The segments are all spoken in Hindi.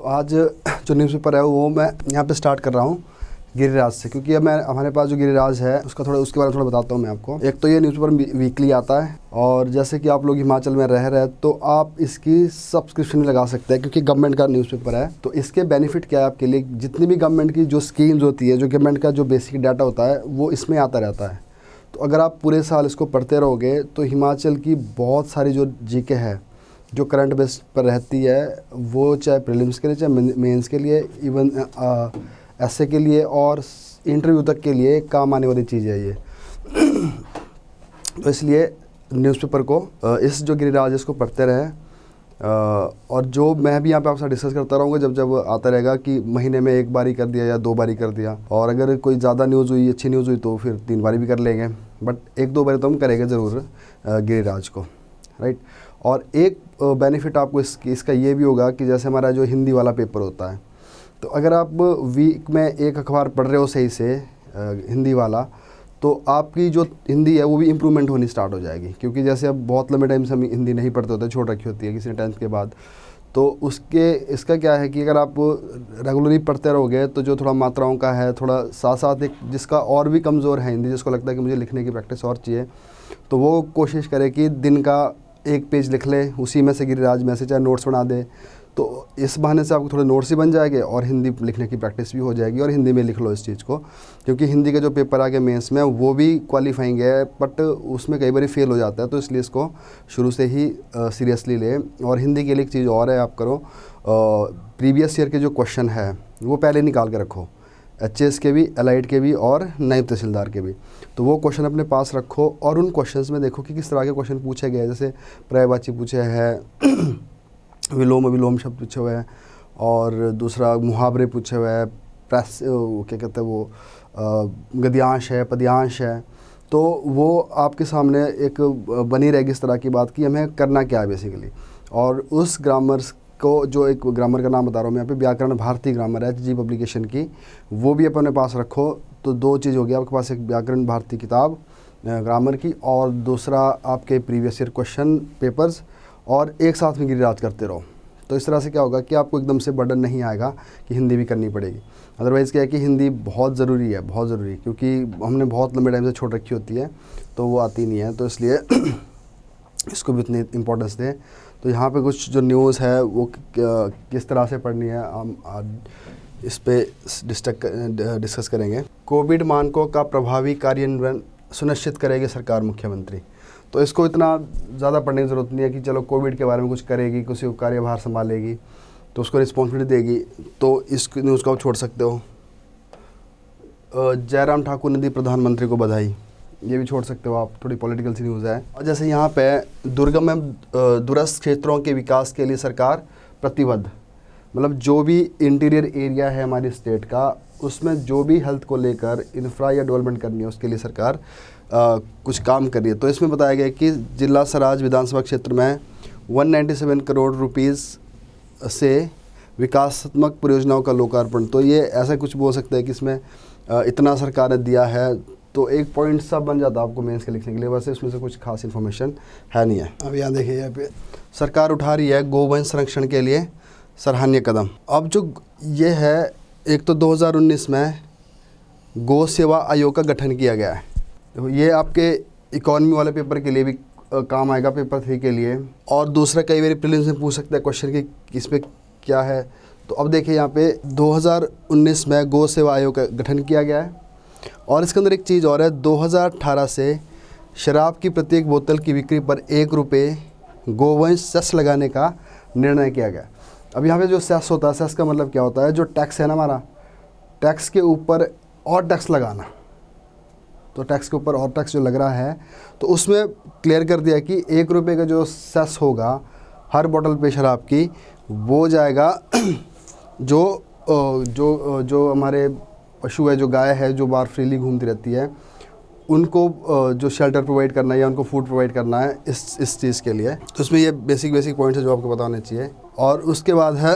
तो आज जो न्यूज़पेपर है वो मैं यहाँ पे स्टार्ट कर रहा हूँ गिरिराज से, क्योंकि अब मैं हमारे पास जो गिरिराज है उसके बारे में थोड़ा बताता हूँ मैं आपको। एक तो ये न्यूज़पेपर वीकली आता है, और जैसे कि आप लोग हिमाचल में रह रहे हैं तो आप इसकी सब्सक्रिप्शन लगा सकते हैं, क्योंकि गवर्नमेंट का न्यूज़पेपर है। तो इसके बेनिफिट क्या है आपके लिए, जितनी भी गवर्नमेंट की जो स्कीम्स होती है, जो गवर्नमेंट का जो बेसिक डाटा होता है वो इसमें आता रहता है। तो अगर आप पूरे साल इसको पढ़ते रहोगे तो हिमाचल की बहुत सारी जो जीके है जो करंट बेस पर रहती है, वो चाहे प्रीलिम्स के लिए चाहे मेंस के लिए, इवन ऐसे के लिए और इंटरव्यू तक के लिए काम आने वाली चीज़ है ये। तो इसलिए न्यूज़पेपर को इस जो गिरिराज इसको पढ़ते रहें, और जो मैं भी यहाँ पे आपसे डिस्कस करता रहूँगा जब आता रहेगा कि महीने में एक बारी कर दिया या 2 बारी कर दिया, और अगर कोई ज़्यादा न्यूज़ हुई, अच्छी न्यूज़ हुई तो फिर 3 बारी भी कर लेंगे, बट 1-2 बारी तो हम करेंगे ज़रूर गिरिराज को, राइट। और एक बेनिफिट आपको इसका ये भी होगा कि जैसे हमारा जो हिंदी वाला पेपर होता है, तो अगर आप वीक में एक अखबार पढ़ रहे हो सही से हिंदी वाला, तो आपकी जो हिंदी है वो भी इम्प्रूवमेंट होनी स्टार्ट हो जाएगी। क्योंकि जैसे अब बहुत लंबे टाइम से हम हिंदी नहीं पढ़ते होते, छोड़ रखी होती है किसी ने 10th के बाद, तो इसका क्या है कि अगर आप रेगुलरली पढ़ते रहोगे तो जो थोड़ा मात्राओं का है, थोड़ा साथ साथ एक जिसका और भी कमज़ोर है हिंदी, जिसको लगता है कि मुझे लिखने की प्रैक्टिस और चाहिए, तो वो कोशिश करे कि दिन का 1 पेज लिख ले, उसी में से गिरिराज में से चाहे नोट्स बना दे। तो इस बहाने से आपको थोड़े नोट्स ही बन जाएंगे और हिंदी लिखने की प्रैक्टिस भी हो जाएगी, और हिंदी में लिख लो इस चीज़ को। क्योंकि हिंदी का जो पेपर आगे मेंस में वो भी क्वालिफाइंग है, बट उसमें कई बार फेल हो जाता है, तो इसलिए इसको शुरू से ही सीरियसली ले। और हिंदी के लिए एक चीज़ और है, आप करो प्रीवियस ईयर के जो क्वेश्चन है वो पहले निकाल के रखो, HS के भी, एलाइड के भी और नायब तहसीलदार के भी। तो वो क्वेश्चन अपने पास रखो और उन क्वेश्चंस में देखो कि किस तरह के क्वेश्चन पूछे गए। जैसे पर्यायवाची पूछे हैं, विलोम अविलोम शब्द पूछे हुए हैं, और दूसरा मुहावरे पूछे हुए हैं, क्या कहते हैं वो गद्यांश है, पद्यांश है। तो वो आपके सामने एक बनी रहेगी इस तरह की बात कि हमें करना क्या है बेसिकली। और उस ग्रामर्स को, जो एक ग्रामर का नाम बता रहा हूँ मैं यहाँ पे, व्याकरण भारती ग्रामर है जी पब्लिकेशन की, वो भी अपने पास रखो। तो 2 चीज़ हो गया आपके पास, एक व्याकरण भारती किताब ग्रामर की, और दूसरा आपके प्रीवियस ईयर क्वेश्चन पेपर्स, और एक साथ में गिरिराज करते रहो। तो इस तरह से क्या होगा कि आपको एकदम से बर्डन नहीं आएगा कि हिंदी भी करनी पड़ेगी। अदरवाइज़ क्या है कि हिंदी बहुत ज़रूरी है, बहुत ज़रूरी, क्योंकि हमने बहुत लंबे टाइम से छोड़ रखी होती है तो वो आती नहीं है, तो इसलिए इसको भी इतनी इम्पोर्टेंस दें। तो यहाँ पे कुछ जो न्यूज़ है वो किस तरह से पढ़नी है हम आज इस पे डिस्कस करेंगे। कोविड मानकों का प्रभावी कार्यान्वयन सुनिश्चित करेगी सरकार, मुख्यमंत्री। तो इसको इतना ज़्यादा पढ़ने की ज़रूरत नहीं है कि चलो कोविड के बारे में कुछ करेगी, किसी को कार्यभार संभालेगी तो उसको रिस्पॉन्सिबिलिटी देगी, तो इस न्यूज़ को आप छोड़ सकते हो। जयराम ठाकुर ने दी प्रधानमंत्री को बधाई, ये भी छोड़ सकते हो आप, थोड़ी पॉलिटिकल सी न्यूज़ है। और जैसे यहाँ पे दुर्गम एवं दूरस्थ क्षेत्रों के विकास के लिए सरकार प्रतिबद्ध, मतलब जो भी इंटीरियर एरिया है हमारी स्टेट का, उसमें जो भी हेल्थ को लेकर इंफ्रा या डेवलपमेंट करनी है उसके लिए सरकार कुछ काम कर रही है। तो इसमें बताया गया कि जिला सराज विधानसभा क्षेत्र में 197 करोड़ रुपीज़ से विकासात्मक परियोजनाओं का लोकार्पण। तो ये ऐसा कुछ बोल सकते हैं कि इसमें इतना सरकार ने दिया है, तो एक पॉइंट सब बन जाता है आपको मेंस के लिखने के लिए। वैसे इसमें से कुछ खास इन्फॉर्मेशन है नहीं है। अब यहाँ देखिए, यहाँ पे सरकार उठा रही है गोवंश संरक्षण के लिए सराहनीय कदम। अब जो ये है, एक तो 2019 में गौ सेवा आयोग का गठन किया गया है। देखो ये आपके इकोनॉमी वाले पेपर के लिए भी काम आएगा, पेपर 3 के लिए, और दूसरा कई बार प्रीलिम्स में पूछ सकते हैं क्वेश्चन कि इसमें क्या है। तो अब देखिए यहाँ पे 2019 में गौ सेवा आयोग का गठन किया गया है, और इसके अंदर एक चीज़ और है, 2018 से शराब की प्रत्येक बोतल की बिक्री पर 1 रुपये गोवंश सेस लगाने का निर्णय किया गया। अब यहाँ पे जो सेस होता है, सेस का मतलब क्या होता है, जो टैक्स है ना हमारा, टैक्स के ऊपर और टैक्स लगाना। तो टैक्स के ऊपर और टैक्स जो लग रहा है, तो उसमें क्लियर कर दिया कि 1 रुपये का जो सेस होगा हर बोतल पे शराब की, वो जाएगा जो हमारे पशु है, जो गाय है, जो बाहर फ्रीली घूमती रहती है, उनको जो शेल्टर प्रोवाइड करना है या उनको फूड प्रोवाइड करना है इस चीज़ के लिए। तो इसमें ये बेसिक पॉइंट्स है जो आपको पता होने चाहिए। और उसके बाद है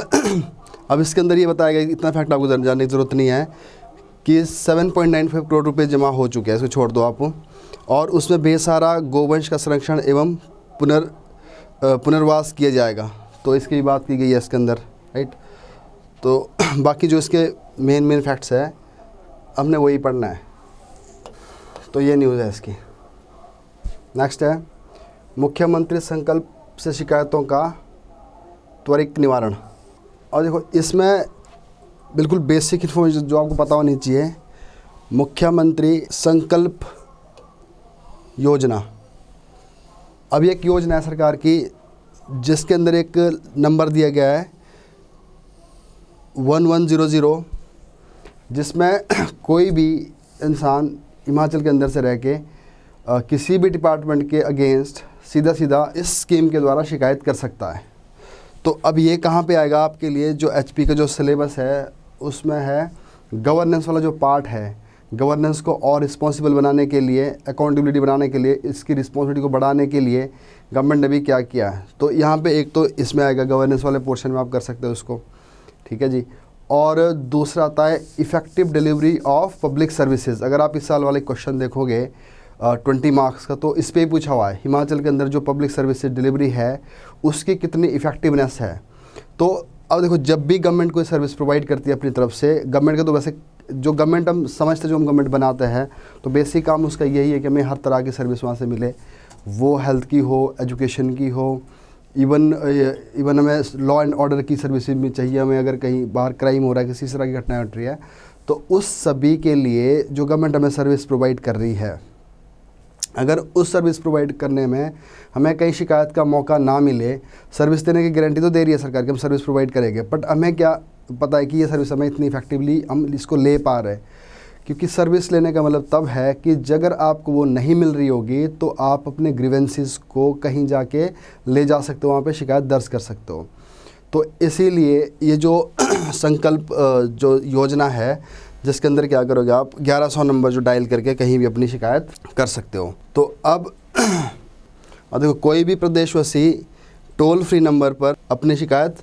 अब इसके अंदर ये बताया गया, इतना फैक्ट आपको जानने की ज़रूरत नहीं है कि 7.95 करोड़ रुपए जमा हो चुके हैं, इसको छोड़ दो आप। और उसमें बेसहारा गोवंश का संरक्षण एवं पुनर्वास किया जाएगा, तो इसकी बात की गई है इसके अंदर, राइट। तो बाकी जो इसके मेन फैक्ट्स है हमने वही पढ़ना है। तो ये न्यूज़ है इसकी। नेक्स्ट है मुख्यमंत्री संकल्प से शिकायतों का त्वरित निवारण। और देखो इसमें बिल्कुल बेसिक इन्फॉर्मेशन जो आपको पता होनी चाहिए, मुख्यमंत्री संकल्प योजना। अब ये एक योजना है सरकार की जिसके अंदर एक नंबर दिया गया है 1100, जिसमें कोई भी इंसान हिमाचल के अंदर से रह के किसी भी डिपार्टमेंट के अगेंस्ट सीधा इस स्कीम के द्वारा शिकायत कर सकता है। तो अब ये कहाँ पे आएगा आपके लिए, जो एचपी का जो सिलेबस है उसमें है गवर्नेंस वाला जो पार्ट है, गवर्नेंस को और रिस्पॉन्सिबल बनाने के लिए, अकाउंटेबिलिटी बनाने के लिए, इसकी रिस्पॉन्सिबिलिटी को बढ़ाने के लिए गवर्नमेंट ने भी क्या किया है। तो यहाँ पे एक तो इसमें आएगा गवर्नेंस वाले पोर्शन में आप कर सकते हो उसको, ठीक है जी। और दूसरा आता है effective delivery of public services. अगर आप इस साल वाले क्वेश्चन देखोगे 20 मार्क्स का, तो इस पर ही पूछा हुआ है हिमाचल के अंदर जो पब्लिक सर्विसेज डिलीवरी है उसकी कितनी इफ़ेक्टिवनेस है। तो अब देखो जब भी गवर्नमेंट कोई सर्विस प्रोवाइड करती है अपनी तरफ से, गवर्नमेंट का तो वैसे जो गवर्नमेंट हम समझते जो हम गवर्नमेंट बनाते हैं तो बेसिक काम उसका यही है कि हमें हर तरह की सर्विस वहाँ से मिले, वो हेल्थ की हो, एजुकेशन की हो, इवन हमें लॉ एंड ऑर्डर की सर्विस भी चाहिए, हमें अगर कहीं बाहर क्राइम हो रहा है, किसी तरह की घटना घट रही है, तो उस सभी के लिए जो गवर्नमेंट हमें सर्विस प्रोवाइड कर रही है, अगर उस सर्विस प्रोवाइड करने में हमें कहीं शिकायत का मौका ना मिले, सर्विस देने की गारंटी तो दे रही है सरकार कि हम सर्विस प्रोवाइड करेंगे, बट हमें क्या पता है कि ये सर्विस हमें इतनी इफेक्टिवली हम इसको ले पा रहे हैं। क्योंकि सर्विस लेने का मतलब तब है कि अगर आपको वो नहीं मिल रही होगी तो आप अपने ग्रीवेंसेस को कहीं जाके ले जा सकते हो, वहाँ पे शिकायत दर्ज कर सकते हो। तो इसीलिए ये जो संकल्प जो योजना है जिसके अंदर क्या करोगे आप 1100 नंबर जो डायल करके कहीं भी अपनी शिकायत कर सकते हो। तो अब देखो कोई भी प्रदेशवासी टोल फ्री नंबर पर अपनी शिकायत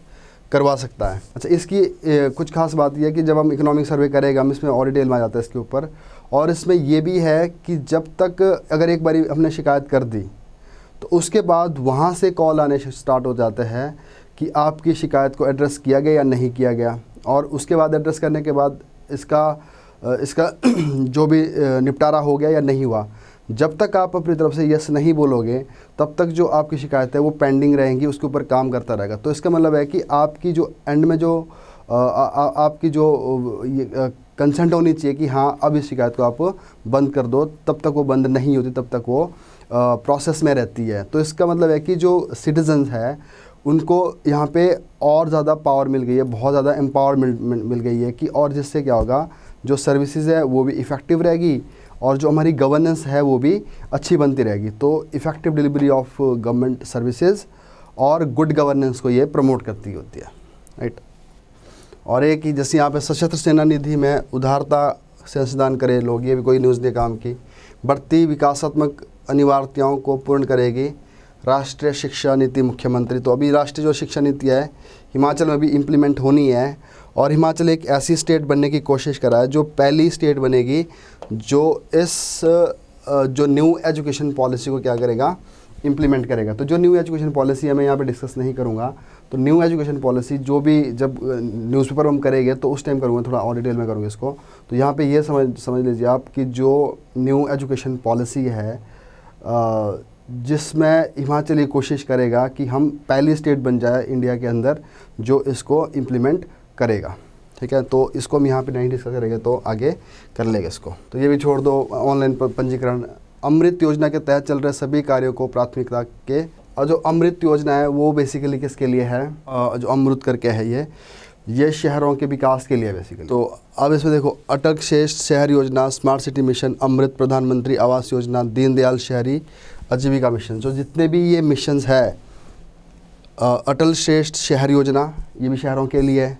करवा सकता है। अच्छा, इसकी कुछ खास बात यह है कि जब हम इकोनॉमिक सर्वे करेंगे हम इसमें और डिटेल में आ जाता है इसके ऊपर, और इसमें यह भी है कि जब तक अगर एक बारी हमने शिकायत कर दी तो उसके बाद वहाँ से कॉल आने स्टार्ट हो जाते हैं कि आपकी शिकायत को एड्रेस किया गया या नहीं किया गया, और उसके बाद एड्रेस करने के बाद इसका जो भी निपटारा हो गया या नहीं हुआ, जब तक आप अपनी तरफ से यस नहीं बोलोगे तब तक जो आपकी शिकायत है वो पेंडिंग रहेंगी, उसके ऊपर काम करता रहेगा। तो इसका मतलब है कि आपकी जो एंड में जो आपकी जो कंसेंट होनी चाहिए कि हाँ अब इस शिकायत को आप बंद कर दो, तब तक वो बंद नहीं होती, तब तक वो प्रोसेस में रहती है। तो इसका मतलब है कि जो सिटीजन्स है उनको यहाँ पे और ज़्यादा पावर मिल गई है, बहुत ज़्यादा एम्पावरमेंट मिल गई है कि, और जिससे क्या होगा जो सर्विसेज है वो भी इफ़ेक्टिव रहेगी और जो हमारी गवर्नेंस है वो भी अच्छी बनती रहेगी। तो effective delivery of government services और गुड गवर्नेंस को ये प्रमोट करती होती है, राइट। और एक ही जैसे यहाँ पे सशस्त्र सेना निधि में उदारता से अंशदान करे लोग, ये भी कोई न्यूज़ नहीं काम की। बढ़ती विकासात्मक अनिवार्यताओं को पूर्ण करेगी राष्ट्रीय शिक्षा नीति मुख्यमंत्री। तो अभी राष्ट्रीय जो शिक्षा नीति है हिमाचल में भी इम्प्लीमेंट होनी है, और हिमाचल एक ऐसी स्टेट बनने की कोशिश कर रहा है जो पहली स्टेट बनेगी जो इस जो न्यू एजुकेशन पॉलिसी को क्या करेगा, इम्प्लीमेंट करेगा। तो जो न्यू एजुकेशन पॉलिसी है मैं यहाँ पे डिस्कस नहीं करूँगा, तो न्यू एजुकेशन पॉलिसी जो भी जब न्यूज़पेपर हम करेंगे तो उस टाइम करूँगा, थोड़ा और डिटेल में करूँगा इसको। तो यहाँ पे ये समझ लीजिए आप कि जो न्यू एजुकेशन पॉलिसी है जिसमें हिमाचल ये कोशिश करेगा कि हम पहली स्टेट बन जाए इंडिया के अंदर जो इसको इम्प्लीमेंट करेगा, ठीक है। तो इसको हम यहाँ पे नहीं डिस्कस करेंगे, तो आगे कर लेंगे इसको। तो ये भी छोड़ दो, ऑनलाइन पंजीकरण। अमृत योजना के तहत चल रहे सभी कार्यों को प्राथमिकता के, और जो अमृत योजना है वो बेसिकली किसके लिए है, जो अमृत करके है ये शहरों के विकास के लिए बेसिकली। तो अब इसमें देखो अटल श्रेष्ठ शहर योजना, स्मार्ट सिटी मिशन, अमृत, प्रधानमंत्री आवास योजना, दीनदयाल शहरी आजीविका मिशन, जो जितने भी ये मिशंस है, अटल श्रेष्ठ शहर योजना ये भी शहरों के लिए है।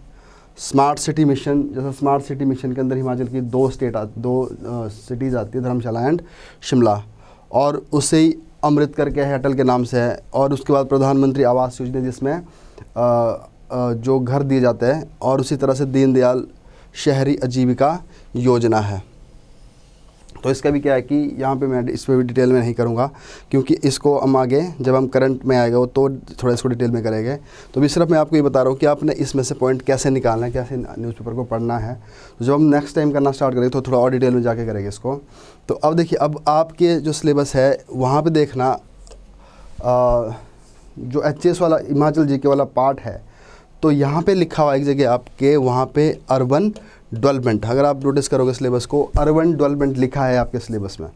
स्मार्ट सिटी मिशन, जैसा स्मार्ट सिटी मिशन के अंदर हिमाचल की दो सिटीज़ आती है, धर्मशाला एंड शिमला, और उससे ही अमृत करके है, अटल के नाम से है। और उसके बाद प्रधानमंत्री आवास योजना जिसमें जो घर दिए जाते हैं, और उसी तरह से दीनदयाल शहरी आजीविका योजना है। तो इसका भी क्या है कि यहाँ पे मैं इस पर भी डिटेल में नहीं करूँगा, क्योंकि इसको हम आगे जब हम करंट में आएगा तो थोड़ा इसको डिटेल में करेंगे। तो भी सिर्फ मैं आपको ये बता रहा हूँ कि आपने इसमें से पॉइंट कैसे निकालना है, कैसे न्यूज़पेपर को पढ़ना है। तो जब हम नेक्स्ट टाइम करना स्टार्ट करेंगे तो थोड़ा और डिटेल में जाके करेंगे इसको। तो अब देखिए, अब आपके जो सिलेबस है वहाँ पर देखना, जो HES वाला हिमाचल GK वाला पार्ट है, तो यहाँ पे लिखा हुआ एक जगह आपके वहाँ पे अर्बन डेवलपमेंट, अगर आप नोटिस करोगे सिलेबस को, अर्बन डेवलपमेंट लिखा है आपके सिलेबस में।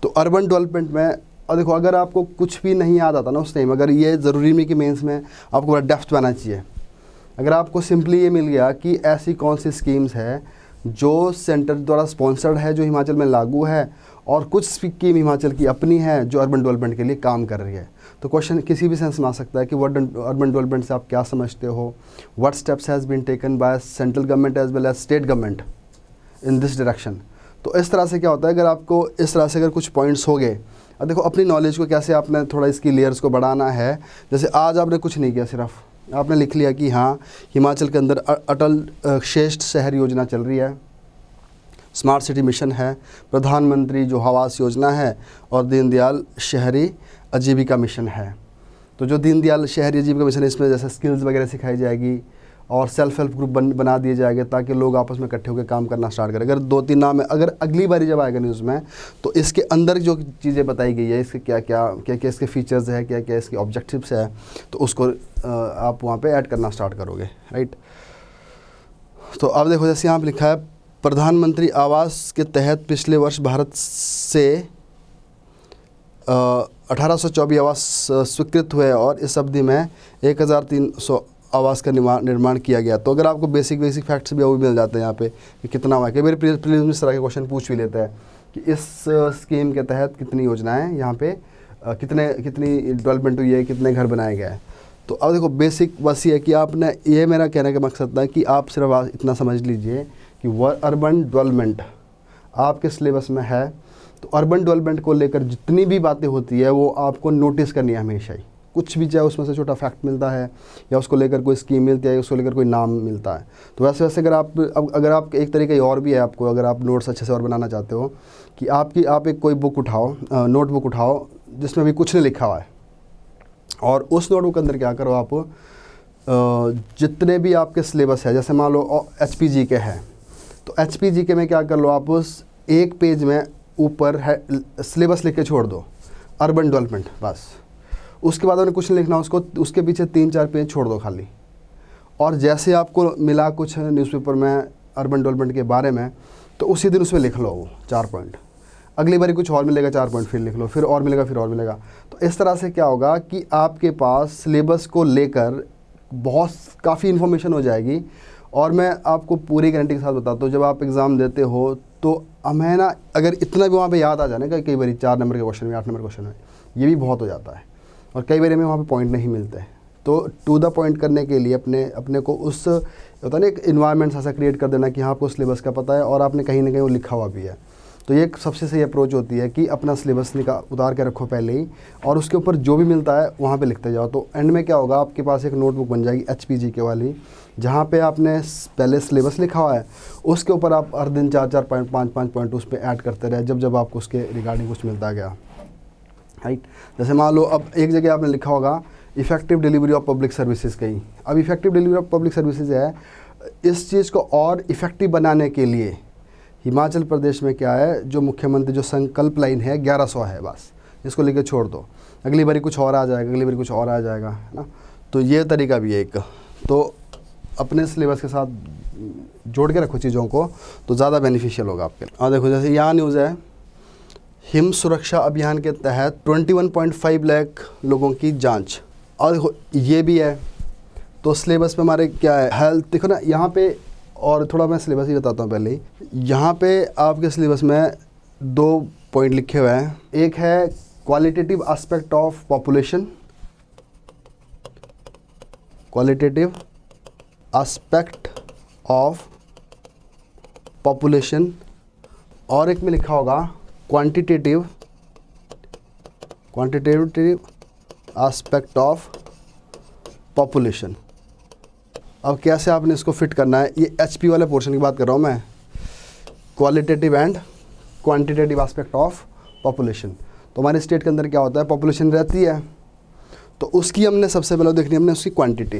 तो अर्बन डेवलपमेंट में, और देखो अगर आपको कुछ भी नहीं याद आता ना उस टाइम, अगर ये ज़रूरी नहीं कि मेंस में आपको बड़ा डेप्थ में आना चाहिए। अगर आपको सिंपली ये मिल गया कि ऐसी कौन सी स्कीम्स है जो सेंटर द्वारा स्पॉन्सर्ड है, जो हिमाचल में लागू है, और कुछ स्कीम हिमाचल की अपनी है जो अर्बन डेवलपमेंट के लिए काम कर रही है, तो क्वेश्चन किसी भी सेंस में आ सकता है कि व्हाट अर्बन डेवलपमेंट से आप क्या समझते हो, what steps has been taken by central government as well as state government in this direction. तो इस तरह से क्या होता है, अगर आपको इस तरह से अगर कुछ पॉइंट्स हो गए, अब देखो अपनी नॉलेज को कैसे आपने थोड़ा इसकी लेयर्स को बढ़ाना है। जैसे आज आपने कुछ नहीं किया, सिर्फ आपने लिख लिया कि हाँ हिमाचल के अंदर अटल श्रेष्ठ शहर योजना चल रही है, स्मार्ट सिटी मिशन है, प्रधानमंत्री जो आवास योजना है, और दीनदयाल शहरी आजीविका मिशन है। तो जो दीनदयाल शहरी आजीविका मिशन है, इसमें जैसे स्किल्स वगैरह सिखाई जाएगी और सेल्फ हेल्प ग्रुप बना दिए जाएंगे ताकि लोग आपस में इकट्ठे होकर काम करना स्टार्ट करें। अगर 2-3 नाम है, अगर अगली बारी जब आएगा न्यूज़ में तो इसके अंदर जो चीज़ें बताई गई है, इसके क्या क्या इसके फीचर्स है, क्या क्या इसके ऑब्जेक्टिव्स है, तो उसको आप वहाँ पे ऐड करना स्टार्ट करोगे, राइट। तो अब देखो जैसे यहाँ पर लिखा है, प्रधानमंत्री आवास के तहत पिछले वर्ष भारत से 1824 आवास स्वीकृत हुए और इस अवधि में 1300 आवास का निर्माण किया गया। तो अगर आपको बेसिक फैक्ट्स भी वो मिल जाते हैं यहाँ पे कि कितना हुआ है। कई बार प्रीलिम्स में इस तरह के क्वेश्चन पूछ भी लेता है कि इस स्कीम के तहत कितनी योजनाएं यहाँ पे कितनी डेवलपमेंट हुई है, कितने घर बनाए गए हैं। तो अब देखो बेसिक बस ये है कि आपने, ये मेरा कहने का मकसद था कि आप सिर्फ इतना समझ लीजिए कि अर्बन डेवलपमेंट आपके सिलेबस में है। तो अर्बन डेवलपमेंट को लेकर जितनी भी बातें होती है वो आपको नोटिस करनी है हमेशा ही। कुछ भी चाहे उसमें से छोटा फैक्ट मिलता है या उसको लेकर कोई स्कीम मिलती है, उसको लेकर कोई नाम मिलता है, तो वैसे अगर आप एक तरीका और भी है आपको, अगर आप नोट्स अच्छे से और बनाना चाहते हो कि आप एक कोई बुक उठाओ, नोटबुक उठाओ जिसमें भी कुछ नहीं लिखा हुआ है, और उस नोटबुक के अंदर क्या करो आप, जितने भी आपके सिलेबस है, जैसे मान लो HPG के है, तो HPG के में क्या कर लो आप, उस एक पेज में ऊपर है सिलेबस लिख के छोड़ दो अर्बन डेवलपमेंट, बस। उसके बाद उन्हें कुछ नहीं लिखना, उसके पीछे 3-4 पेज छोड़ दो खाली। और जैसे आपको मिला कुछ न्यूज़पेपर में अर्बन डेवलपमेंट के बारे में, तो उसी दिन उसमें लिख लो वो 4 पॉइंट। अगली बारी कुछ और मिलेगा 4 पॉइंट, फिर लिख लो, फिर और मिलेगा, फिर और मिलेगा। तो इस तरह से क्या होगा कि आपके पास सिलेबस को लेकर काफ़ी इन्फॉर्मेशन हो जाएगी। और मैं आपको पूरी गारंटी के साथ बताता हूँ, जब आप एग्ज़ाम देते हो तो हमें ना, अगर इतना भी वहाँ पे याद आ जाने का, कई बार 4 नंबर के क्वेश्चन में, 8 नंबर क्वेश्चन में, ये भी बहुत हो जाता है, और कई बार हमें वहाँ पे पॉइंट नहीं मिलते। तो टू द पॉइंट करने के लिए अपने को उस होता है ना, एक इन्वायरमेंट ऐसा क्रिएट कर देना कि हाँ आपको सिलेबस का पता है और आपने कहीं ना कहीं वो लिखा हुआ भी है। तो ये एक सबसे सही अप्रोच होती है कि अपना सिलेबस उतार के रखो पहले ही, और उसके ऊपर जो भी मिलता है वहाँ पे लिखते जाओ। तो एंड में क्या होगा, आपके पास एक नोटबुक बन जाएगी HPG के वाली, जहाँ पे आपने पहले सिलेबस लिखा हुआ है, उसके ऊपर आप हर दिन 4-4 पॉइंट, 5-5 पॉइंट उस पर ऐड करते रहे जब आपको उसके रिगार्डिंग कुछ मिलता गया, राइट। जैसे मान लो अब एक जगह आपने लिखा होगा effective delivery of public services कहीं। अब effective delivery of public services है, इस चीज़ को और इफ़ेक्टिव बनाने के लिए हिमाचल प्रदेश में क्या है, जो मुख्यमंत्री जो संकल्प लाइन है 1100 है, बस इसको लेकर छोड़ दो। अगली बारी कुछ और आ जाएगा, अगली बारी कुछ और आ जाएगा, है ना। तो ये तरीका भी है एक। तो अपने सिलेबस के साथ जोड़ के रखो चीज़ों को, तो ज़्यादा बेनिफिशियल होगा आपके लिए। और देखो जैसे यहाँ न्यूज़ है, हिम सुरक्षा अभियान के तहत 21.5 लाख लोगों की जांच। और देखो ये भी है। तो सिलेबस पे हमारे क्या है, हेल्थ, देखो ना यहाँ पे, और थोड़ा मैं सिलेबस ही बताता हूँ पहले ही। यहाँ पे आपके सिलेबस में 2 पॉइंट लिखे हुए हैं। एक है qualitative aspect of population, qualitative aspect of population, और एक में लिखा होगा क्वांटिटेटिव एस्पेक्ट ऑफ पॉपुलेशन। अब कैसे आपने इसको फिट करना है, ये HP वाले पोर्शन की बात कर रहा हूँ मैं, qualitative and quantitative aspect of population. तो हमारे स्टेट के अंदर क्या होता है, पॉपुलेशन रहती है, तो उसकी हमने सबसे पहले देखनी हमने उसकी क्वांटिटी।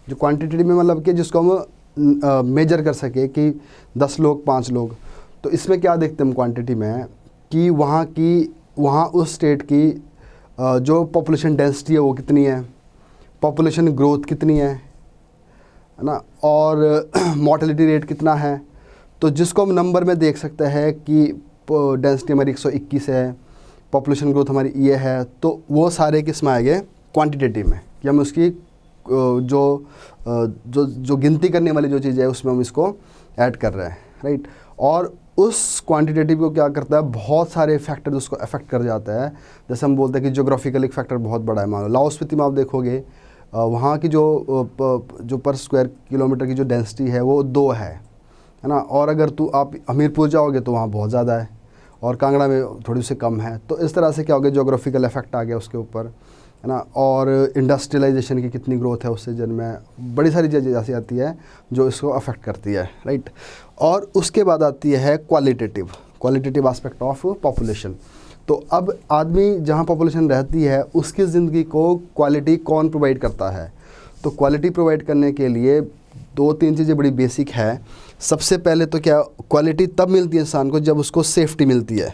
जो क्वांटिटी में मतलब कि जिसको हम मेजर कर सके कि 10 लोग 5 लोग, तो इसमें क्या देखते हैं हम क्वांटिटी में कि वहाँ उस स्टेट की जो पॉपुलेशन डेंसिटी है वो कितनी है, पॉपुलेशन ग्रोथ कितनी है ना, और मॉर्टेलिटी रेट कितना है। तो जिसको हम नंबर में देख सकते हैं कि डेंसिटी हमारी 121 है, पॉपुलेशन ग्रोथ हमारी ये है, तो वो सारे किस में आएंगे, क्वांटिटेटिव में, कि हम उसकी जो गिनती करने वाली जो चीज़ है उसमें हम इसको ऐड कर रहे हैं, राइट। और उस क्वांटिटेटिव को क्या करता है, बहुत सारे फैक्टर उसको अफेक्ट कर जाता है। जैसे हम बोलते हैं कि ज्योग्राफिकल एक फैक्टर बहुत बड़ा है। मान लो लाहौल स्पीति में आप देखोगे वहाँ की जो पर स्क्वायर किलोमीटर की जो डेंसिटी है वो 2 है ना, और अगर आप हमीरपुर जाओगे तो वहाँ बहुत ज़्यादा है, और कांगड़ा में थोड़ी सी कम है। तो इस तरह से क्या हो गया, ज्योग्राफिकल इफेक्ट आ गया उसके ऊपर, है ना। और इंडस्ट्रियलाइजेशन की कितनी ग्रोथ है उससे, जिनमें बड़ी सारी चीज़ें ऐसी आती है जो इसको अफेक्ट करती है, राइट। और उसके बाद आती है क्वालिटेटिव एस्पेक्ट ऑफ पॉपुलेशन। तो अब आदमी जहाँ पॉपुलेशन रहती है उसकी ज़िंदगी को क्वालिटी कौन प्रोवाइड करता है। तो क्वालिटी प्रोवाइड करने के लिए 2-3 चीज़ें बड़ी बेसिक है। सबसे पहले तो क्या, क्वालिटी तब मिलती है इंसान को जब उसको सेफ्टी मिलती है,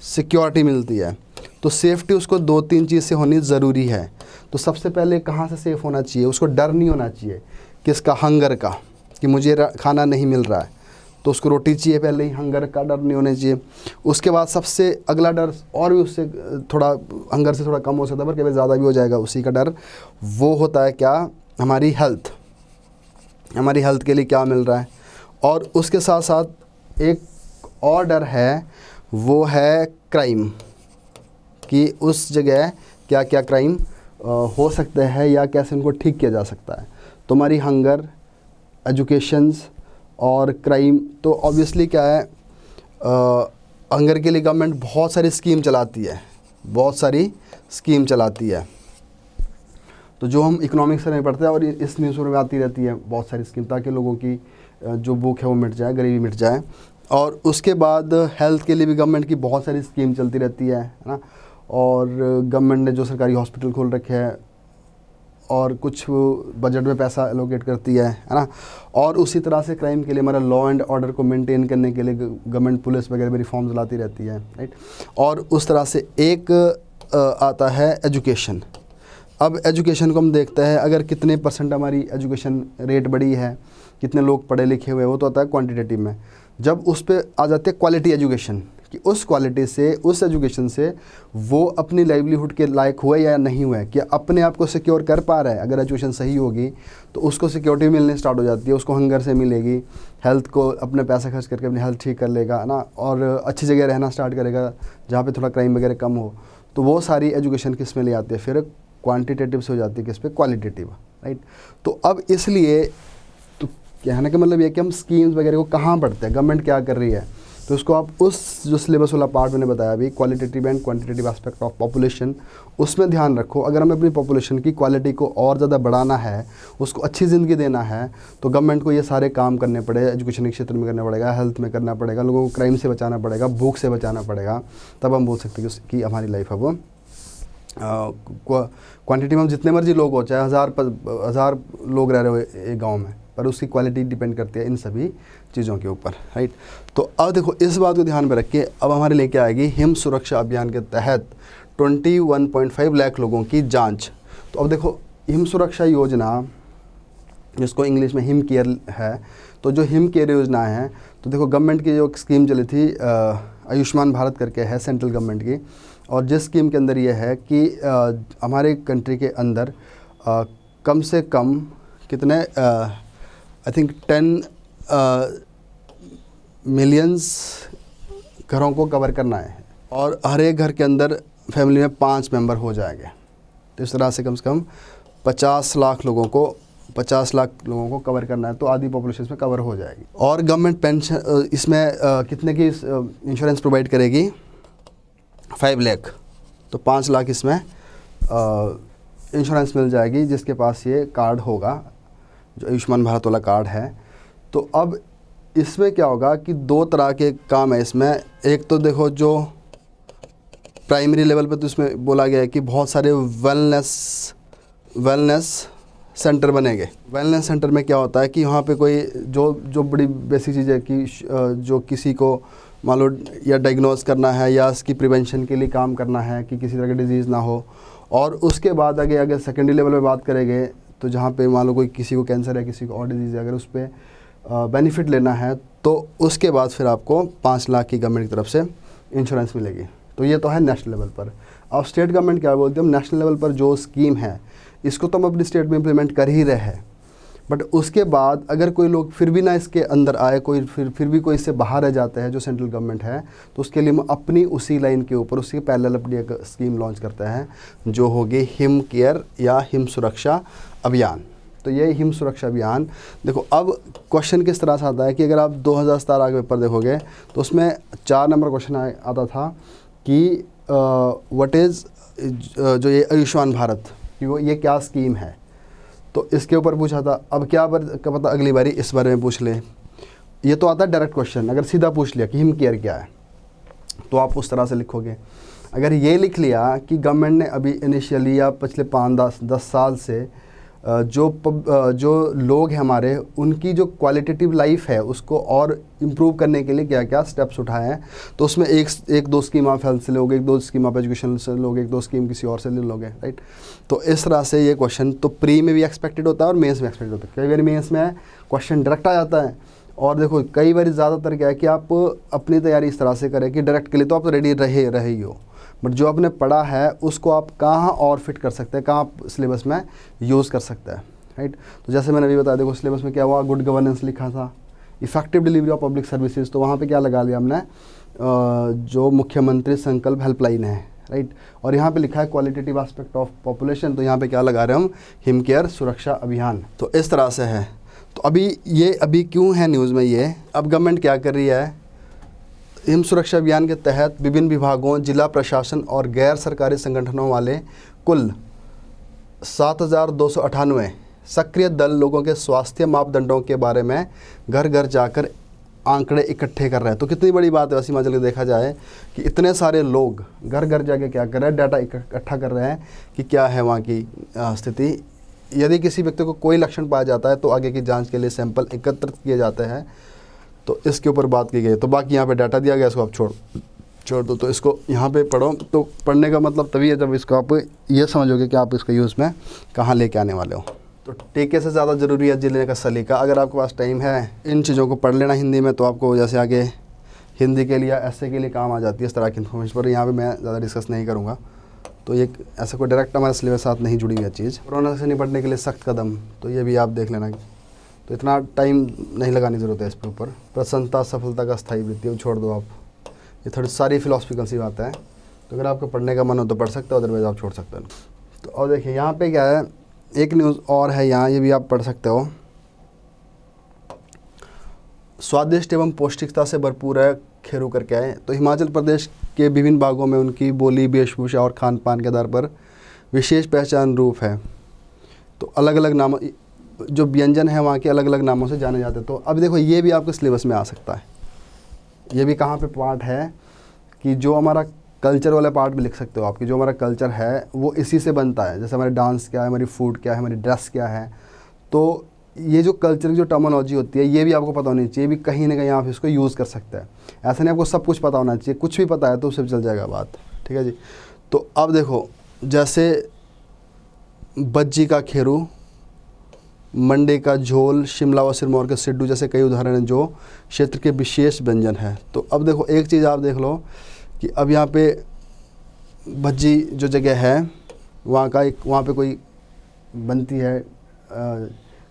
सिक्योरिटी मिलती है। तो सेफ्टी उसको 2-3 चीज़ से होनी ज़रूरी है। तो सबसे पहले कहाँ से सेफ़ होना चाहिए, उसको डर नहीं होना चाहिए किसका, हंगर का, कि मुझे खाना नहीं मिल रहा है, तो उसको रोटी चाहिए पहले ही, हंगर का डर नहीं होना चाहिए। उसके बाद सबसे अगला डर, और भी उससे थोड़ा हंगर से थोड़ा कम हो सकता है पर कभी ज़्यादा भी हो जाएगा, उसी का डर वो होता है क्या, हमारी हेल्थ के लिए क्या मिल रहा है। और उसके साथ साथ एक और डर है, वो है क्राइम, कि उस जगह क्या क्या क्राइम हो सकते हैं या कैसे उनको ठीक किया जा सकता है। तो हमारी हंगर, एजुकेशंस और क्राइम, तो ऑब्वियसली क्या है, हंगर के लिए गवर्नमेंट बहुत सारी स्कीम चलाती है। तो जो हम इकोनॉमिक्स में पढ़ते हैं और इस न्यूज़पेपर में आती रहती है बहुत सारी स्कीम, ताकि लोगों की जो भूख है वो मिट जाए, गरीबी मिट जाए। और उसके बाद हेल्थ के लिए भी गवर्नमेंट की बहुत सारी स्कीम चलती रहती है ना। और गवर्नमेंट ने जो सरकारी हॉस्पिटल खोल रखे हैं और कुछ बजट में पैसा एलोकेट करती है ना। और उसी तरह से क्राइम के लिए हमारा लॉ एंड ऑर्डर को मेंटेन करने के लिए गवर्नमेंट पुलिस वगैरह में रिफॉर्म्स लाती रहती है, राइट। और उस तरह से एक आता है एजुकेशन। अब एजुकेशन को हम देखते हैं, अगर कितने % हमारी एजुकेशन रेट बढ़ी है, कितने लोग पढ़े लिखे हुए हैं, वो तो आता है क्वांटिटेटिव में। जब उस पर आ जाती है क्वालिटी एजुकेशन, कि उस क्वालिटी से, उस एजुकेशन से वो अपनी लाइवलीहुड के लायक हुए या नहीं हुए, कि अपने आप को सिक्योर कर पा रहा है। अगर एजुकेशन सही होगी तो उसको सिक्योरिटी मिलने स्टार्ट हो जाती है, उसको हंगर से मिलेगी, हेल्थ को अपने पैसा खर्च करके अपनी हेल्थ ठीक कर लेगा ना, और अच्छी जगह रहना स्टार्ट करेगा जहाँ पे थोड़ा क्राइम वगैरह कम हो। तो वो सारी एजुकेशन किस में ले आती है, फिर क्वांटिटेटिव से हो जाती है किस पे, क्वालिटेटिव, राइट। तो अब इसलिए तो कहने का मतलब ये कि हम स्कीम्स वगैरह को कहाँ पढ़ते हैं, गवर्नमेंट क्या कर रही है, तो उसको आप उस जो सिलेबस वाला पार्ट मैंने बताया अभी, qualitative and quantitative aspect of population, उसमें ध्यान रखो। अगर हमें अपनी पॉपुलेशन की क्वालिटी को और ज़्यादा बढ़ाना है, उसको अच्छी ज़िंदगी देना है, तो गवर्नमेंट को ये सारे काम करने पड़े, एजुकेशन के क्षेत्र में करना पड़ेगा, हेल्थ में करना पड़ेगा, लोगों को क्राइम से बचाना पड़ेगा, भूख से बचाना पड़ेगा। तब हम बोल सकते हैं कि हमारी लाइफ है वो क्वांटिटी में हम जितने मर्जी लोग हो, चाहे हज़ार लोग रह रहे हो एक गाँव में, पर उसकी क्वालिटी डिपेंड करती है इन सभी चीज़ों के ऊपर, राइट। तो अब देखो इस बात को ध्यान में रख के अब हमारे लेके आएगी हिम सुरक्षा अभियान के तहत 21.5 लाख लोगों की जांच। तो अब देखो हिम सुरक्षा योजना, जिसको इंग्लिश में हिम केयर है, तो जो हिम केयर योजना है, तो देखो गवर्नमेंट की जो स्कीम चली थी आयुष्मान भारत करके है सेंट्रल गवर्नमेंट की, और जिस स्कीम के अंदर ये है कि हमारे कंट्री के अंदर कम से कम कितने आई थिंक 10 मिलियंस घरों को कवर करना है, और हर एक घर के अंदर फैमिली में 5 मेंबर हो जाएंगे। तो इस तरह से कम 50 लाख लोगों को कवर करना है, तो आधी पॉपुलेशन में कवर हो जाएगी। और गवर्नमेंट पेंशन इसमें कितने की इंश्योरेंस प्रोवाइड करेगी, 5 लाख, तो 5 लाख इसमें इंश्योरेंस मिल जाएगी जिसके पास ये कार्ड होगा, जो आयुष्मान भारत वाला कार्ड है। तो अब इसमें क्या होगा कि दो तरह के काम है इसमें। एक तो देखो जो प्राइमरी लेवल पे तो इसमें बोला गया है कि बहुत सारे वेलनेस सेंटर बनेंगे। वेलनेस सेंटर में क्या होता है कि वहाँ पे कोई जो बड़ी बेसिक चीज़ है कि जो किसी को मान लो या डायग्नोज करना है या इसकी प्रिवेंशन के लिए काम करना है कि किसी तरह की डिजीज़ ना हो। और उसके बाद आगे अगर सेकेंडरी लेवल पे बात करेंगे तो जहाँ पे मान लो कोई किसी को कैंसर है, किसी को और डिजीज़ है, अगर उस पर बेनिफिट लेना है तो उसके बाद फिर आपको 5 लाख की गवर्नमेंट की तरफ से इंश्योरेंस मिलेगी। तो ये तो है नेशनल लेवल पर। अब स्टेट गवर्नमेंट क्या बोलती है, हम नेशनल लेवल पर जो स्कीम है इसको तो हम अपनी स्टेट में इम्प्लीमेंट कर ही रहे हैं, बट उसके बाद अगर कोई लोग फिर भी ना इसके अंदर आए, कोई फिर भी कोई इससे बाहर रह जाते हैं जो सेंट्रल गवर्नमेंट है, तो उसके लिए हम अपनी उसी लाइन के ऊपर उसके पैरेलल अपनी एक स्कीम लॉन्च करते हैं जो होगी हिम केयर या हिम सुरक्षा अभियान। तो ये हिम सुरक्षा अभियान देखो, अब क्वेश्चन किस तरह से आता है कि अगर आप 2017 के पेपर देखोगे तो उसमें 4 नंबर क्वेश्चन आता था कि व्हाट इज़ जो ये आयुष्मान भारत कि वो ये क्या स्कीम है, तो इसके ऊपर पूछा था। अब क्या पता अगली बारी इस बारे में पूछ ले। ये तो आता है डायरेक्ट क्वेश्चन, अगर सीधा पूछ लिया कि हिम केयर क्या है तो आप उस तरह से लिखोगे। अगर ये लिख लिया कि गवर्नमेंट ने अभी इनिशियली या पिछले 5-10 साल से जो लोग हैं हमारे, उनकी जो क्वालिटेटिव लाइफ है उसको और इम्प्रूव करने के लिए क्या क्या स्टेप्स उठाए हैं, तो उसमें एक दो स्कीम आप हेल्थ से लोगे, 1-2 स्कीम आप एजुकेशन से लोगे, 1-2 स्कीम किसी और से ले लोगे, राइट। तो इस तरह से ये क्वेश्चन तो प्री में भी एक्सपेक्टेड होता है और मेंस में एक्सपेक्टेड होता है। कई बार मेंस में क्वेश्चन डायरेक्ट आ जाता है, और देखो कई बार ज़्यादातर क्या है कि आप अपनी तैयारी इस तरह से करें कि डायरेक्ट के लिए तो आप रेडी रहे ही हो, बट जो आपने पढ़ा है उसको आप कहाँ और फिट कर सकते हैं, कहाँ आप सिलेबस में यूज़ कर सकते हैं, राइट। तो जैसे मैंने अभी बताया, देखो सिलेबस में क्या हुआ, गुड गवर्नेंस लिखा था, effective delivery of public services, तो वहाँ पे क्या लगा लिया हमने, जो मुख्यमंत्री संकल्प हेल्पलाइन है, राइट। और यहाँ पे लिखा है क्वालिटेटिव एस्पेक्ट ऑफ पॉपुलेशन, तो यहाँ पे क्या लगा रहे हैं हम, हिम केयर सुरक्षा अभियान। तो इस तरह से है। तो अभी क्यों है न्यूज़ में ये, अब गवर्नमेंट क्या कर रही है, हिम सुरक्षा अभियान के तहत विभिन्न विभागों, जिला प्रशासन और गैर सरकारी संगठनों वाले कुल 7,298 सक्रिय दल लोगों के स्वास्थ्य मापदंडों के बारे में घर घर जाकर आंकड़े इकट्ठे कर रहे हैं। तो कितनी बड़ी बात है वैसे हिमाचल के देखा जाए कि इतने सारे लोग घर घर जाके क्या कर रहे हैं, डाटा इकट्ठा कर रहे हैं कि क्या है वहाँ की स्थिति। यदि किसी व्यक्ति को कोई लक्षण पाया जाता है तो आगे की जाँच के लिए सैंपल एकत्रित किए जाते हैं। तो इसके ऊपर बात की गई। तो बाकी यहाँ पे डाटा दिया गया, इसको आप छोड़ दो। तो इसको यहाँ पे पढ़ो। तो पढ़ने का मतलब तभी है जब इसको आप ये समझोगे कि आप इसको यूज़ में कहाँ लेके आने वाले हो। तो टीके से ज़्यादा ज़रूरी है जिले का सलीका। अगर आपके पास टाइम है इन चीज़ों को पढ़ लेना हिंदी में, तो आपको जैसे आगे हिंदी के लिए ऐसे के लिए काम आ जाती है इस तरह की इन्फॉर्मेशन। पर यहाँ पर मैं ज़्यादा डिस्कस नहीं करूँगा। तो ये ऐसा कोई डायरेक्ट हमारे सिलेबस साथ नहीं जुड़ी हुई है चीज़। कोरोना से निपटने के लिए सख्त कदम, तो ये भी आप देख लेना। तो इतना टाइम नहीं लगाने की ज़रूरत है इसके ऊपर। प्रसन्नता सफलता का स्थायी वृत्ति, छोड़ दो आप। ये थोड़ी सारी फिलोसफिकल सी बात है। तो अगर आपको पढ़ने का मन हो तो पढ़ सकते हो, अदरवाइज आप छोड़ सकते हो। तो और देखिए यहाँ पे क्या है, एक न्यूज़ और है यहाँ, ये भी आप पढ़ सकते हो। स्वादिष्ट एवं पौष्टिकता से भरपूर है खेरू करके आए। तो हिमाचल प्रदेश के विभिन्न भागों में उनकी बोली, वेशभूषा और खान पान के आधार पर विशेष पहचान रूप है। तो अलग अलग नाम, जो व्यंजन है वहाँ के अलग अलग नामों से जाने जाते हैं। तो अब देखो ये भी आपके सिलेबस में आ सकता है। ये भी कहाँ पे पार्ट है कि जो हमारा कल्चर वाला पार्ट भी लिख सकते हो आपकी, जो हमारा कल्चर है वो इसी से बनता है। जैसे हमारे डांस क्या है, हमारी फूड क्या है, हमारी ड्रेस क्या है। तो ये जो कल्चर की जो टर्मिनोलॉजी होती है ये भी आपको पता होनी चाहिए, भी कहीं ना कहीं आप इसको यूज़ कर सकते हैं। ऐसा नहीं आपको सब कुछ पता होना चाहिए, कुछ भी पता है तो उससे चल जाएगा बात, ठीक है जी। तो अब देखो जैसे बज्जी का खेरू, मंडे का झोल, शिमला व सिरमौर के सिड्डू जैसे कई उदाहरण हैं जो क्षेत्र के विशेष व्यंजन हैं। तो अब देखो एक चीज़ आप देख लो कि अब यहाँ पे भज्जी जो जगह है वहाँ पे कोई बनती है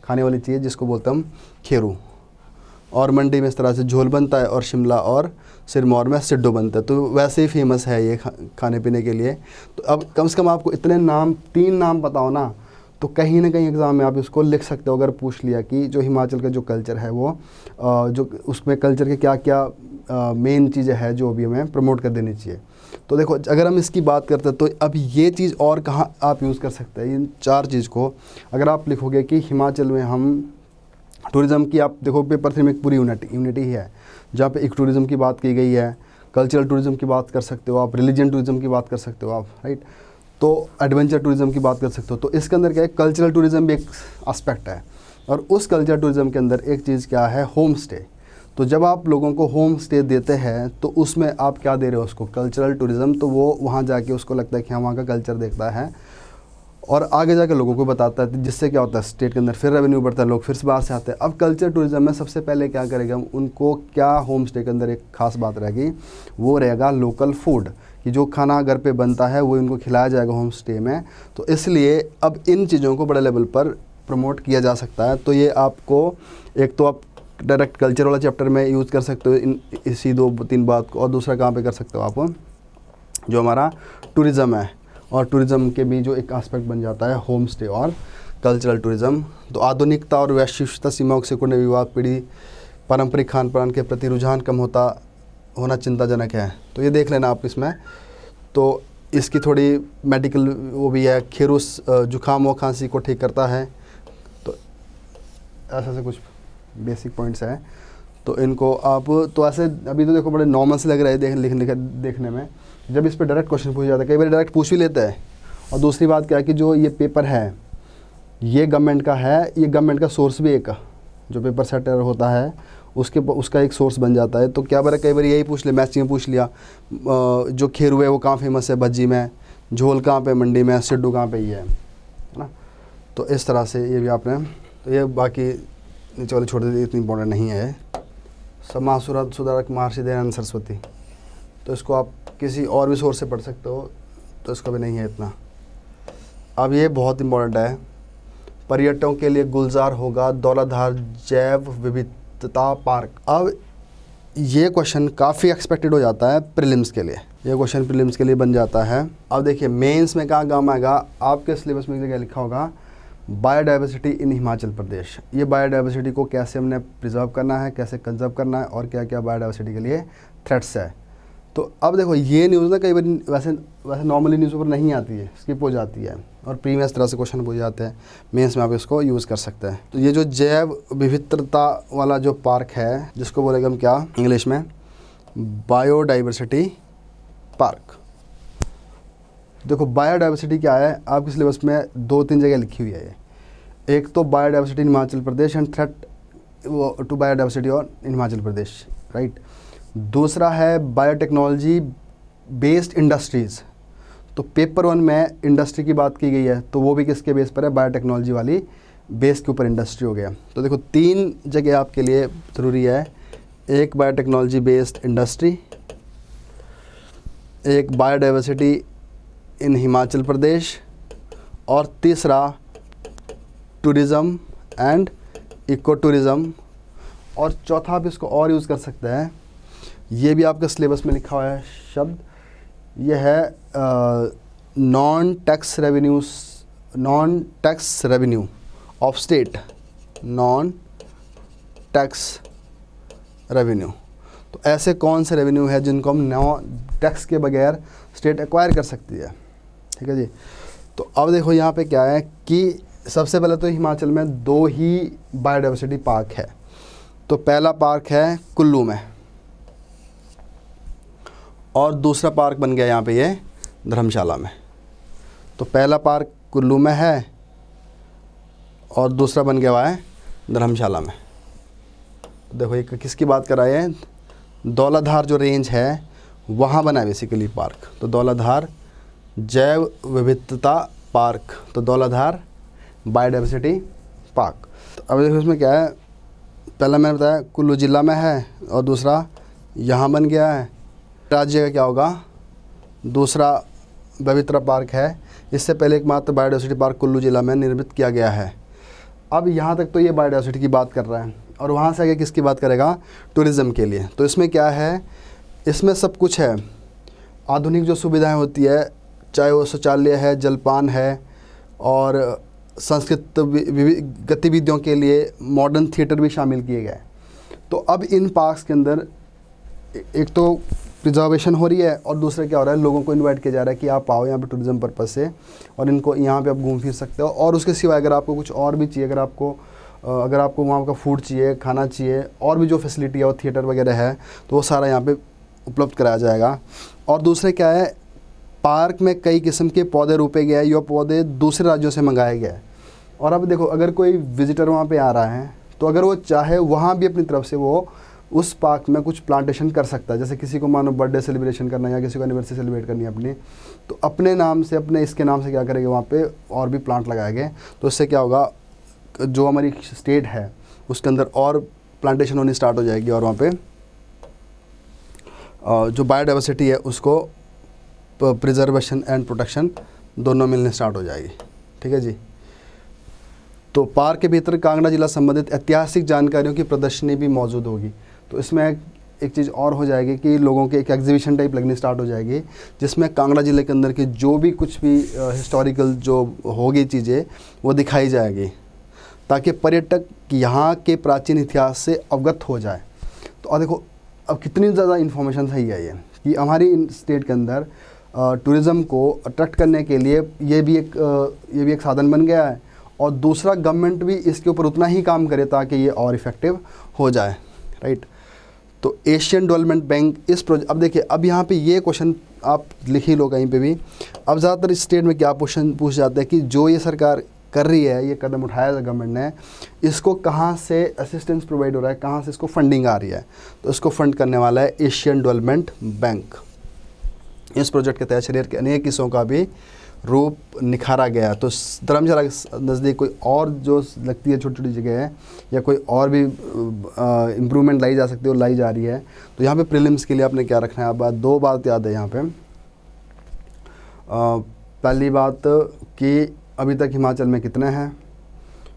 खाने वाली चीज़ जिसको बोलते हम खेरू, और मंडी में इस तरह से झोल बनता है, और शिमला और सिरमौर में सिड्डू बनता है। तो वैसे ही फेमस है ये खाने पीने के लिए। तो अब कम से कम आपको इतने नाम, 3 नाम पता हो ना, तो कहीं ना कहीं एग्ज़ाम में आप इसको लिख सकते हो। अगर पूछ लिया कि जो हिमाचल का जो कल्चर है वो जो उसमें कल्चर के क्या क्या मेन चीज़ें हैं जो भी हमें प्रमोट कर देनी चाहिए। तो देखो अगर हम इसकी बात करते हैं तो अब ये चीज़ और कहाँ आप यूज़ कर सकते हैं, इन 4 चीज़ को। अगर आप लिखोगे कि हिमाचल में हम टूरिज़्म की आप देखो पेपर 3 में एक पूरी यूनिटी ही है, जहाँ पे एक टूरिज़्म की बात की गई है, कल्चरल टूरिज़्म की बात कर सकते हो आप, रिलीजन टूरिज़्म की बात कर सकते हो आप, राइट। तो एडवेंचर टूरिज़्म की बात कर सकते हो। तो इसके अंदर क्या है, कल्चरल टूरिज़्म भी एक एस्पेक्ट है, और उस कल्चरल टूरिज़्म के अंदर एक चीज़ क्या है, होम स्टे। तो जब आप लोगों को होम स्टे देते हैं तो उसमें आप क्या दे रहे हो उसको, कल्चरल टूरिज़्म। तो वो वहाँ जाके उसको लगता है कि हाँ वहाँ का कल्चर देखता है और आगे जाके लोगों को बताता है, जिससे क्या होता है स्टेट के अंदर फिर रेवेन्यू बढ़ता है, लोग फिर से बाहर से आते हैं। अब कल्चर टूरिज़्म में सबसे पहले क्या करेगा, उनको क्या होम स्टे के अंदर एक ख़ास बात रहेगी, वो रहेगा लोकल फूड, कि जो खाना घर पे बनता है वो इनको खिलाया जाएगा होम स्टे में। तो इसलिए अब इन चीज़ों को बड़े लेवल पर प्रमोट किया जा सकता है। तो ये आपको एक तो आप डायरेक्ट कल्चर वाला चैप्टर में यूज़ कर सकते हो इसी 2-3 बात को, और दूसरा कहाँ पे कर सकते हो आप, जो हमारा टूरिज़्म है, और टूरिज़्म के भी जो एक एस्पेक्ट बन जाता है होम स्टे और कल्चरल टूरिज़्म। तो आधुनिकता और वैश्विकता सीमाओं से सिकुड़ने विवाद पीढ़ी पारंपरिक खान पान के प्रति रुझान कम होना चिंताजनक है। तो ये देख लेना आप इसमें। तो इसकी थोड़ी मेडिकल वो भी है, खेरूस जुकाम व खांसी को ठीक करता है। तो ऐसा से कुछ बेसिक पॉइंट्स हैं। तो इनको आप तो ऐसे अभी तो देखो बड़े नॉर्मल से लग रहे हैं देखने में, जब इस पर डायरेक्ट क्वेश्चन पूछ जाता है, कई बार डायरेक्ट पूछ भी लेता है। और दूसरी बात क्या है कि जो ये पेपर है ये गवर्नमेंट का है, ये गवर्नमेंट का सोर्स भी एक जो पेपर सेटर होता है उसका एक सोर्स बन जाता है। तो क्या बार कई बार यही पूछ ले, मैथ्स में पूछ लिया जो खेरू है वो कहाँ फेमस है, भज्जी में, झोल कहाँ पे, मंडी में, सिड्डू कहाँ पे, ये है ना। तो इस तरह से ये भी आपने, तो ये बाकी नीचे वाले छोड़ देते, इतनी इंपॉर्टेंट नहीं है। समाज सुधारक महर्षि दयानंद सरस्वती, तो इसको आप किसी और भी सोर्स से पढ़ सकते हो, तो इसका भी नहीं है इतना। अब ये बहुत इंपॉर्टेंट है, पर्यटकों के लिए गुलजार होगा दौलतधार जैव विविधता पार्क। अब ये क्वेश्चन काफ़ी एक्सपेक्टेड हो जाता है प्रीलिम्स के लिए, ये क्वेश्चन प्रीलिम्स के लिए बन जाता है। अब देखिए मेंस में कहाँ काम आएगा, आपके सिलेबस में क्या लिखा होगा, बायोडाइवर्सिटी इन हिमाचल प्रदेश। ये बायोडाइवर्सिटी को कैसे हमने प्रिजर्व करना है, कैसे कंजर्व करना है, और क्या क्या बायोडाइवर्सिटी के लिए थ्रेट्स है। तो अब देखो ये न्यूज़ ना कई बार वैसे नॉर्मली न्यूज़पेपर नहीं आती है, स्किप हो जाती है, और प्रीवियस तरह से क्वेश्चन पूछ जाते हैं, मेंस में आप इसको यूज़ कर सकते हैं। तो ये जो जैव विविधता वाला जो पार्क है, जिसको बोलेंगे हम क्या इंग्लिश में, बायोडाइवर्सिटी पार्क। देखो बायोडाइवर्सिटी क्या है, आपके सिलेबस में 2-3 जगह लिखी हुई है ये। एक तो biodiversity in Himachal Pradesh and threat to biodiversity और इन हिमाचल प्रदेश, राइट। दूसरा है बायोटेक्नोलॉजी बेस्ड इंडस्ट्रीज़। तो पेपर 1 में इंडस्ट्री की बात की गई है, तो वो भी किसके बेस पर है, बायोटेक्नोलॉजी वाली बेस के ऊपर इंडस्ट्री हो गया। तो देखो 3 जगह आपके लिए ज़रूरी है, एक बायोटेक्नोलॉजी बेस्ड इंडस्ट्री, एक बायोडाइवर्सिटी इन हिमाचल प्रदेश, और तीसरा टूरिज़्म एंड इको टूरिज़्म। और चौथा आप इसको और यूज़ कर सकते हैं, ये भी आपके सिलेबस में लिखा हुआ है शब्द, ये है non tax revenue of state, non tax revenue. तो ऐसे कौन से रेवेन्यू है जिनको हम नॉन टैक्स के बगैर स्टेट एक्वायर कर सकती है, ठीक है जी। तो अब देखो यहाँ पे क्या है कि सबसे पहले तो हिमाचल में 2 ही बायोडाइवर्सिटी पार्क है। तो पहला पार्क है कुल्लू में, और दूसरा पार्क बन गया यहाँ पे ये धर्मशाला में। तो पहला पार्क कुल्लू में है और दूसरा बन गया हुआ है धर्मशाला में। देखो ये किसकी बात कर रहा है, दौलतधार जो रेंज है वहाँ बना है बेसिकली पार्क। तो दौलतधार जैव विविधता पार्क, तो दौलतधार बायोडाइवर्सिटी पार्क। तो अब देखो इसमें क्या है, पहला मैंने बताया कुल्लू ज़िला में है, और दूसरा यहाँ बन गया है। राज्य का क्या होगा, दूसरा पवित्रा पार्क है। इससे पहले एकमात्र बायोडाइवर्सिटी पार्क कुल्लू ज़िला में निर्मित किया गया है। अब यहाँ तक तो ये बायोडाइवर्सिटी की बात कर रहा है, और वहाँ से आगे किसकी बात करेगा, टूरिज़्म के लिए। तो इसमें क्या है, इसमें सब कुछ है, आधुनिक जो सुविधाएं होती है, चाहे वो शौचालय है, जलपान है, और संस्कृत गतिविधियों के लिए मॉडर्न थिएटर भी शामिल किए गए। तो अब इन पार्क्स के अंदर एक तो प्रिजर्वेशन हो रही है, और दूसरा क्या हो रहा है, लोगों को इनवाइट किया जा रहा है कि आप आओ यहाँ पे टूरिज़्म पर्पज़ से, और इनको यहाँ पे आप घूम फिर सकते हो। और उसके सिवाय अगर आपको कुछ और भी चाहिए, अगर आपको अगर आपको वहाँ का फूड चाहिए, खाना चाहिए, और भी जो फैसिलिटी है वो थिएटर वगैरह है, तो वो सारा यहाँ पे उपलब्ध कराया जाएगा। और दूसरे क्या है, पार्क में कई किस्म के पौधे रोपे गए हैं, ये पौधे दूसरे राज्यों से मंगाए गए हैं। और अब देखो, अगर कोई विजिटर वहाँ पे आ रहा है तो अगर वो चाहे वहाँ भी अपनी तरफ से वो उस पार्क में कुछ प्लांटेशन कर सकता है। जैसे किसी को मानो बर्थडे सेलिब्रेशन करना है या किसी को एनिवर्सरी सेलिब्रेट करनी है अपनी, तो अपने नाम से, अपने इसके नाम से क्या करेंगे, वहाँ पे और भी प्लांट लगाएंगे। तो इससे क्या होगा, जो हमारी स्टेट है उसके अंदर और प्लांटेशन होनी स्टार्ट हो जाएगी, और वहाँ पे जो बायोडाइवर्सिटी है उसको प्रिजर्वेशन एंड प्रोटेक्शन दोनों मिलने स्टार्ट हो जाएगी। ठीक है जी। तो पार्क के भीतर कांगड़ा जिला संबंधित ऐतिहासिक जानकारियों की प्रदर्शनी भी मौजूद होगी। तो इसमें एक चीज़ और हो जाएगी कि लोगों के एक एग्जीबिशन टाइप लगनी स्टार्ट हो जाएगी, जिसमें कांगड़ा जिले के अंदर की जो भी कुछ भी हिस्टोरिकल जो होगी चीज़ें वो दिखाई जाएगी, ताकि पर्यटक यहाँ के प्राचीन इतिहास से अवगत हो जाए। तो और देखो, अब कितनी ज़्यादा इन्फॉर्मेशन सही है ये कि हमारी स्टेट के अंदर टूरिज़्म को अट्रैक्ट करने के लिए ये भी एक साधन बन गया है, और दूसरा गवर्नमेंट भी इसके ऊपर उतना ही काम करे ताकि ये और इफ़ेक्टिव हो जाए, राइट। तो एशियन डेवलपमेंट बैंक इस प्रोजेक्ट, अब देखिए, अब यहाँ पे ये क्वेश्चन आप लिख ही लो कहीं पे भी। अब ज़्यादातर इस स्टेट में क्या क्वेश्चन पूछ जाते हैं कि जो ये सरकार कर रही है, ये कदम उठाया है गवर्नमेंट ने, इसको कहाँ से असिस्टेंस प्रोवाइड हो रहा है, कहाँ से इसको फंडिंग आ रही है। तो इसको फंड करने वाला है एशियन डेवलपमेंट बैंक। इस प्रोजेक्ट के तहत शरीर के अनेक हिस्सों का भी रूप निखारा गया। तो धर्मशाला के नज़दीक कोई और जो लगती है छोटी छोटी जगह है, या कोई और भी इम्प्रूवमेंट लाई जा सकती है और लाई जा रही है। तो यहाँ पे प्रीलिम्स के लिए आपने क्या रखना है, अब दो बात याद है यहाँ पे। पहली बात कि अभी तक हिमाचल में कितने हैं,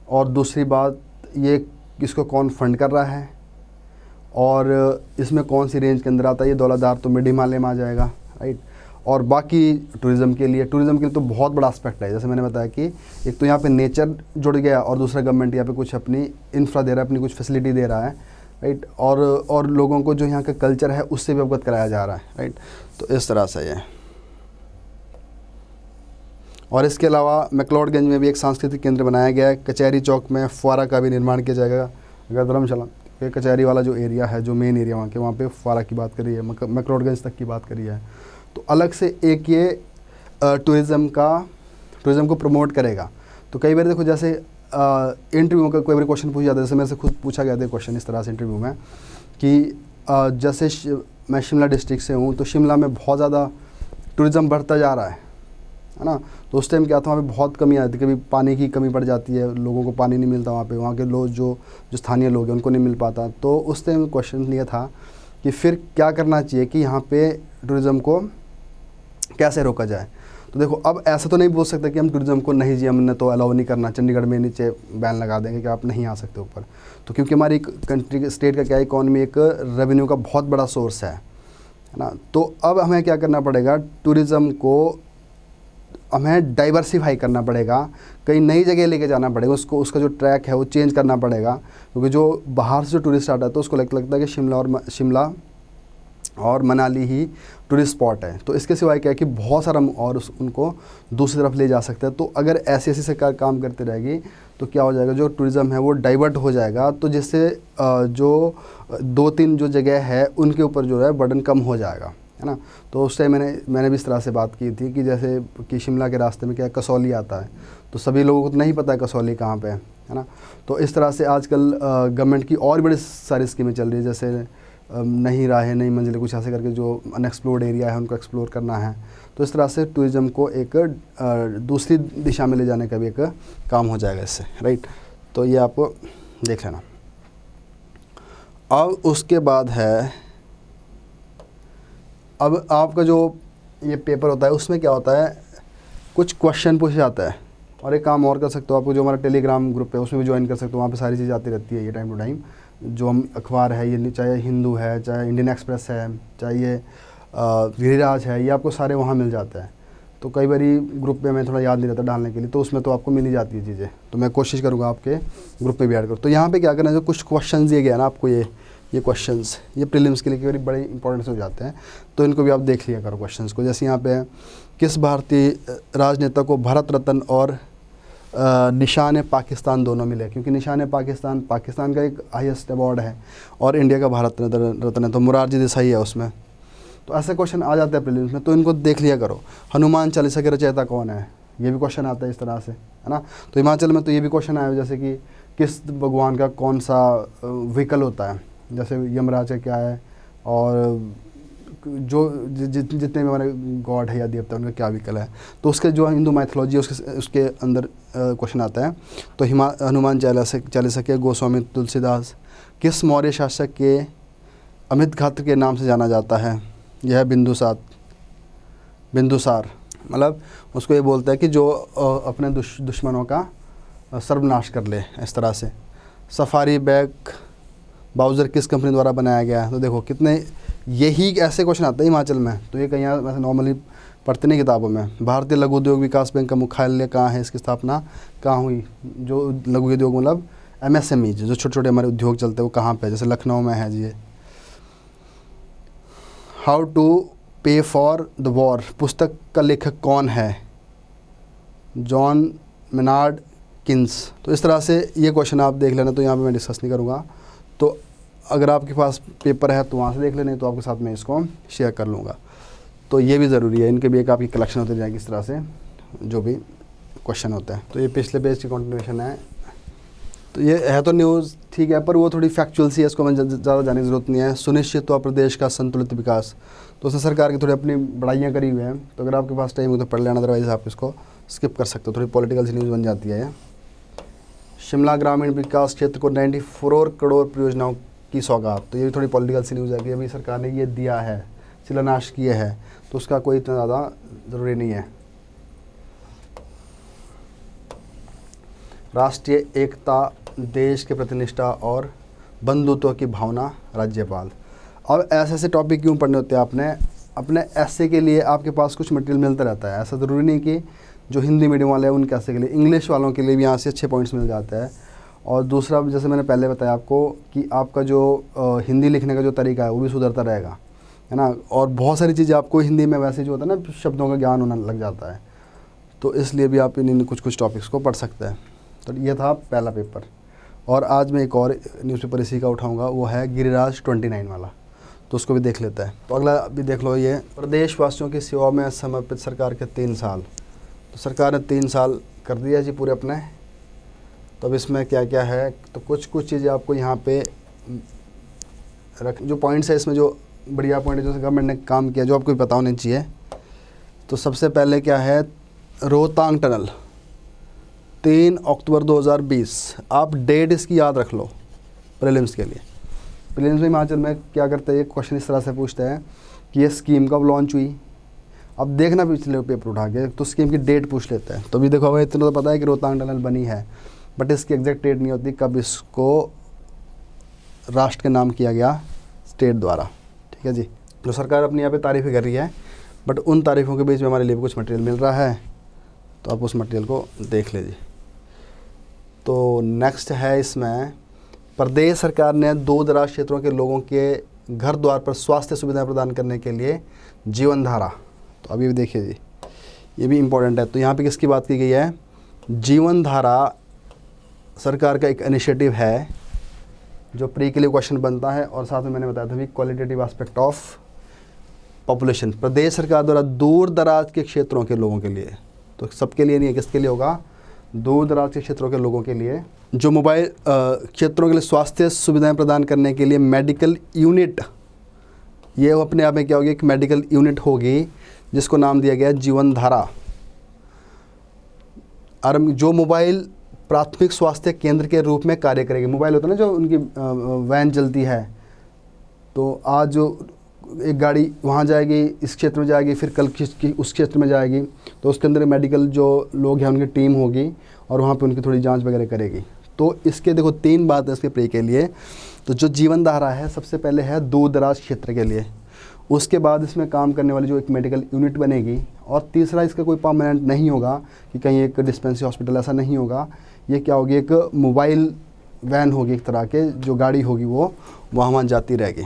और दूसरी बात ये इसको कौन फंड कर रहा है, और इसमें कौन सी रेंज के अंदर आता है। ये दौलतदार तो मिड हिमालय में आ जाएगा, राइट। और बाकी टूरिज़्म के लिए तो बहुत बड़ा एस्पेक्ट है। जैसे मैंने बताया कि एक तो यहाँ पे नेचर जुड़ गया, और दूसरा गवर्नमेंट यहाँ पे कुछ अपनी इंफ्रा दे रहा है, अपनी कुछ फैसिलिटी दे रहा है, राइट। और लोगों को जो यहाँ का कल्चर है उससे भी अवगत कराया जा रहा है, राइट। तो इस तरह से है। और इसके अलावा मैक्लोडगंज में भी एक सांस्कृतिक केंद्र बनाया गया है। कचहरी चौक में फुवारा का भी निर्माण किया जाएगा। अगर धर्मशाला के कचहरी वाला जो एरिया है, जो मेन एरिया वहाँ पे फुवारा की बात करी है, मैक्लोडगंज तक की बात करी है, तो अलग से एक ये टूरिज़्म को प्रमोट करेगा। तो कई बार देखो, जैसे इंटरव्यू का कोई बार क्वेश्चन पूछा जाता है, जैसे मेरे से खुद पूछा गया था क्वेश्चन इस तरह से इंटरव्यू में कि जैसे मैं शिमला डिस्ट्रिक्ट से हूँ, तो शिमला में बहुत ज़्यादा टूरिज़्म बढ़ता जा रहा है ना। तो उस टाइम क्या था, वहाँ पे बहुत कमी आती है, कभी पानी की कमी पड़ जाती है, लोगों को पानी नहीं मिलता वहाँ के लोग जो स्थानीय लोग हैं उनको नहीं मिल पाता। तो उस टाइम क्वेश्चन ये था कि फिर क्या करना चाहिए कि यहाँ पे टूरिज़्म को कैसे रोका जाए। तो देखो, अब ऐसा तो नहीं बोल सकते कि हम टूरिज़्म को नहीं जी, हमने तो अलाउ नहीं करना, चंडीगढ़ में नीचे बैन लगा देंगे कि आप नहीं आ सकते ऊपर। तो क्योंकि हमारी कंट्री स्टेट का क्या इकॉनमी एक रेवेन्यू का बहुत बड़ा सोर्स है ना। तो अब हमें क्या करना पड़ेगा, टूरिज़्म को हमें डाइवर्सिफाई करना पड़ेगा, कहीं नई जगह लेके जाना पड़ेगा उसको, उसका जो ट्रैक है वो चेंज करना पड़ेगा। क्योंकि जो बाहर से जो टूरिस्ट आता है तो उसको लगता है कि शिमला और मनाली ही टूरिस्ट स्पॉट है। तो इसके सिवाय क्या है कि बहुत सारा और उनको दूसरी तरफ ले जा सकते हैं। तो अगर ऐसी सरकार काम करती रहेगी तो क्या हो जाएगा, जो टूरिज़्म है वो डाइवर्ट हो जाएगा। तो जिससे जो 2-3 जो जगह है उनके ऊपर जो है बर्डन कम हो जाएगा, है ना। तो उस टाइम मैंने भी इस तरह से बात की थी कि जैसे कि शिमला के रास्ते में क्या कसौली आता है, तो सभी लोगों को तो नहीं पता है कसौली कहाँ पे है ना। तो इस तरह से आजकल गवर्नमेंट की और बड़ी सारी स्कीमें चल रही है, जैसे नई राहें, नई मंजिलें, कुछ ऐसे करके जो अनएक्सप्लोर्ड एरिया है उनको एक्सप्लोर करना है। तो इस तरह से टूरिज़्म को एक दूसरी दिशा में ले जाने का भी एक काम हो जाएगा इससे, राइट। तो ये आप देख लेना। अब उसके बाद है, अब आपका जो ये पेपर होता है उसमें क्या होता है, कुछ क्वेश्चन पूछा जाता है। और एक काम और कर सकते हो, आपको जो हमारा टेलीग्राम ग्रुप है उसमें भी ज्वाइन कर सकते हो, वहाँ पे सारी चीज़ आती रहती है ये टाइम टू टाइम। जो हम अखबार है, ये चाहे हिंदू है, चाहे इंडियन एक्सप्रेस है, चाहे ये गिरिराज है, ये आपको सारे वहाँ मिल जाते हैं। तो कई बार ग्रुप में मैं थोड़ा याद नहीं रहता डालने के लिए, तो उसमें तो आपको मिल ही जाती है चीज़ें। तो मैं कोशिश करूँगा आपके ग्रुप में भी ऐड करूँ। तो यहाँ पे क्या करना है, जो कुछ क्वेश्चन दिए गए ना आपको, ये क्वेश्चंस ये प्रीलिम्स के लिए कई बार बड़े इंपॉर्टेंस हो जाते हैं, तो इनको भी आप देख लिया करो क्वेश्चंस को। जैसे यहाँ पे किस भारतीय राजनेता को भारत रत्न और निशान पाकिस्तान दोनों मिले, क्योंकि निशान पाकिस्तान पाकिस्तान का एक हाईएस्ट अवार्ड है और इंडिया का भारत रत्न है, तो मुरारजी देसाई है उसमें। तो ऐसे क्वेश्चन आ जाते हैं प्रीलिम्स में, तो इनको देख लिया करो। हनुमान चालीसा के रचयिता कौन है, ये भी क्वेश्चन आता है इस तरह से, है ना। तो हिमाचल में तो ये भी क्वेश्चन आया जैसे कि किस भगवान का कौन सा व्हीकल होता है, जैसे यमराज का क्या है, और जो जितने भी हमारे गॉड है या देवता उनका क्या व्हीकल है, तो उसके जो हिंदू माइथोलॉजी उसके अंदर क्वेश्चन आता है। तो हनुमान चालीसा के गोस्वामी तुलसीदास किस मौर्य शासक के अमित घात के नाम से जाना जाता है, यह है बिंदुसार। मतलब उसको ये बोलता है कि जो अपने दुश्मनों का सर्वनाश कर ले, इस तरह से। सफारी बैग ब्राउज़र किस कंपनी द्वारा बनाया गया है, तो देखो कितने यही ऐसे क्वेश्चन आते हैं हिमाचल में, तो ये कहीं वैसे नॉर्मली पढ़ते नहीं किताबों में। भारतीय लघु उद्योग विकास बैंक का मुख्यालय कहाँ है, इसकी स्थापना कहाँ हुई। जो लघु उद्योग मतलब MSME जो छोटे छोटे हमारे उद्योग चलते हैं वो कहाँ पे, जैसे लखनऊ में है जी। हाउ टू पे फॉर द वॉर पुस्तक का लेखक कौन है, जॉन मेनार्ड किन्स। तो इस तरह से ये क्वेश्चन आप देख लेना, तो यहाँ पे मैं डिस्कस नहीं करूँगा। तो अगर आपके पास पेपर है तो वहाँ से देख लेना, तो आपके साथ मैं इसको शेयर कर लूँगा। तो ये भी ज़रूरी है, इनके भी एक आपकी कलेक्शन होती जाएगी इस तरह से जो भी क्वेश्चन होता है। तो ये पिछले पेज की कंटिन्यूएशन है। तो ये है तो न्यूज़ ठीक है, पर वो थोड़ी फैक्चुअल सी है, इसको मैं ज़्यादा जाने की ज़रूरत नहीं है। सुनिश्चित हुआ प्रदेश का संतुलित विकास, तो उसने सरकार की थोड़ी अपनी बड़ाइयाँ करी हुई हैं, तो अगर आपके पास टाइम हो तो पढ़ लेना, अदरवाइज़ आप इसको स्किप कर सकते हो, थोड़ी पॉलिटिकल सी न्यूज़ बन जाती है ये। शिमला ग्रामीण विकास क्षेत्र को 94 करोड़ परियोजनाओं की सौगात, तो ये भी थोड़ी पॉलिटिकल सी न्यूज़ है कि अभी सरकार ने ये दिया है, शिलान्यास किए है, तो उसका कोई इतना ज़्यादा ज़रूरी नहीं है। राष्ट्रीय एकता, देश के प्रतिनिष्ठा और बंधुत्व की भावना, राज्यपाल। अब ऐसे टॉपिक क्यों पढ़ने होते हैं आपने, अपने ऐसे के लिए आपके पास कुछ मटेरियल मिलता रहता है। ऐसा ज़रूरी नहीं कि जो हिंदी मीडियम वाले हैं उनके ऐसे के लिए, इंग्लिश वालों के लिए भी यहाँ से अच्छे पॉइंट्स मिल जाते हैं। और दूसरा, जैसे मैंने पहले बताया आपको कि आपका जो हिंदी लिखने का जो तरीका है वो भी सुधरता रहेगा, है ना। और बहुत सारी चीज़ें आपको हिंदी में वैसे जो होता है ना, शब्दों का ज्ञान होने लग जाता है, तो इसलिए भी आप इन कुछ टॉपिक्स को पढ़ सकते हैं। तो ये था पहला पेपर। और आज मैं एक और न्यूज़पेपर इसी का उठाऊँगा, वो है गिरिराज 29 वाला, तो उसको भी देख लेता है। तो अगला भी देख लो, ये प्रदेशवासियों की सेवा में समर्पित सरकार के 3 साल। तो सरकार ने 3 साल कर दिया जी पूरे अपने। तो अब इसमें क्या क्या है, तो कुछ चीज़ें आपको यहाँ पे जो पॉइंट्स है इसमें, जो बढ़िया पॉइंट है जो गवर्नमेंट ने काम किया, जो आपको भी पता होने चाहिए। तो सबसे पहले क्या है, रोहतांग टनल 3 अक्टूबर 2020। आप डेट इसकी याद रख लो प्रीलिम्स के लिए। प्रीलिम्स में हिमाचल में क्या करते हैं, ये क्वेश्चन इस तरह से पूछते हैं कि ये स्कीम कब लॉन्च हुई। अब देखना पिछले पेपर उठा के, तो स्कीम की डेट पूछ लेते हैं। तो अभी देखो, हमें इतना तो पता है कि रोहतांग टनल बनी है, बट इसकी एग्जैक्ट डेट नहीं होती कब इसको राष्ट्र के नाम किया गया स्टेट द्वारा, ठीक है जी। जो सरकार अपनी यहाँ पे तारीफ़ें कर रही है, बट उन तारीफ़ों के बीच में हमारे लिए भी कुछ मटेरियल मिल रहा है, तो आप उस मटेरियल को देख लीजिए। तो नेक्स्ट है इसमें, प्रदेश सरकार ने दूर दराज क्षेत्रों के लोगों के घर द्वार पर स्वास्थ्य सुविधाएं प्रदान करने के लिए जीवन धारा, तो अभी भी देखिए जी, ये भी इम्पोर्टेंट है। तो यहाँ पे किसकी बात की गई है, जीवन धारा सरकार का एक इनिशिएटिव है जो प्री के लिए क्वेश्चन बनता है, और साथ में मैंने बताया था भी क्वालिटेटिव एस्पेक्ट ऑफ पॉपुलेशन। प्रदेश सरकार द्वारा दूर दराज के क्षेत्रों के लोगों के लिए, तो सबके लिए नहीं है, किसके लिए होगा, दूर दराज के क्षेत्रों के लोगों के लिए, जो मोबाइल क्षेत्रों के लिए स्वास्थ्य सुविधाएं प्रदान करने के लिए मेडिकल यूनिट, ये अपने आप में क्या होगी, एक मेडिकल यूनिट होगी जिसको नाम दिया गया जीवन धारा। और जो मोबाइल प्राथमिक स्वास्थ्य केंद्र के रूप में कार्य करेगी। मोबाइल होता है ना, जो उनकी वैन चलती है, तो आज जो एक गाड़ी वहाँ जाएगी, इस क्षेत्र में जाएगी, फिर कल उस क्षेत्र में जाएगी, तो उसके अंदर मेडिकल जो लोग हैं उनकी टीम होगी और वहाँ पे उनकी थोड़ी जांच वगैरह करेगी। तो इसके देखो 3 बात है इसके प्री के लिए। तो जो जीवन धारा है, सबसे पहले है दूर दराज क्षेत्र के लिए, उसके बाद इसमें काम करने वाली जो एक मेडिकल यूनिट बनेगी, और तीसरा इसका कोई परमानेंट नहीं होगा कि कहीं एक डिस्पेंसरी हॉस्पिटल, ऐसा नहीं होगा। ये क्या होगी, एक मोबाइल वैन होगी, एक तरह के जो गाड़ी होगी वो वहाँ जाती रहेगी,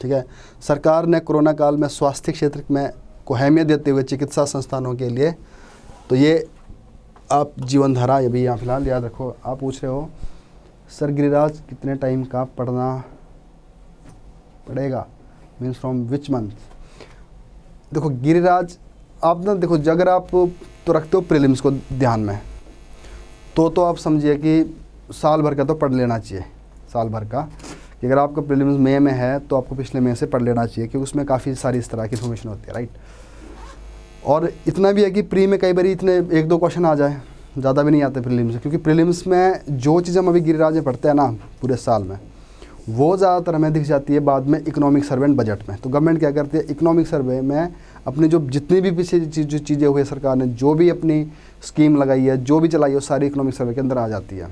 ठीक है। सरकार ने कोरोना काल में स्वास्थ्य क्षेत्र में को अहमियत देते हुए चिकित्सा संस्थानों के लिए, तो ये आप जीवन धारा ये भी यहाँ फिलहाल याद रखो। आप पूछ रहे हो सर गिरिराज कितने टाइम का पढ़ना पड़ेगा, मीन्स फ्रॉम विच मंथ। देखो गिरिराज आप ना देखो, अगर आप तो रखते हो प्रीलिम्स को ध्यान में, तो आप समझिए कि साल भर का तो पढ़ लेना चाहिए। साल भर का कि अगर आपका प्रीलिम्स मई में है तो आपको पिछले मई से पढ़ लेना चाहिए, क्योंकि उसमें काफ़ी सारी इस तरह की इन्फॉर्मेशन होती है, राइट। और इतना भी है कि प्री में कई बार इतने 1-2 क्वेश्चन आ जाए, ज़्यादा भी नहीं आते प्रीलिम्स से, क्योंकि प्रीलिम्स में जो चीज़ हम अभी गिरिराज में पढ़ते हैं ना पूरे साल में, वो ज़्यादातर हमें दिख जाती है बाद में इकोनॉमिक सर्वे एंड बजट में। तो गवर्नमेंट क्या करती है, इकोनॉमिक सर्वे में अपनी जो जितनी भी पीछे जो चीज़ें हुई सरकार ने, जो भी अपनी स्कीम लगाई है, जो भी चलाई है, वो सारी इकोनॉमिक सर्वे के अंदर आ जाती है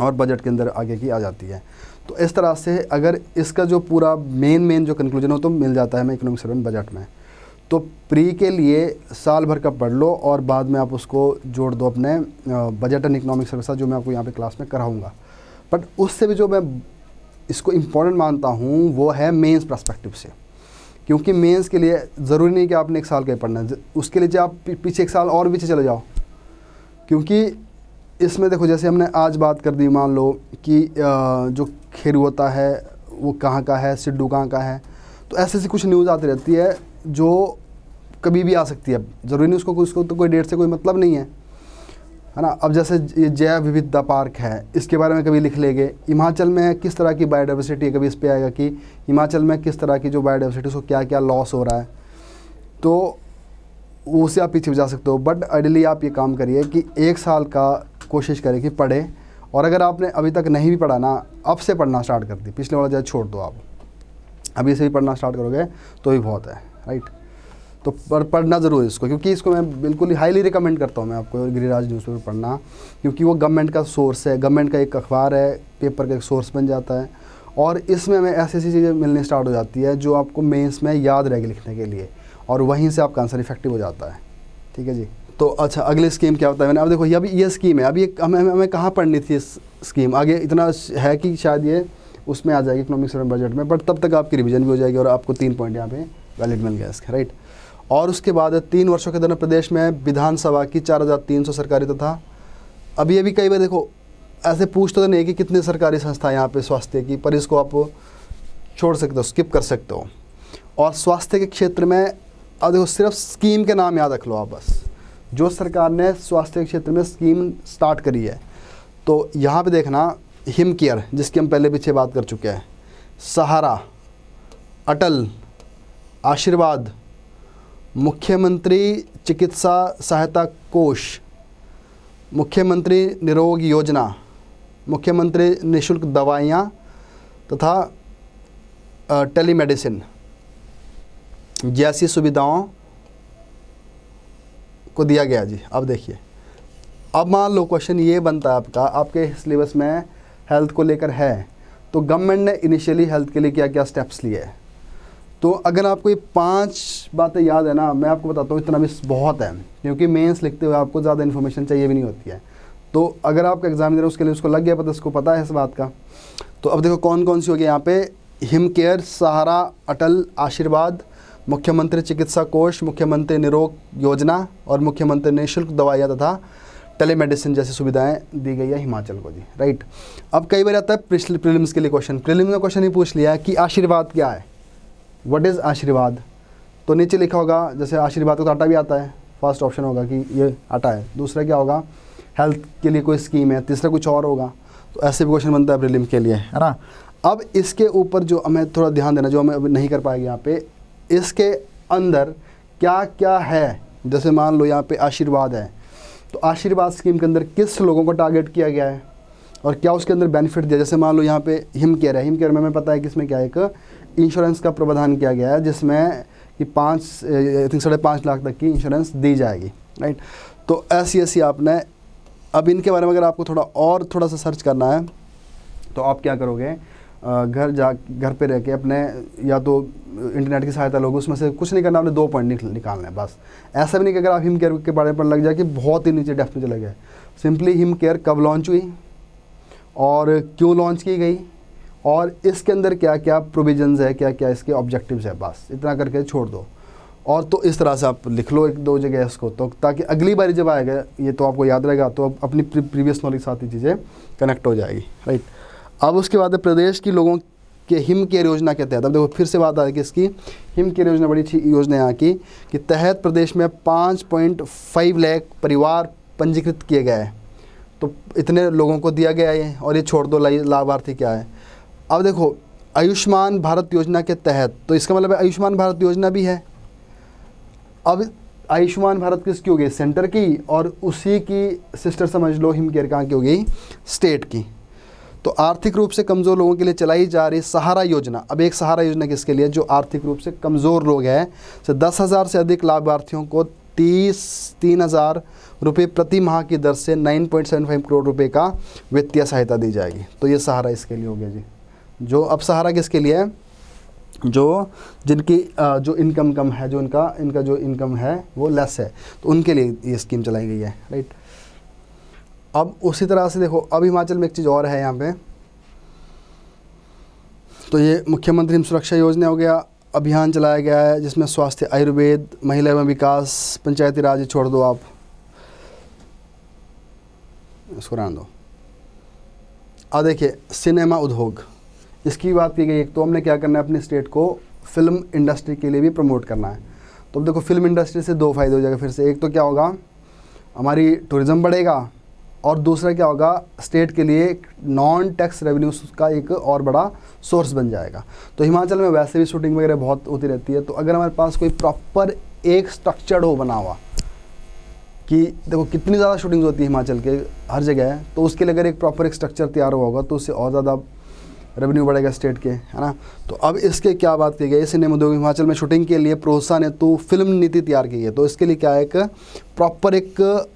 और बजट के अंदर आगे की आ जाती है। तो इस तरह से अगर इसका जो पूरा मेन जो कंक्लूजन हो तो मिल जाता है हमें इकोनॉमिक सर्वे एंड बजट में। तो प्री के लिए साल भर का पढ़ लो और बाद में आप उसको जोड़ दो अपने बजट एंड इकोनॉमिक सर्वे, जो मैं आपको यहाँ पे क्लास में कराऊंगा। बट उससे भी जो मैं इसको इम्पॉर्टेंट मानता हूँ वो है मेंस पर्सपेक्टिव से, क्योंकि मेंस के लिए ज़रूरी नहीं कि आपने 1 साल का ही पढ़ना है, उसके लिए आप पीछे 1 साल और पीछे चले जाओ। क्योंकि इसमें देखो जैसे हमने आज बात कर दी, मान लो कि जो खेरू होता है वो कहाँ का है, सिड्डू कहाँ का है, तो ऐसी कुछ न्यूज़ आती रहती है जो कभी भी आ सकती है। ज़रूरी नहीं उसको तो कोई डेट से कोई मतलब नहीं है ना। अब जैसे ये जैव विविधता पार्क है, इसके बारे में कभी लिख लेंगे। हिमाचल में किस तरह की बायोडाइवर्सिटी है, कभी इस पे आएगा कि हिमाचल में किस तरह की जो बायोडाइवर्सिटी उसको क्या क्या लॉस हो रहा है, तो उससे आप पीछे जा सकते हो। बट आइडियली आप ये काम करिए कि 1 साल का कोशिश करें कि पढ़े, और अगर आपने अभी तक नहीं भी पढ़ा ना, अब से पढ़ना स्टार्ट कर दी, पिछले वाला जैसे छोड़ दो, आप अभी से भी पढ़ना स्टार्ट करोगे तो भी बहुत है, राइट। तो पढ़ना ज़रूर है इसको, क्योंकि इसको मैं बिल्कुल हाईली रिकमेंड करता हूँ मैं आपको गिरिराज न्यूज़पेपर पढ़ना, क्योंकि वो गवर्नमेंट का सोर्स है, गवर्नमेंट का एक अखबार है, पेपर का एक सोर्स बन जाता है। और इसमें हमें ऐसी ऐसी चीज़ें मिलने स्टार्ट हो जाती है जो आपको मेंस में याद रहेगी लिखने के लिए, और वहीं से आपका आंसर इफेक्टिव हो जाता है। ठीक है जी। तो अच्छा, अगली स्कीम क्या होता है, मैंने अब देखो ये स्कीम है, अभी हमें कहाँ पढ़नी थी इस स्कीम, आगे इतना है कि शायद ये उसमें आ जाएगी इकोनॉमिक सर्वे बजट में, बट तब तक आपकी रिवीजन भी हो जाएगी और आपको 3 पॉइंट यहाँ पे वैलिड मिल गया इसके, राइट। और उसके बाद 3 वर्षों के दौरान प्रदेश में विधानसभा की 4300 सरकारी तथा अभी कई बार देखो ऐसे पूछते तो नहीं कि कितनी सरकारी संस्था यहाँ पे स्वास्थ्य की, पर इसको आप छोड़ सकते हो, स्किप कर सकते हो। और स्वास्थ्य के क्षेत्र में अब देखो सिर्फ स्कीम के नाम याद रख लो आप बस, जो सरकार ने स्वास्थ्य के क्षेत्र में स्कीम स्टार्ट करी है। तो यहाँ पे देखना, हिम केयर जिसकी हम पहले पीछे बात कर चुके हैं, सहारा, अटल, आशीर्वाद, मुख्यमंत्री चिकित्सा सहायता कोष, मुख्यमंत्री निरोग योजना, मुख्यमंत्री निःशुल्क दवाइयाँ तथा टेलीमेडिसिन जैसी सुविधाओं को दिया गया जी। अब देखिए, अब मान लो क्वेश्चन ये बनता है आपका, आपके सिलेबस में हेल्थ को लेकर है, तो गवर्नमेंट ने इनिशियली हेल्थ के लिए क्या क्या स्टेप्स लिए हैं। तो अगर आपको ये 5 बातें याद है ना, मैं आपको बताता हूँ इतना भी बहुत है, क्योंकि मेंस लिखते हुए आपको ज़्यादा इन्फॉर्मेशन चाहिए भी नहीं होती है। तो अगर आपका एग्जाम दे रहे हो उसके लिए उसको लग गया पता, उसको पता है इस बात का। तो अब देखो कौन कौन सी होगी यहाँ पे, हिम केयर, सहारा, अटल, आशीर्वाद, मुख्यमंत्री चिकित्सा कोष, मुख्यमंत्री निरोग योजना और मुख्यमंत्री निःशुल्क दवाइयाँ तथा टेलीमेडिसिन जैसी सुविधाएं दी गई है हिमाचल को जी, राइट। अब कई बार आता है प्रीलिम्स के लिए क्वेश्चन, प्रीलिम्स में क्वेश्चन ही पूछ लिया कि आशीर्वाद क्या है, व्हाट इज़ आशीर्वाद। तो नीचे लिखा होगा, जैसे आशीर्वाद को तो आटा भी आता है, फर्स्ट ऑप्शन होगा कि ये आटा है, दूसरा क्या होगा हेल्थ के लिए कोई स्कीम है, तीसरा कुछ और होगा। तो ऐसे भी क्वेश्चन बनता है प्रीलिम के लिए, है ना। अब इसके ऊपर जो हमें थोड़ा ध्यान देना, जो हमें अभी नहीं कर पाएंगे यहाँ पे, इसके अंदर क्या क्या है। जैसे मान लो यहाँ पे आशीर्वाद है, तो आशीर्वाद स्कीम के अंदर किस लोगों को टारगेट किया गया है और क्या उसके अंदर बेनिफिट दिया। जैसे मान लो यहाँ पे हिम केयर है, हिम केयर में हमें पता है कि इसमें क्या है, एक इंश्योरेंस का प्रावधान किया गया है जिसमें कि 5.5 लाख तक की इंश्योरेंस दी जाएगी, राइट। तो ऐसी आपने, अब इनके बारे में अगर आपको थोड़ा सा सर्च करना है तो आप क्या करोगे, घर पे रह के अपने या तो इंटरनेट की सहायता लोगे, उसमें से कुछ नहीं करना, आपने 2 पॉइंट निकालना है बस। ऐसा भी नहीं कि अगर आप हिम केयर के बारे में पढ़ने लग जाए कि बहुत ही नीचे डेप्थ में चले गए। सिंपली हिम केयर कब लॉन्च हुई और क्यों लॉन्च की गई और इसके अंदर क्या क्या प्रोविजंस है, क्या क्या इसके ऑब्जेक्टिव्स है, बस इतना करके छोड़ दो। और तो इस तरह से आप लिख लो एक दो जगह इसको, तो ताकि अगली बार जब आएगा ये तो आपको याद रहेगा, तो अब अपनी प्रीवियस नॉलेज साथ ही चीज़ें कनेक्ट हो जाएगी, राइट। अब उसके बाद प्रदेश की लोगों के हिम केयर योजना के तहत, अब देखो फिर से बात आ रही है कि इसकी हिम केयर योजना बड़ी अच्छी योजना है यहाँ की, कि तहत प्रदेश में 5.5 लाख परिवार पंजीकृत किए गए हैं। तो इतने लोगों को दिया गया है, और ये छोड़ दो लाभार्थी क्या है। अब देखो आयुष्मान भारत योजना के तहत, तो इसका मतलब है आयुष्मान भारत योजना भी है। अब आयुष्मान भारत किसकी हो गई, सेंटर की, और उसी की सिस्टर समझ लो हिम केयर कहाँ की हो गई, स्टेट की। तो आर्थिक रूप से कमज़ोर लोगों के लिए चलाई जा रही सहारा योजना, अब एक सहारा योजना किसके लिए, जो आर्थिक रूप से कमज़ोर लोग हैं, से 10,000 से अधिक लाभार्थियों को 3,000 रुपये प्रति माह की दर से 9.75 करोड़ रुपए का वित्तीय सहायता दी जाएगी। तो ये सहारा इसके लिए हो गया जी। जो अब सहारा किसके लिए है, जो जिनकी जो इनकम कम है, जो इनका जो इनकम है वो लेस है, तो उनके लिए ये स्कीम चलाई गई है, राइट। अब उसी तरह से देखो, अब हिमाचल में एक चीज़ और है यहाँ पे, तो ये मुख्यमंत्री हिम सुरक्षा योजना हो गया, अभियान चलाया गया है जिसमें स्वास्थ्य, आयुर्वेद, महिला एवं विकास, पंचायती राज छोड़ दो आप, इसको रहने दो। अब देखिए सिनेमा उद्योग, इसकी बात की गई। एक तो हमने क्या करना है, अपनी स्टेट को फिल्म इंडस्ट्री के लिए भी प्रमोट करना है। तो अब देखो फिल्म इंडस्ट्री से दो फायदे हो जाएगा फिर से। एक तो क्या होगा, हमारी टूरिज़्म बढ़ेगा, और दूसरा क्या होगा, स्टेट के लिए नॉन टैक्स रेवेन्यूज का एक और बड़ा सोर्स बन जाएगा। तो हिमाचल में वैसे भी शूटिंग वगैरह बहुत होती रहती है, तो अगर हमारे पास कोई प्रॉपर एक स्ट्रक्चर्ड हो बना हुआ, कि देखो कितनी ज़्यादा शूटिंग्स होती है हिमाचल के हर जगह है, तो उसके लिए अगर एक प्रॉपर एक स्ट्रक्चर तैयार हुआ होगा तो उससे और ज़्यादा रेवेन्यू बढ़ेगा स्टेट के, है ना। तो अब इसके क्या बात की गई, सिनेमा उद्योग हिमाचल में शूटिंग के लिए प्रोत्साहन है, तो फिल्म नीति तैयार की है। तो इसके लिए क्या है, एक प्रॉपर एक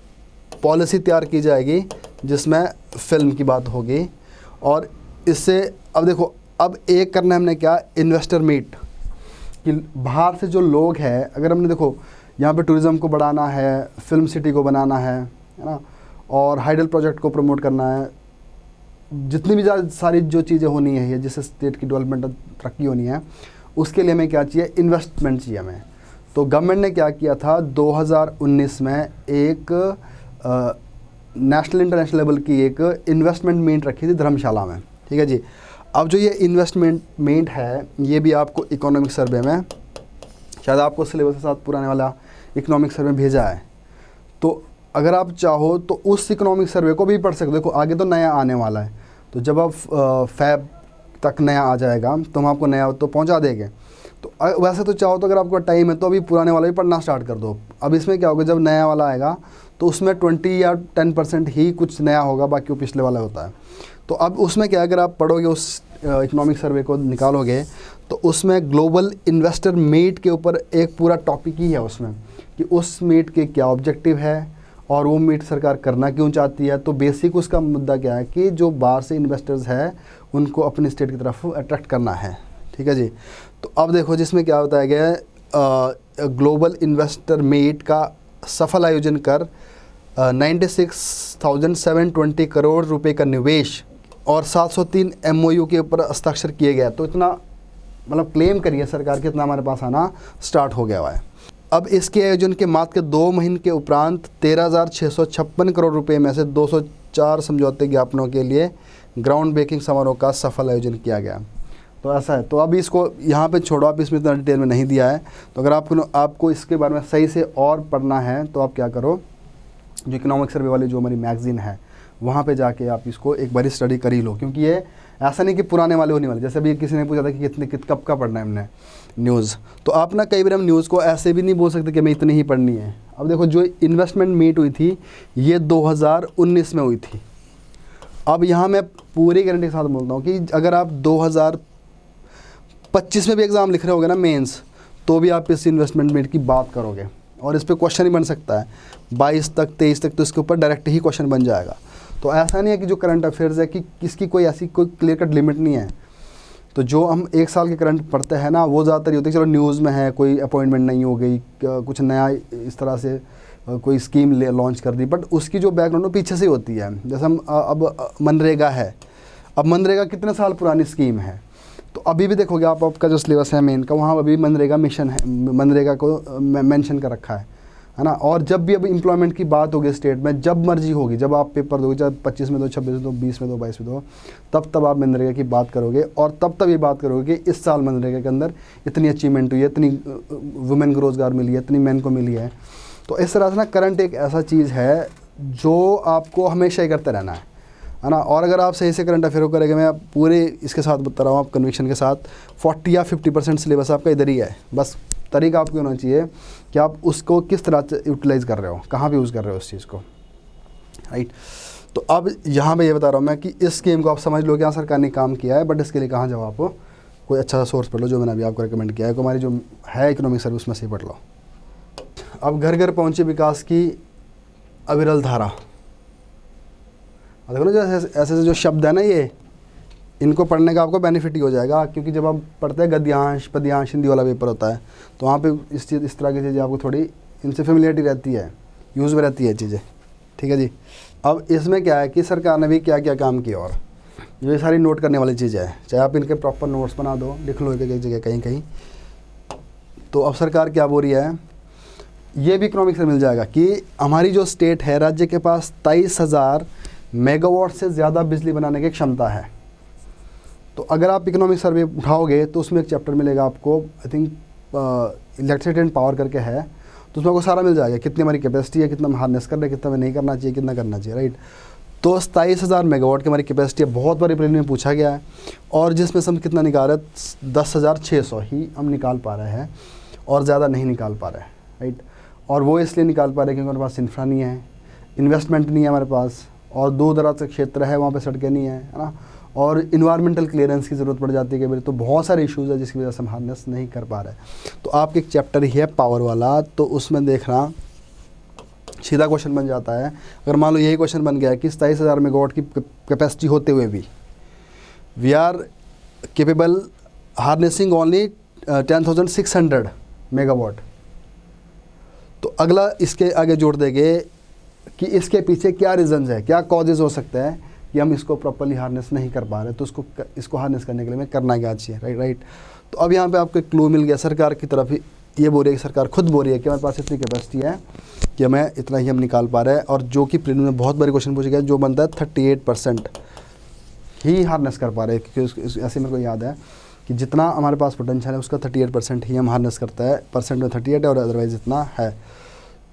पॉलिसी तैयार की जाएगी जिसमें फिल्म की बात होगी। और इससे अब देखो, अब एक करना है हमने क्या, इन्वेस्टर मीट, कि बाहर से जो लोग हैं, अगर हमने देखो यहाँ पे टूरिज़्म को बढ़ाना है, फिल्म सिटी को बनाना है ना, और हाइडल प्रोजेक्ट को प्रमोट करना है, जितनी भी सारी जो चीज़ें होनी है जिससे स्टेट की डेवलपमेंट तरक्की होनी है, उसके लिए हमें क्या चाहिए, इन्वेस्टमेंट चाहिए हमें। तो गवर्नमेंट ने क्या किया था, 2019 में एक नेशनल इंटरनेशनल लेवल की एक इन्वेस्टमेंट मीट रखी थी धर्मशाला में, ठीक है जी। अब जो ये इन्वेस्टमेंट मीट है, ये भी आपको इकोनॉमिक सर्वे में, शायद आपको सिलेबस के साथ पुराने वाला इकोनॉमिक सर्वे भेजा है, तो अगर आप चाहो तो उस इकोनॉमिक सर्वे को भी पढ़ सकते हो। देखो आगे तो नया आने वाला है, तो जब आप फैब तक नया आ जाएगा तो हम आपको नया तो पहुंचा देंगे। तो वैसे तो चाहो तो अगर आपको टाइम है तो अभी पुराने वाला भी पढ़ना स्टार्ट कर दो। अब इसमें क्या होगा, जब नया वाला आएगा तो उसमें 20 या 10% ही कुछ नया होगा, बाकी वो पिछले वाला होता है। तो अब उसमें क्या, अगर आप पढ़ोगे उस इकोनॉमिक सर्वे को निकालोगे, तो उसमें ग्लोबल इन्वेस्टर मीट के ऊपर एक पूरा टॉपिक ही है उसमें, कि उस मीट के क्या ऑब्जेक्टिव है और वो मीट सरकार करना क्यों चाहती है। तो बेसिक उसका मुद्दा क्या है कि जो बाहर से इन्वेस्टर्स हैं उनको अपनी स्टेट की तरफ अट्रैक्ट करना है, ठीक है जी। तो अब देखो जिसमें क्या बताया गया है, ग्लोबल इन्वेस्टर मीट का सफल आयोजन कर 96,720 करोड़ रुपए का निवेश और 703 MOU के ऊपर हस्ताक्षर किए गए। तो इतना मतलब क्लेम करिए सरकार कि इतना हमारे पास आना स्टार्ट हो गया हुआ है। अब इसके आयोजन के मात्र 2 महीने के उपरांत 13,656 करोड़ रुपए में से 204 समझौते ज्ञापनों के लिए ग्राउंड ब्रेकिंग समारोह का सफल आयोजन किया गया। तो ऐसा है। तो अभी इसको यहाँ पे छोड़ो, आप इसमें इतना डिटेल में नहीं दिया है। तो अगर आपको इसके बारे में सही से और पढ़ना है तो आप क्या करो, जो इकोनॉमिक सर्वे वाली जो हमारी मैगज़ीन है वहाँ पे जाके आप इसको एक बारी स्टडी कर ही लो, क्योंकि ये ऐसा नहीं कि पुराने वाले होने वाले। जैसे अभी किसी ने पूछा था कि कब का पढ़ना है हमने न्यूज़, तो आप ना कई बार हम न्यूज़ को ऐसे भी नहीं बोल सकते कि हमें इतनी ही पढ़नी है। अब देखो जो इन्वेस्टमेंट मीट हुई थी ये 2019 में हुई थी। अब यहाँ मैं पूरी गारंटी के साथ बोलता हूँ कि अगर आप 2025 में भी एग्ज़ाम लिख रहे होगे ना मेंस, तो भी आप इस इन्वेस्टमेंट मीट की बात करोगे और इस पर क्वेश्चन ही बन सकता है 22 तक 23 तक, तो इसके ऊपर डायरेक्ट ही क्वेश्चन बन जाएगा। तो ऐसा नहीं है कि जो करंट अफेयर्स है कि इसकी कोई ऐसी कोई क्लियर कट लिमिट नहीं है। तो जो हम 1 साल के करंट पढ़ते हैं ना, वो ज़्यादातर ये होता है कि चलो न्यूज़ में है, कोई अपॉइंटमेंट नहीं हो गई, कुछ नया इस तरह से कोई स्कीम लॉन्च कर दी, बट उसकी जो बैकग्राउंड पीछे से होती है। जैसे हम अब मनरेगा है, अब मनरेगा कितने साल पुरानी स्कीम है, तो अभी भी देखोगे आप, आपका जो सिलेबस है मेन का, वहाँ अभी मनरेगा मिशन है, मनरेगा को मेंशन कर रखा है ना। और जब भी अभी एम्प्लॉयमेंट की बात होगी स्टेट में, जब मर्जी होगी, जब आप पेपर दोगे, चाहे 25 में दो, 26 में दो, 20 में दो, 22 में दो, तब आप मनरेगा की बात करोगे। और तब ये बात करोगे कि इस साल मनरेगा के अंदर इतनी अचीवमेंट हुई है, इतनी वुमेन को रोज़गार मिली है, इतनी मैन को मिली है। तो इस तरह से ना करंट एक ऐसा चीज़ है जो आपको हमेशा ही करते रहना है ना। और अगर आप सही से करंट अफेयर को करेंगे, मैं पूरे इसके साथ बता रहा हूँ आप कन्विक्शन के साथ, 40 या 50% सिलेबस आपका इधर ही है। बस तरीका आपको होना चाहिए कि आप उसको किस तरह से यूटिलाइज़ कर रहे हो, कहाँ पे यूज़ कर रहे हो उस चीज़ को, राइट। तो अब यहाँ पे ये बता रहा हूँ मैं कि इस स्कीम को आप समझ लो कि हाँ सरकार ने काम किया है, बट इसके लिए कहाँ जाओ, आप कोई अच्छा सा सोर्स पढ़ लो, जो मैंने अभी आपको रिकमेंड किया है, हमारी जो है इकोनॉमिक सर्विस में से पढ़ लो। अब घर घर पहुँचे विकास की अविरल धारा। देखो ना, जो ऐसे जो शब्द है ना, ये इनको पढ़ने का आपको बेनिफिट ही हो जाएगा, क्योंकि जब आप पढ़ते हैं गद्यांश पद्यांश हिंदी वाला पेपर होता है, तो वहाँ पे इस तरह की चीज़ें आपको थोड़ी इनसे फेमिलियरिटी रहती है, यूज़ में रहती है चीज़ें, ठीक है जी। अब इसमें क्या है कि सरकार ने भी क्या क्या काम किया, और ये सारी नोट करने वाली चीज़ें है, चाहे आप इनके प्रॉपर नोट्स बना दो, लिख लो एक एक जगह कहीं कहीं। तो अब सरकार क्या बोल रही है, ये भी इकोनॉमिक्स से मिल जाएगा कि हमारी जो स्टेट है, राज्य के पास 23,000 मेगावाट से ज़्यादा बिजली बनाने की क्षमता है। तो अगर आप इकोनॉमिक सर्वे उठाओगे तो उसमें एक चैप्टर मिलेगा आपको, I think electricity and power करके है, तो उसमें आपको सारा मिल जाएगा, कितनी हमारी कैपेसिटी है, कितना हम हार्नेस कर रहे हैं, कितना हमें नहीं करना चाहिए, कितना करना चाहिए, राइट। तो 27,000 मेगावाट की हमारी कैपेसिटी है, बहुत बार प्रीलिम में पूछा गया है, और जिसमें से हम कितना निकाल रहे हैं, 10,600 ही हम निकाल पा रहे हैं, और ज़्यादा नहीं निकाल पा रहे हैं, राइट। और वो इसलिए निकाल पा रहे हैं क्योंकि हमारे पास इंफ्रा नहीं है, इन्वेस्टमेंट नहीं है हमारे पास, और दूर दराज का क्षेत्र है, वहाँ पे सड़कें नहीं है ना, और इन्वायरमेंटल क्लियरेंस की ज़रूरत पड़ जाती है कभी, तो बहुत सारे इश्यूज़ है जिसकी वजह से हम हार्नेस नहीं कर पा रहे। तो आपके एक चैप्टर ही है पावर वाला, तो उसमें देखना सीधा क्वेश्चन बन जाता है। अगर मान लो यही क्वेश्चन बन गया कि 27,000 मेगावाट की कैपेसिटी होते हुए भी we are capable harnessing only 10,600 megawatt, तो अगला इसके आगे जोड़ देंगे कि इसके पीछे क्या रीज़न्स है, क्या कॉजेज़ हो सकते हैं कि हम इसको प्रॉपर्ली हार्नेस नहीं कर पा रहे, तो इसको हार्नेस करने के लिए हमें करना क्या चाहिए, राइट। तो अब यहाँ पे आपको एक क्लू मिल गया, सरकार की तरफ ही ये बोल रही है कि सरकार खुद बोल रही है कि हमारे पास इतनी कैपेसिटी है कि हमें इतना ही हम निकाल पा रहे हैं, और जो कि प्रीलिम में बहुत बड़े क्वेश्चन पूछे गए, जो बनता है 38% ही हार्नेस कर पा रहे हैं, क्योंकि ऐसे मेरे को याद है कि जितना हमारे पास पोटेंशियल है उसका 38% ही हम हार्नेस करता है, परसेंट में 38 है, और अदरवाइज़ इतना है।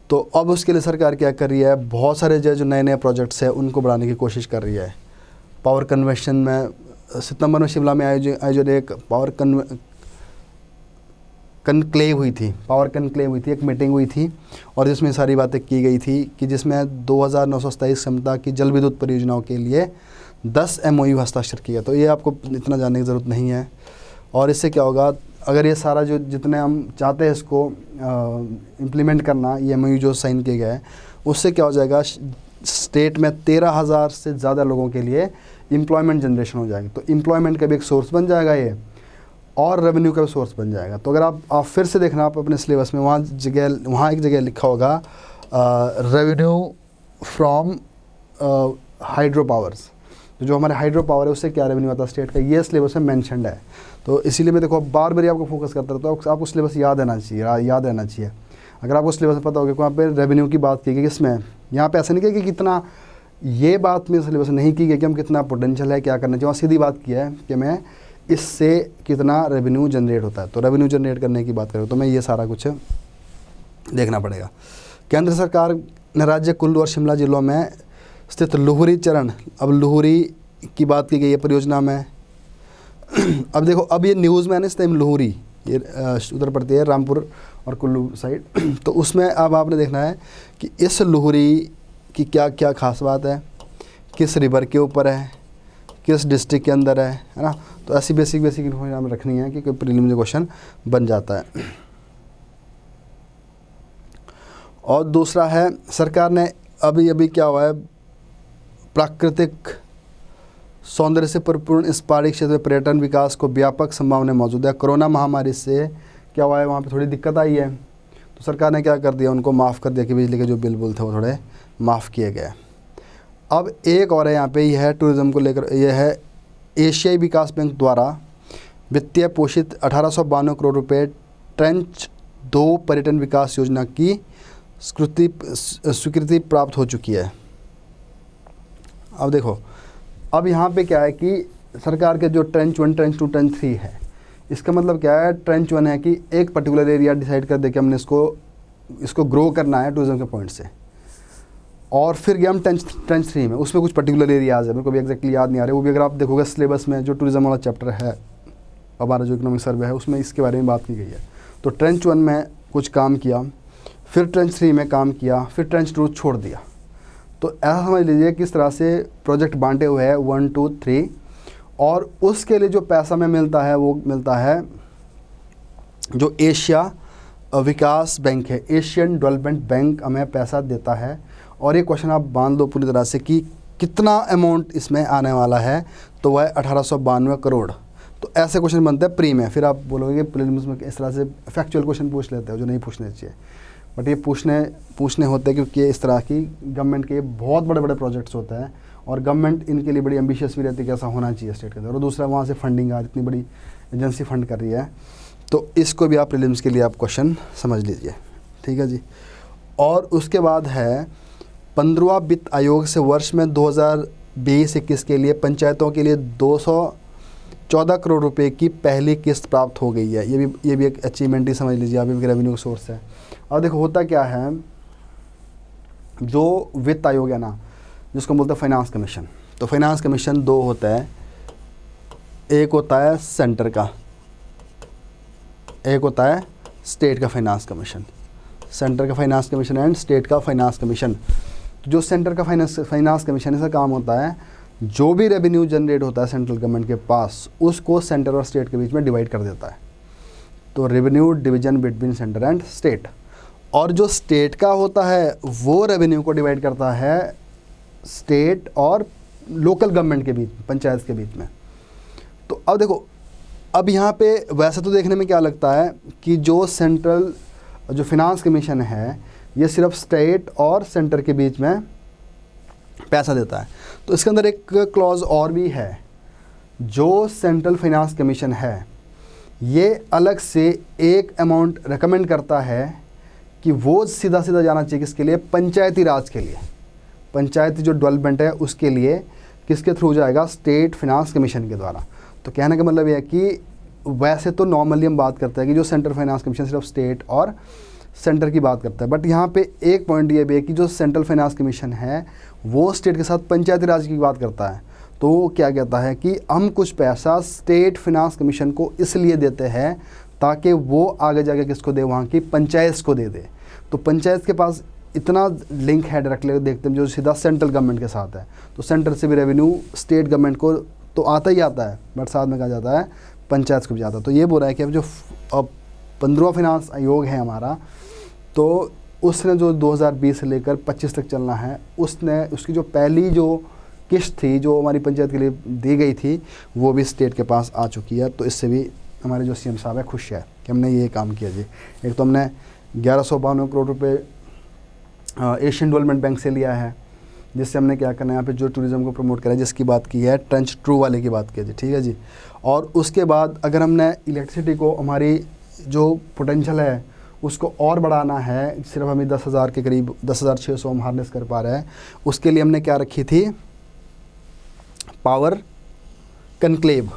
तो अब उसके लिए सरकार क्या कर रही है, बहुत सारे जो नए नए प्रोजेक्ट्स हैं उनको बढ़ाने की कोशिश कर रही है। पावर कन्वेंशन में सितंबर में शिमला में आयोजित एक पावर कनक्लेव हुई थी, एक मीटिंग हुई थी, और जिसमें सारी बातें की गई थी कि जिसमें 2,927 क्षमता की जल विद्युत परियोजनाओं के लिए 10 MOU हस्ताक्षर किया। तो ये आपको इतना जानने की ज़रूरत नहीं है। और इससे क्या होगा, अगर ये सारा जो जितने हम चाहते हैं इसको इम्प्लीमेंट करना, ये MOU जो साइन किए गए हैं, उससे क्या हो जाएगा, स्टेट में 13,000 से ज़्यादा लोगों के लिए एम्प्लॉयमेंट जनरेशन हो जाएगी। तो एम्प्लॉयमेंट का भी एक सोर्स बन जाएगा ये, और रेवेन्यू का भी सोर्स बन जाएगा। तो अगर आप फिर से देखना, आप अपने सिलेबस में वहाँ एक जगह लिखा होगा रेवेन्यू फ्रॉम हाइड्रो पावर्स, तो जो हमारे हाइड्रो पावर है उससे क्या रेवेन्यू आता है स्टेट का, ये सिलेबस में मेंशन्ड है। तो इसीलिए मैं देखो बार बार आपको फोकस करता रहता हूँ, आपको सिलेबस याद रहना चाहिए। अगर आपको सिलेबस पता होगा कि वहाँ पे रेवेन्यू की बात की गई, किसमें, यहाँ पे ऐसा नहीं किया कि कितना, ये बात में सिलेबस नहीं की गई कि हम कितना पोटेंशियल है, क्या करना चाहिए, वहाँ सीधी बात की है कि मैं इससे कितना रेवेन्यू जनरेट होता है। तो रेवेन्यू जनरेट करने की बात करूँ तो मैं ये सारा कुछ देखना पड़ेगा। केंद्र सरकार ने राज्य कुल्लू और शिमला जिलों में स्थित लुहरी चरण, अब लुहरी की बात की गई है परियोजना में। अब देखो, अब ये न्यूज़ में है ना इस टाइम लुहरी, ये उधर पड़ती है रामपुर और कुल्लू साइड। तो उसमें अब आपने देखना है कि इस लुहरी की क्या क्या खास बात है, किस रिवर के ऊपर है, किस डिस्ट्रिक्ट के अंदर है ना। तो ऐसी बेसिक इन्फॉर्मेशन हमें रखनी है कि कोई प्रीलिम क्वेश्चन बन जाता है। और दूसरा है, सरकार ने अभी क्या हुआ है, प्राकृतिक सौंदर्य से परिपूर्ण इस पहाड़ी क्षेत्र में पर्यटन विकास को व्यापक संभावना मौजूद है। कोरोना महामारी से क्या हुआ है, वहाँ पे थोड़ी दिक्कत आई है, तो सरकार ने क्या कर दिया, उनको माफ़ कर दिया कि बिजली के जो बिल थे वो थोड़े माफ़ किए गए। अब एक और है यहाँ पे, यह है टूरिज़्म को लेकर, यह है एशियाई विकास बैंक द्वारा वित्तीय पोषित 1892 करोड़ रुपए ट्रेंच 2 पर्यटन विकास योजना की स्वीकृति प्राप्त हो चुकी है। अब देखो, अब यहाँ पे क्या है कि सरकार के जो ट्रेंच 1, ट्रेंच 2, ट्रेंच 3 है, इसका मतलब क्या है, ट्रेंच 1 है कि एक पर्टिकुलर एरिया डिसाइड कर दे कि हमने इसको ग्रो करना है टूरिज्म के पॉइंट से, और फिर गया हम ट्रेंच 3 में, उसमें कुछ पर्टिकुलर एरियाज़ है, मेरे को भी एग्जैक्टली याद नहीं आ रहे, वो भी अगर आप देखोगे सिलेबस में जो टूरिज्म वाला चैप्टर है हमारा जो इकोनॉमिक सर्वे है उसमें इसके बारे में बात की गई है। तो ट्रेंच 1 में कुछ काम किया, फिर ट्रेंच 3 में काम किया, फिर ट्रेंच 2 छोड़ दिया। तो ऐसा समझ लीजिए किस तरह से प्रोजेक्ट बांटे हुए हैं 1, 2, 3, और उसके लिए जो पैसा में मिलता है वो मिलता है जो एशिया विकास बैंक है, एशियन डेवलपमेंट बैंक हमें पैसा देता है। और ये क्वेश्चन आप बांध दो पूरी तरह से कि कितना अमाउंट इसमें आने वाला है, तो वह है 1892 करोड़। तो ऐसे क्वेश्चन बनते हैं प्री में, फिर आप बोलोगे कि प्रीलिम्स में इस तरह से फैक्चुअल क्वेश्चन पूछ लेते हो जो नहीं पूछने चाहिए, बट ये पूछने होते हैं क्योंकि इस तरह की गवर्नमेंट के बहुत बड़े बड़े प्रोजेक्ट्स होते हैं और गवर्नमेंट इनके लिए बड़ी एम्बिशियस भी रहती है कि ऐसा होना चाहिए स्टेट के अंदर। और दूसरा, वहाँ से फंडिंग आ, इतनी बड़ी एजेंसी फंड कर रही है, तो इसको भी आप प्रीलिम्स के लिए आप क्वेश्चन समझ लीजिए, ठीक है जी। और उसके बाद है 15वां वित्त आयोग से वर्ष में 2020-21 के लिए पंचायतों के लिए 214 करोड़ रुपए की पहली किस्त प्राप्त हो गई है। ये भी एक अचीवमेंट ही समझ लीजिए, आप भी रेवेन्यू सोर्स है। और देखो होता क्या है, जो वित्त आयोग है ना, जिसको बोलते हैं फाइनेंस कमीशन, तो फाइनेंस कमीशन 2 होता है, एक होता है सेंटर का, एक होता है स्टेट का फाइनेंस कमीशन। सेंटर का फाइनेंस कमीशन एंड स्टेट का फाइनेंस कमीशन। जो सेंटर का फाइनेंस कमीशन, इसका काम होता है जो भी रेवेन्यू जनरेट होता है सेंट्रल गवर्नमेंट के पास, उसको सेंटर और स्टेट के बीच में डिवाइड कर देता है। तो revenue division between centre and state. और जो स्टेट का होता है वो रेवेन्यू को डिवाइड करता है स्टेट और लोकल गवर्नमेंट के बीच, पंचायत के बीच में। तो अब देखो, अब यहाँ पे वैसे तो देखने में क्या लगता है कि जो सेंट्रल जो फाइनेंस कमीशन है ये सिर्फ स्टेट और सेंटर के बीच में पैसा देता है। तो इसके अंदर एक क्लॉज और भी है, जो सेंट्रल फाइनेंस कमीशन है ये अलग से एक अमाउंट रिकमेंड करता है कि वो सीधा जाना चाहिए किसके लिए, पंचायती राज के लिए, पंचायती जो डेवलपमेंट है उसके लिए किसके थ्रू जाएगा, स्टेट फाइनेंस कमीशन के द्वारा। तो कहने का मतलब ये है कि वैसे तो नॉर्मली हम बात करते हैं कि जो सेंट्रल फाइनेंस कमीशन सिर्फ स्टेट और सेंटर की बात करता है, बट यहाँ पे एक पॉइंट ये भी है कि जो सेंट्रल फाइनेंस कमीशन है वो स्टेट के साथ पंचायती राज की बात करता है। तो वो क्या कहता है कि हम कुछ पैसा स्टेट फाइनेंस कमीशन को इसलिए देते हैं ताकि वो आगे जाके किसको दे, वहाँ की पंचायत को दे दे। तो पंचायत के पास इतना लिंक है डायरेक्टली देखते हैं जो सीधा सेंट्रल गवर्नमेंट के साथ है। तो सेंटर से भी रेवेन्यू स्टेट गवर्नमेंट को तो आता ही आता है, बट साथ में कहा जाता है पंचायत को भी जाता है। तो ये बोल रहा है कि अब जो 15वां फाइनेंस आयोग है हमारा, तो उसने जो 2020 से लेकर 25 तक चलना है, उसने उसकी जो पहली जो किस्त थी जो हमारी पंचायत के लिए दी गई थी वो भी स्टेट के पास आ चुकी है। तो इससे भी हमारे जो सीएम साहब है खुश है कि हमने ये काम किया जी। एक तो हमने 1192 करोड़ रुपए एशियन डेवलपमेंट बैंक से लिया है, जिससे हमने क्या करना है यहाँ पे जो टूरिज़्म को प्रमोट करा है, जिसकी बात की है ट्रेंच 2 वाले की बात की है जी, ठीक है जी। और उसके बाद अगर हमने इलेक्ट्रिसिटी को हमारी जो पोटेंशियल है उसको और बढ़ाना है, सिर्फ हमें 10,000 के करीब 10,600 हम हार्नेस कर पा रहे हैं, उसके लिए हमने क्या रखी थी, पावर कनक्लेव।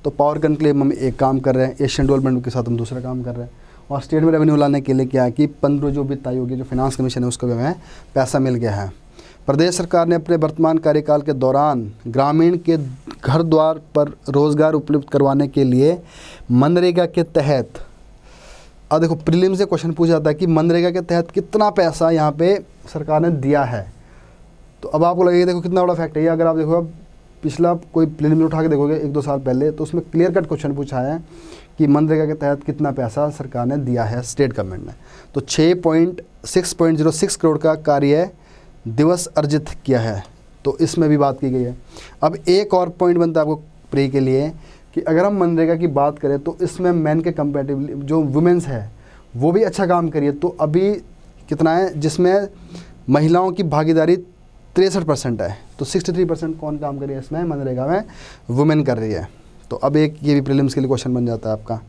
तो पावर कनक्लेव में हम एक काम कर रहे हैं, एशियन डेवलपमेंट के साथ हम दूसरा काम कर रहे हैं। और स्टेट में रेवेन्यू लाने के लिए क्या है कि 15 जो वित्त आयोग जो फाइनेंस कमीशन है उसको भी हमें पैसा मिल गया है। प्रदेश सरकार ने अपने वर्तमान कार्यकाल के दौरान ग्रामीण के घर द्वार पर रोज़गार उपलब्ध करवाने के लिए मनरेगा के तहत, अब देखो प्रीलिम से क्वेश्चन पूछा जाता है कि मनरेगा के तहत कितना पैसा यहाँ पे सरकार ने दिया है। तो अब आपको लगेगा देखो कितना बड़ा फैक्ट है ये। अगर आप देखो पिछला कोई प्रीलिम उठा के देखोगे 1-2 साल पहले, तो उसमें क्लियर कट क्वेश्चन पूछा है कि मनरेगा के तहत कितना पैसा सरकार ने दिया है स्टेट गवर्नमेंट ने। तो 6.06 करोड़ का कार्य दिवस अर्जित किया है, तो इसमें भी बात की गई है। अब एक और पॉइंट बनता है आपको प्री के लिए कि अगर हम मनरेगा की बात करें तो इसमें मैन के कंपैरेटिवली जो वुमेन्स है वो भी अच्छा काम करिए। तो अभी कितना है जिसमें महिलाओं की भागीदारी 63% है, तो 63% कौन काम कर रही है इसमें मनरेगा में, वुमेन कर रही है, तो अब एक ये भी प्रीलिम्स के लिए क्वेश्चन बन जाता है आपका।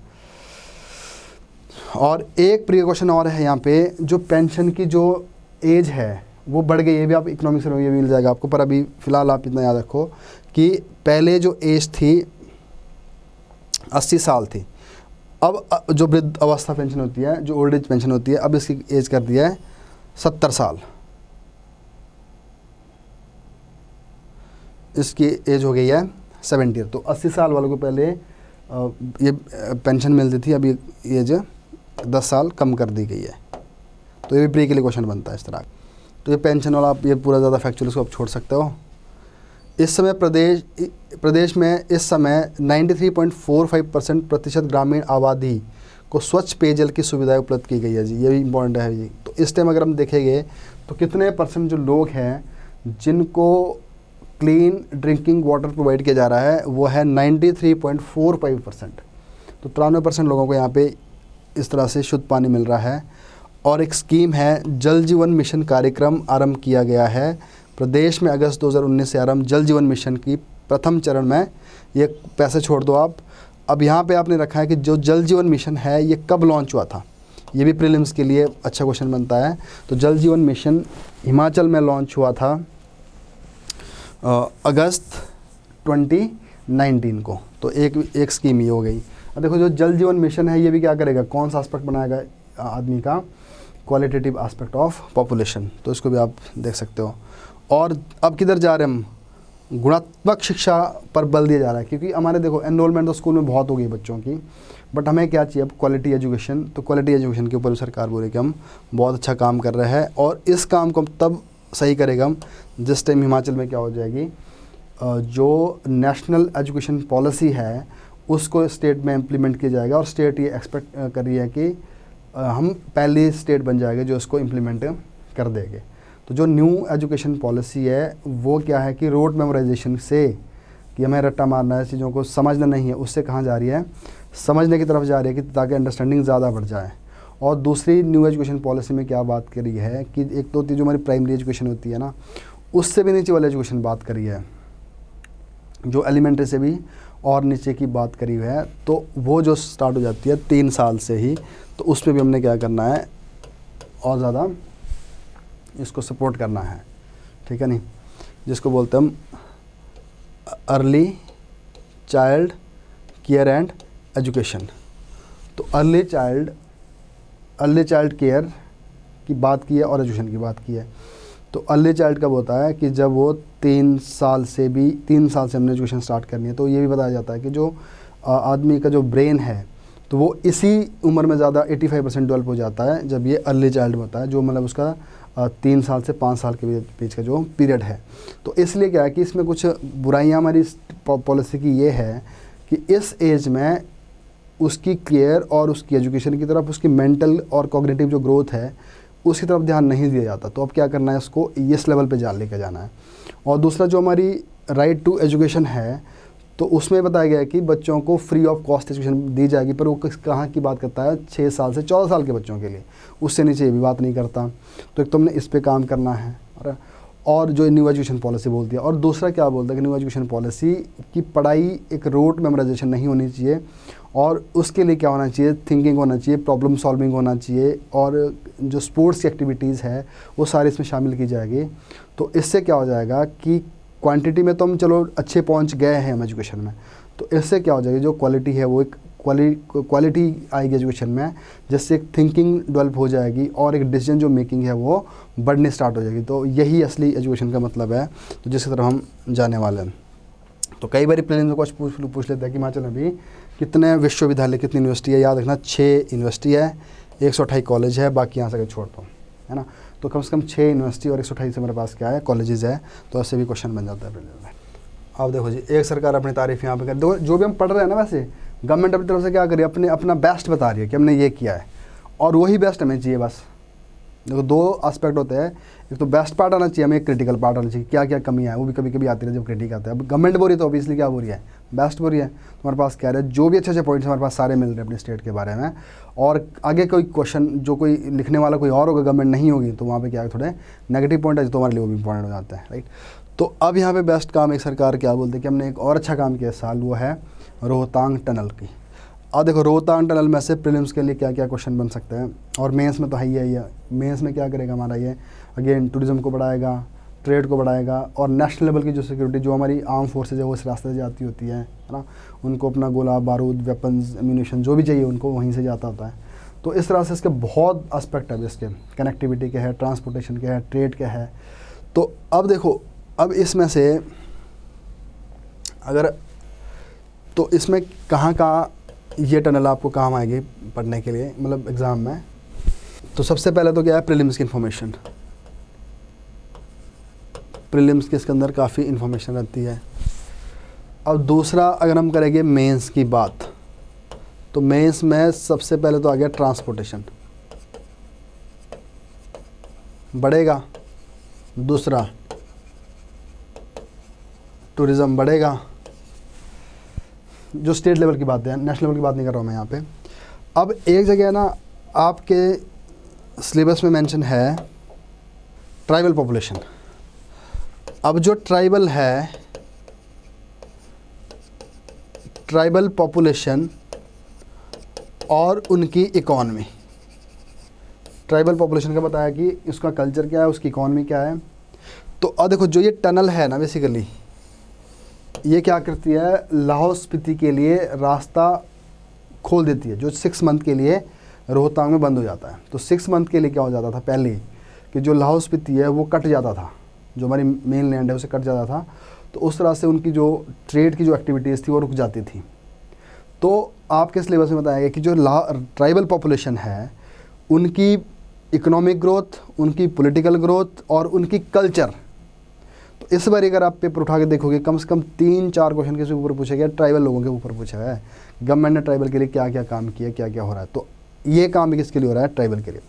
और एक प्री क्वेश्चन और है यहाँ पे, जो पेंशन की जो एज है वो बढ़ गई, ये भी आप इकोनॉमिक्स में ये भी मिल जाएगा आपको, पर अभी फ़िलहाल आप इतना याद रखो कि पहले जो एज थी 80 साल थी, अब जो वृद्ध अवस्था पेंशन होती है, जो ओल्ड एज पेंशन होती है, अब इसकी एज कर दिया है 70 साल। इसकी एज हो गई है 70। तो 80 साल वालों को पहले ये पेंशन मिलती थी, अभी एज 10 साल कम कर दी गई है। तो ये भी प्री के लिए क्वेश्चन बनता है इस तरह। तो ये पेंशन वाला आप ये पूरा ज़्यादा फैक्चुअल इसको आप छोड़ सकते हो। इस समय प्रदेश में इस समय 93.45% प्रतिशत ग्रामीण आबादी को स्वच्छ पेयजल की सुविधाएं उपलब्ध की गई है जी, ये भी इम्पॉर्टेंट है जी। तो इस टाइम अगर हम देखेंगे तो कितने परसेंट जो लोग हैं जिनको क्लीन ड्रिंकिंग वाटर प्रोवाइड किया जा रहा है, वो है 93.45%। तो 93% लोगों को यहाँ पे इस तरह से शुद्ध पानी मिल रहा है। और एक स्कीम है जल जीवन मिशन कार्यक्रम आरंभ किया गया है प्रदेश में अगस्त 2019 से आरंभ। जल जीवन मिशन की प्रथम चरण में ये पैसे छोड़ दो आप। अब यहाँ पे आपने रखा है कि जो जल जीवन मिशन है ये कब लॉन्च हुआ था, ये भी प्रीलिम्स के लिए अच्छा क्वेश्चन बनता है। तो जल जीवन मिशन हिमाचल में लॉन्च हुआ था अगस्त 2019 को। तो एक स्कीम ये हो गई। अब देखो जो जल जीवन मिशन है ये भी क्या करेगा, कौन सा एस्पेक्ट बनाएगा आदमी का, क्वालिटेटिव एस्पेक्ट ऑफ पॉपुलेशन। तो इसको भी आप देख सकते हो। और अब किधर जा रहे हैं हम, गुणात्मक शिक्षा पर बल दिया जा रहा है, क्योंकि हमारे देखो एनरोलमेंट तो स्कूल में बहुत हो गई बच्चों की, बट हमें क्या चाहिए अब, क्वालिटी एजुकेशन। तो क्वालिटी एजुकेशन के ऊपर सरकार बोल रही कि हम बहुत अच्छा काम कर रहे हैं, और इस काम को तब सही करेगा हम जिस टाइम हिमाचल में क्या हो जाएगी, जो नेशनल एजुकेशन पॉलिसी है उसको स्टेट में इम्प्लीमेंट किया जाएगा। और स्टेट ये एक्सपेक्ट कर रही है कि हम पहली स्टेट बन जाएंगे जो इसको इम्प्लीमेंट कर देंगे। तो जो न्यू एजुकेशन पॉलिसी है वो क्या है कि रोड मेमोराइजेशन से, कि हमें रट्टा मारना है, चीज़ों को समझना नहीं है, उससे कहाँ जा रही है, समझने की तरफ जा रही है, कि ताकि अंडरस्टैंडिंग ज़्यादा बढ़ जाए। और दूसरी न्यू एजुकेशन पॉलिसी में क्या बात करी है कि एक तो जो हमारी प्राइमरी एजुकेशन होती है ना, उससे भी नीचे वाली एजुकेशन बात करी है, जो एलिमेंट्री से भी और नीचे की बात करी हुई है। तो वो जो स्टार्ट हो जाती है 3 साल से ही, तो उसमें भी हमने क्या करना है, और ज़्यादा इसको सपोर्ट करना है, ठीक है नहीं, जिसको बोलते हैं हम early child care and education. तो अर्ली चाइल्ड केयर की बात की है और एजुकेशन की बात की है। तो अर्ली चाइल्ड कब होता है कि जब वो 3 साल से हमने एजुकेशन स्टार्ट करनी है। तो ये भी बताया जाता है कि जो आदमी का जो ब्रेन है तो वो इसी उम्र में ज़्यादा 85% डेवलप हो जाता है जब ये अर्ली चाइल्ड में होता है, जो मतलब उसका 3 साल से 5 साल के बीच का जो पीरियड है। तो इसलिए क्या है कि इसमें कुछ बुराइयाँ हमारी पॉलिसी की ये है कि इस एज में उसकी केयर और उसकी एजुकेशन की तरफ, उसकी मेंटल और कॉग्निटिव जो ग्रोथ है उसकी तरफ ध्यान नहीं दिया जाता। तो अब क्या करना है, इसको इस लेवल पे लेकर जाना है। और दूसरा जो हमारी राइट टू एजुकेशन है, तो उसमें बताया गया है कि बच्चों को फ्री ऑफ कॉस्ट एजुकेशन दी जाएगी, पर वो कहाँ की बात करता है, 6 साल से 14 साल के बच्चों के लिए, उससे नीचे ये भी बात नहीं करता। तो एक तो हमने इस पे काम करना है, और जो न्यू एजुकेशन पॉलिसी बोलती है। और दूसरा क्या बोलता है कि न्यू एजुकेशन पॉलिसी की पढ़ाई एक रोट मेमोराइजेशन नहीं होनी चाहिए, और उसके लिए क्या होना चाहिए, थिंकिंग होना चाहिए, प्रॉब्लम सॉल्विंग होना चाहिए, और जो स्पोर्ट्स की एक्टिविटीज़ है वो सारी इसमें शामिल की जाएगी। तो इससे क्या हो जाएगा कि क्वांटिटी में तो हम चलो अच्छे पहुंच गए हैं हम एजुकेशन में, तो इससे क्या हो जाएगी, जो क्वालिटी है वो एक क्वालिटी आएगी एजुकेशन में, जिससे एक थिंकिंग डेवलप हो जाएगी और एक डिसीजन जो मेकिंग है वो बढ़ने स्टार्ट हो जाएगी। तो यही असली एजुकेशन का मतलब है, तो जिसकी तरफ हम जाने वाले हैं। तो कई बार प्लेन में कुछ पूछ लेते हैं कि हिमाचल में भी कितने विश्वविद्यालय, कितनी यूनिवर्सिटी है। याद रखना 6 यूनिवर्सिटी है, 128 कॉलेज है, बाकी यहाँ से छोड़ दो, है ना। तो कम से कम 6 यूनिवर्सिटी और 128 से मेरे पास क्या है, कॉलेजेस है। तो ऐसे भी क्वेश्चन बन जाता है प्रीलिम्स में। अब देखो जी, एक सरकार अपनी तारीफ यहाँ पे कर दो, जो भी हम पढ़ रहे हैं ना, वैसे गवर्नमेंट अपनी तरफ से क्या करिए, अपना बेस्ट बता रही है कि हमने ये किया है, और वही बेस्ट हमें चाहिए बस। देखो 2 एस्पेक्ट होते हैं, एक तो बेस्ट पार्ट आना चाहिए, हमें एक क्रिटिकल पार्ट आना चाहिए, क्या क्या कमियाँ हैं वो भी कभी कभी आती है जब क्रिटिक आता है। अब गवर्नमेंट बोल रही है तो ऑब्वियसली क्या बोल रही है, बेस्ट बोल रही है। तुम्हारे पास क्या है, जो भी अच्छे अच्छे पॉइंट्स हमारे पास सारे मिल रहे हैं अपने स्टेट के बारे में। और आगे कोई क्वेश्चन जो कोई लिखने वाला कोई और होगा, गवर्नमेंट नहीं होगी, तो वहाँ पे क्या है, थोड़े नेगेटिव पॉइंट है तो हमारे लिए वो भी इंपॉर्टेंट हो जाता है, राइट। तो अब यहाँ पे बेस्ट काम एक सरकार क्या बोलते हैं कि हमने एक और अच्छा काम किया इस साल, वो है रोहतांग टनल की। अब देखो रोहतांग टनल में से प्रीलिम्स के लिए क्या क्या क्वेश्चन बन सकते हैं, और मेंस में तो है ही है। मेंस में क्या करेगा हमारा ये, अगेन टूरिज़्म को बढ़ाएगा, ट्रेड को बढ़ाएगा, और नेशनल लेवल की जो सिक्योरिटी, जो हमारी आर्म फोर्सेज है वो इस रास्ते से जाती होती है ना, उनको अपना गोला बारूद, वेपन्स, एम्यूनेशन जो भी चाहिए उनको वहीं से जाता होता है। तो इस तरह से इसके बहुत एस्पेक्ट है, इसके कनेक्टिविटी के है, ट्रांसपोर्टेशन के है, ट्रेड के है। तो अब देखो, अब इसमें से अगर, तो इसमें कहाँ कहाँ ये टनल आपको काम आएगी पढ़ने के लिए, मतलब एग्ज़ाम में। तो सबसे पहले तो क्या है, प्रीलिम्स की इन्फॉर्मेशन। प्रीलिम्स के इसके अंदर काफ़ी इन्फॉर्मेशन रहती है। अब दूसरा अगर हम करेंगे मेंस की बात, तो मेंस में सबसे पहले तो आ गया ट्रांसपोर्टेशन बढ़ेगा, दूसरा टूरिज़्म बढ़ेगा, जो स्टेट लेवल की बात है, नेशनल लेवल की बात नहीं कर रहा हूँ मैं यहाँ पे। अब एक जगह ना आपके सिलेबस में मेंशन है ट्राइबल पॉपुलेशन। अब जो ट्राइबल है, ट्राइबल पॉपुलेशन और उनकी इकॉनमी, ट्राइबल पॉपुलेशन का बताया कि उसका कल्चर क्या है, उसकी इकॉनमी क्या है। तो अब देखो, जो ये टनल है ना, बेसिकली ये क्या करती है, लाहौल स्पीति के लिए रास्ता खोल देती है, जो 6 मंथ के लिए रोहतांग में बंद हो जाता है। तो 6 मंथ के लिए क्या हो जाता था पहले, कि जो लाहौल स्पीति है वो कट जाता था, जो हमारी मेन लैंड है उसे कट जाता था। तो उस तरह से उनकी जो ट्रेड की जो एक्टिविटीज़ थी वो रुक जाती थी। तो आपके सिलेबस में बताया गया कि जो ट्राइबल पॉपुलेशन है उनकी इकोनॉमिक ग्रोथ, उनकी पॉलिटिकल ग्रोथ और उनकी कल्चर। तो इस बार अगर आप पेपर उठा के देखोगे, कम से कम 3-4 क्वेश्चन के ऊपर पूछा गया, ट्राइबल लोगों के ऊपर पूछा गया है। गवर्नमेंट ने ट्राइबल के लिए क्या क्या काम किया, क्या क्या हो रहा है। तो ये काम भी किसके लिए हो रहा है, ट्राइबल के लिए।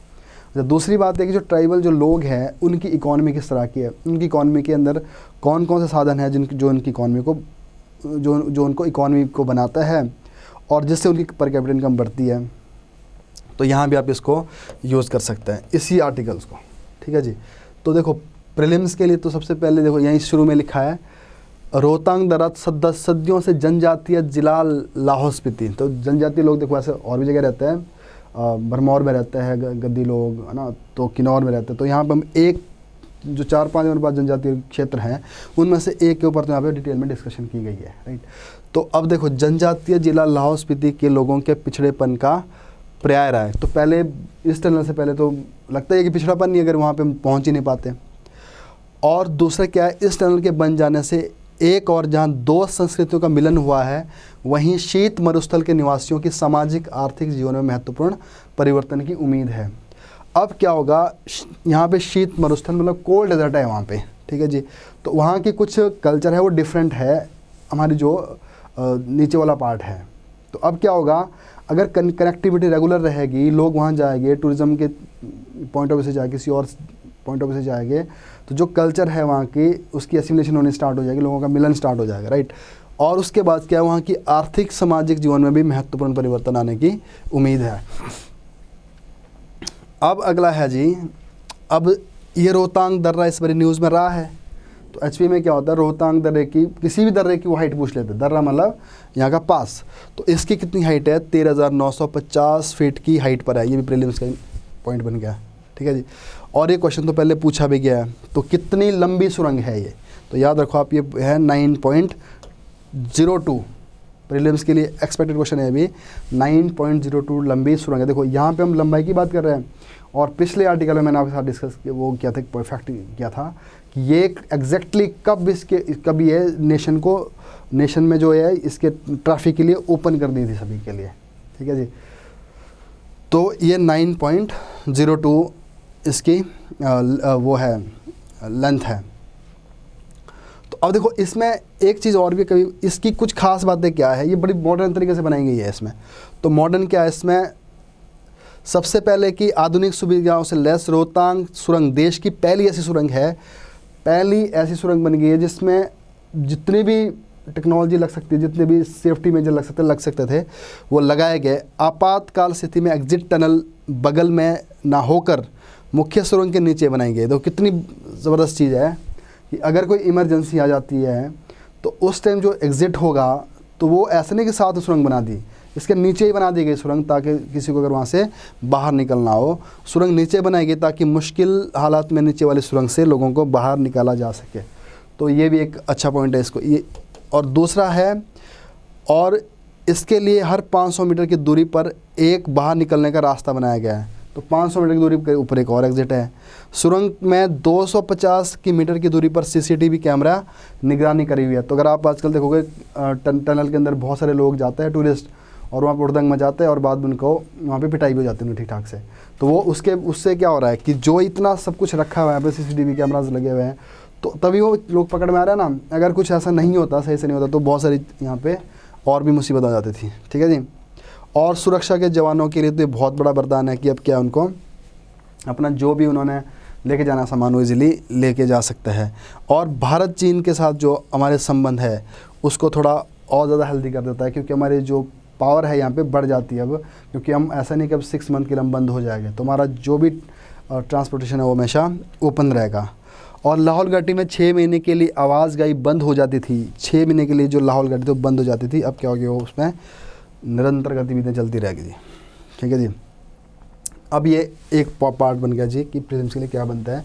तो दूसरी बात है कि जो ट्राइबल जो लोग हैं उनकी इकॉनमी किस तरह की है, उनकी इकॉनमी के अंदर कौन कौन से साधन हैं जो उनकी इकॉनमी को, जो उनको इकॉनमी को बनाता है और जिससे उनकी पर कैपिटा इनकम बढ़ती है। तो यहाँ भी आप इसको यूज़ कर सकते हैं, इसी आर्टिकल्स को। ठीक है जी। तो देखो प्रीलिम्स के लिए तो सबसे पहले देखो यहीं शुरू में लिखा है, रोहतांग दर्रा सदियों से जनजातीय जिला लाहौल स्पीति। तो जनजातीय लोग देखो ऐसे और भी जगह रहते हैं, भरमौर में रहते हैं गद्दी लोग, है ना, तो किन्नौर में रहते हैं। तो यहाँ पर हम एक जो 4-5 हमारे पास जनजातीय क्षेत्र हैं उनमें से एक के ऊपर तो यहाँ पे डिटेल में डिस्कशन की गई है, राइट। तो अब देखो, जनजातीय जिला लाहौल स्पीति के लोगों के पिछड़ेपन का पर्याय रहा है। तो पहले इस टनल से पहले तो लगता है कि पिछड़ापन नहीं, अगर वहाँ पे हम पहुँच ही नहीं पाते। और दूसरा क्या है, इस टनल के बन जाने से एक और जहाँ 2 संस्कृतियों का मिलन हुआ है, वहीं शीत मरुस्थल के निवासियों की सामाजिक आर्थिक जीवन में महत्वपूर्ण परिवर्तन की उम्मीद है। अब क्या होगा, यहाँ पे शीत मरुस्थल मतलब कोल्ड डेजर्ट है वहाँ पे, ठीक है जी। तो वहाँ की कुछ कल्चर है वो डिफरेंट है हमारी जो नीचे वाला पार्ट है। तो अब क्या होगा, अगर कनेक्टिविटी रेगुलर रहेगी, लोग वहाँ जाएंगे, टूरिज़्म के पॉइंट ऑफ व्यू से जाए, किसी और पॉइंट ऑफ व्यू से जाएंगे, तो जो कल्चर है वहाँ की उसकी एसिमिलेशन होनी स्टार्ट हो जाएगी, लोगों का मिलन स्टार्ट हो जाएगा, राइट। और उसके बाद क्या, वहाँ की आर्थिक सामाजिक जीवन में भी महत्वपूर्ण परिवर्तन आने की उम्मीद है। अब अगला है जी, अब ये रोहतांग दर्रा इस बारी न्यूज़ में रहा है। तो एचपी में क्या होता है, रोहतांग दर्रे की, किसी भी दर्रे की वो हाइट पूछ लेते हैं। दर्रा मतलब यहाँ का पास। तो इसकी कितनी हाइट है, 13,950 फीट की हाइट पर है। ये भी प्रीलिम्स का पॉइंट बन गया, ठीक है जी। और ये क्वेश्चन तो पहले पूछा भी गया है। तो कितनी लंबी सुरंग है ये, तो याद रखो आप, ये है 9.02। प्रीलिम्स के लिए एक्सपेक्टेड क्वेश्चन है अभी, 9.02 लंबी सुरंग है। देखो यहाँ पे हम लंबाई की बात कर रहे हैं, और पिछले आर्टिकल में मैंने आपके साथ डिस्कस किया, वो क्या था, परफेक्ट किया था कि ये एग्जैक्टली कब ये नेशन में जो है इसके ट्रैफिक के लिए ओपन कर दी थी सभी के लिए, ठीक है जी। तो ये 9.02 इसकी वो है लेंथ है। तो अब देखो इसमें एक चीज़ और भी, कभी इसकी कुछ खास बातें क्या है, ये बड़ी मॉडर्न तरीके से बनाई गई है इसमें। तो मॉडर्न क्या है इसमें, सबसे पहले कि आधुनिक सुविधाओं से लैस रोहतांग सुरंग देश की पहली ऐसी सुरंग है, पहली ऐसी सुरंग बन गई है जिसमें जितनी भी टेक्नोलॉजी लग सकती है, जितने भी सेफ्टी मेजर लग सकते थे वो लगाए गए। आपातकाल स्थिति में एग्जिट टनल बगल में ना होकर मुख्य सुरंग के नीचे बनाई गई। तो कितनी ज़बरदस्त चीज़ है कि अगर कोई इमरजेंसी आ जाती है तो उस टाइम जो एग्ज़िट होगा तो वो ऐसे नहीं कि साथ सुरंग बना दी, इसके नीचे ही बना दी गई सुरंग, ताकि किसी को अगर वहाँ से बाहर निकलना हो, सुरंग नीचे बनाई गई ताकि मुश्किल हालात में नीचे वाली सुरंग से लोगों को बाहर निकाला जा सके। तो ये भी एक अच्छा पॉइंट है इसको ये। और दूसरा है, और इसके लिए हर 500 मीटर की दूरी पर एक बाहर निकलने का रास्ता बनाया गया है। तो 500 मीटर की दूरी के ऊपर एक और एग्जिट है। सुरंग में 250 की मीटर की दूरी पर सीसीटीवी कैमरा निगरानी करी हुई है। तो अगर आप आजकल देखोगे टनल के अंदर बहुत सारे लोग जाते हैं टूरिस्ट, और वहाँ पर उड़दंग मचाते हैं और बाद में उनको वहाँ पे पिटाई भी हो जाती है ठीक ठाक से। तो वो उससे क्या हो रहा है कि जो इतना सब कुछ रखा हुआ है, यहाँ पे सीसीटीवी कैमराज लगे हुए हैं, तो तभी वो लोग पकड़ में आ रहे हैं ना। अगर कुछ ऐसा नहीं होता, सही से नहीं होता, तो बहुत सारी यहाँ पे और भी मुसीबत आ जाती थी। ठीक है जी। और सुरक्षा के जवानों के लिए तो ये बहुत बड़ा वरदान है कि अब क्या उनको अपना जो भी उन्होंने लेके जाना सामान वो इजीली लेके जा सकते हैं। और भारत चीन के साथ जो हमारे संबंध है उसको थोड़ा और ज़्यादा हेल्दी कर देता है, क्योंकि हमारी जो पावर है यहाँ पे बढ़ जाती है अब, क्योंकि हम ऐसा नहीं कि अब 6 मंथ के लिए हम बंद हो जाएंगे, तो हमारा जो भी ट्रांसपोर्टेशन है वो हमेशा ओपन रहेगा। और लाहौल घाटी में 6 महीने के लिए आवाज़ बंद हो जाती थी। 6 महीने के लिए जो लाहौल घाटी थी वो बंद हो जाती थी, अब क्या हो गया, वो उसमें निरंतर गतिविधियाँ चलती रहेगी जी। ठीक है जी। अब ये एक पार्ट बन गया जी कि प्रीलिम्स के लिए क्या बनता है।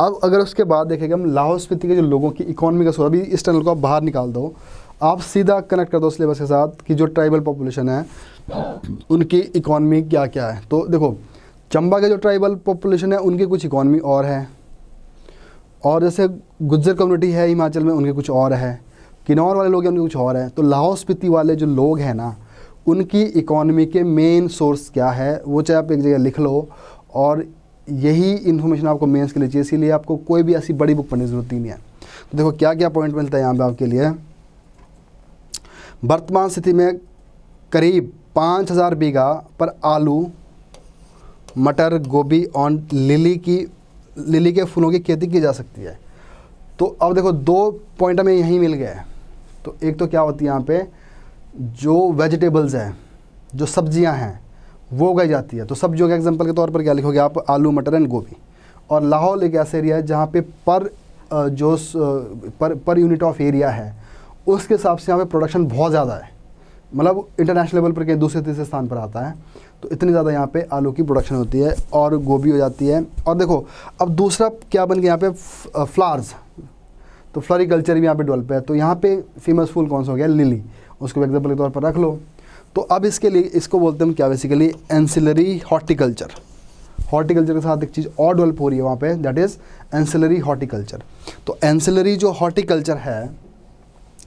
अब अगर उसके बाद देखेंगे हम लाहौल स्पीति के जो लोगों की इकॉनमी का सोर्स, अभी इस टनल को आप बाहर निकाल दो, आप सीधा कनेक्ट कर दो सिलेबस के साथ कि जो ट्राइबल पॉपुलेशन है उनकी इकॉनमी क्या क्या है। तो देखो, चंबा के जो ट्राइबल पॉपुलेशन है उनकी कुछ इकॉनमी और है, और जैसे गुज्जर कम्युनिटी है हिमाचल में, उनके कुछ और है, किन्नौर वाले लोग हैं उनके कुछ और है। तो लाहौल स्पीति वाले जो लोग हैं ना, उनकी इकॉनमी के मेन सोर्स क्या है, वो चाहे आप एक जगह लिख लो, और यही इन्फॉर्मेशन आपको मेंस के लिए चाहिए, इसीलिए आपको कोई भी ऐसी बड़ी बुक पढ़ने की ज़रूरत ही नहीं है। तो देखो क्या क्या पॉइंट मिलता है यहाँ पे आपके लिए। वर्तमान स्थिति में करीब 5000 बीघा पर आलू, मटर, गोभी और लिली के फूलों की खेती की जा सकती है। तो अब देखो 2 पॉइंट हमें यहीं मिल गए। तो एक तो क्या होती है यहाँ पे, जो वेजिटेबल्स हैं, जो सब्जियां हैं, वो उगाई जाती है। तो सब्जियों के एग्जांपल के तौर पर क्या लिखोगे आप, आलू, मटर एंड गोभी। और लाहौल एक ऐसा एरिया है जहाँ पे पर यूनिट ऑफ एरिया है उसके हिसाब से यहाँ पे प्रोडक्शन बहुत ज़्यादा है, मतलब इंटरनेशनल लेवल पर कहीं दूसरे तीसरे स्थान पर आता है। तो इतनी ज़्यादा यहाँ पे आलू की प्रोडक्शन होती है और गोभी हो जाती है। और देखो अब दूसरा क्या बन गया यहाँ पे, फ्लावर्स। तो फ्लोरिकल्चर भी यहाँ पे डेवलप है। तो यहाँ पे फेमस फूल कौन सा हो गया, लिली, उसको एग्जाम्पल के तौर पर रख लो। तो अब इसके लिए इसको बोलते हैं क्या, बेसिकली एंसिलरी हॉर्टिकल्चर। हॉर्टिकल्चर के साथ एक चीज़ और डेवलप हो रही है वहाँ पे, दैट इज़ एंसिलरी हॉर्टिकल्चर। तो एंसिलरी जो हॉर्टिकल्चर है,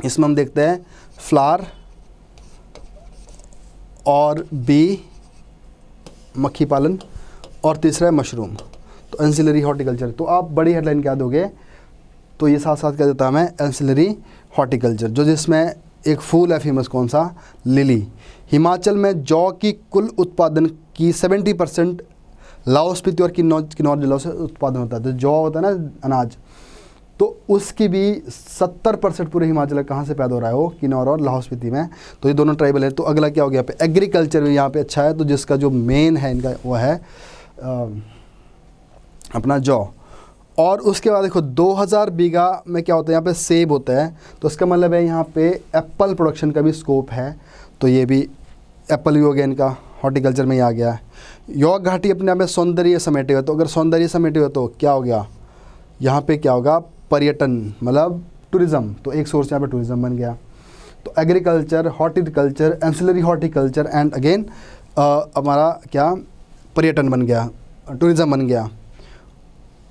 इसमें हम देखते हैं फ्लावर और बी, मक्खी पालन, और तीसरा है मशरूम। तो एंसिलरी हॉर्टिकल्चर। तो आप बड़ी हेडलाइन क्या दोगे, तो ये साथ साथ क्या देता है हमें, एंसिलरी हॉर्टिकल्चर, जो जिसमें एक फूल है फेमस कौन सा, लिली। हिमाचल में जौ की कुल उत्पादन की 70% लाहौल स्पीति और किन्नौर जिलों से उत्पादन होता है। तो जौ होता है ना अनाज, तो उसकी भी 70% पूरे हिमाचल कहाँ से पैदा हो रहा है, वो किन्नौर और लाहौल स्पीति में। तो ये दोनों ट्राइबल है। तो अगला क्या हो गया यहाँ पे, एग्रीकल्चर भी यहाँ पे अच्छा है। तो जिसका जो मेन है इनका वो है अपना जौ। और उसके बाद देखो 2000 बीघा में क्या होता है, यहाँ पे सेब होता है। तो इसका मतलब है यहाँ पे एप्पल प्रोडक्शन का भी स्कोप है। तो ये भी एप्पल भी हो गया इनका, हॉर्टिकल्चर में ही आ गया है। यौग घाटी अपने आप में सौंदर्य समेटे हुए। तो अगर सौंदर्य समेटे हुए तो क्या हो गया, यहाँ पे क्या होगा, पर्यटन, मतलब टूरिज़्म। तो एक सोर्स यहाँ पे टूरिज़्म बन गया। तो agriculture, horticulture, ancillary horticulture and again हमारा क्या, पर्यटन बन गया, टूरिज़्म बन गया।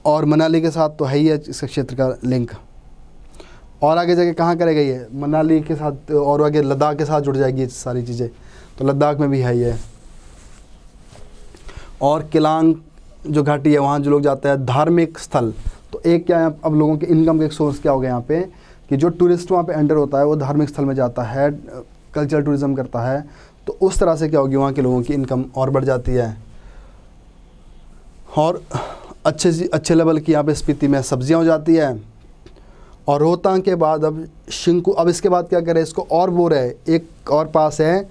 और मनाली के साथ तो है ही है इस क्षेत्र का लिंक। और आगे जाके कहाँ करेगा ये, मनाली के साथ, और आगे लद्दाख के साथ जुड़ जाएगी ये सारी चीज़ें। तो लद्दाख में भी है ये। और किलांग जो घाटी है वहाँ जो लोग जाते हैं, धार्मिक स्थल। तो एक क्या है, अब लोगों के इनकम का एक सोर्स क्या हो गया यहाँ पे, कि जो टूरिस्ट वहाँ पे एंटर होता है वो धार्मिक स्थल में जाता है, कल्चरल टूरिज़्म करता है। तो उस तरह से क्या होगी, वहाँ के लोगों की इनकम और बढ़ जाती है। और अच्छे लेवल की यहाँ पे स्पीति में सब्जियाँ हो जाती है। और रोहतांग के बाद अब शिंकू, अब इसके बाद क्या करें, इसको और बोर है, एक और पास है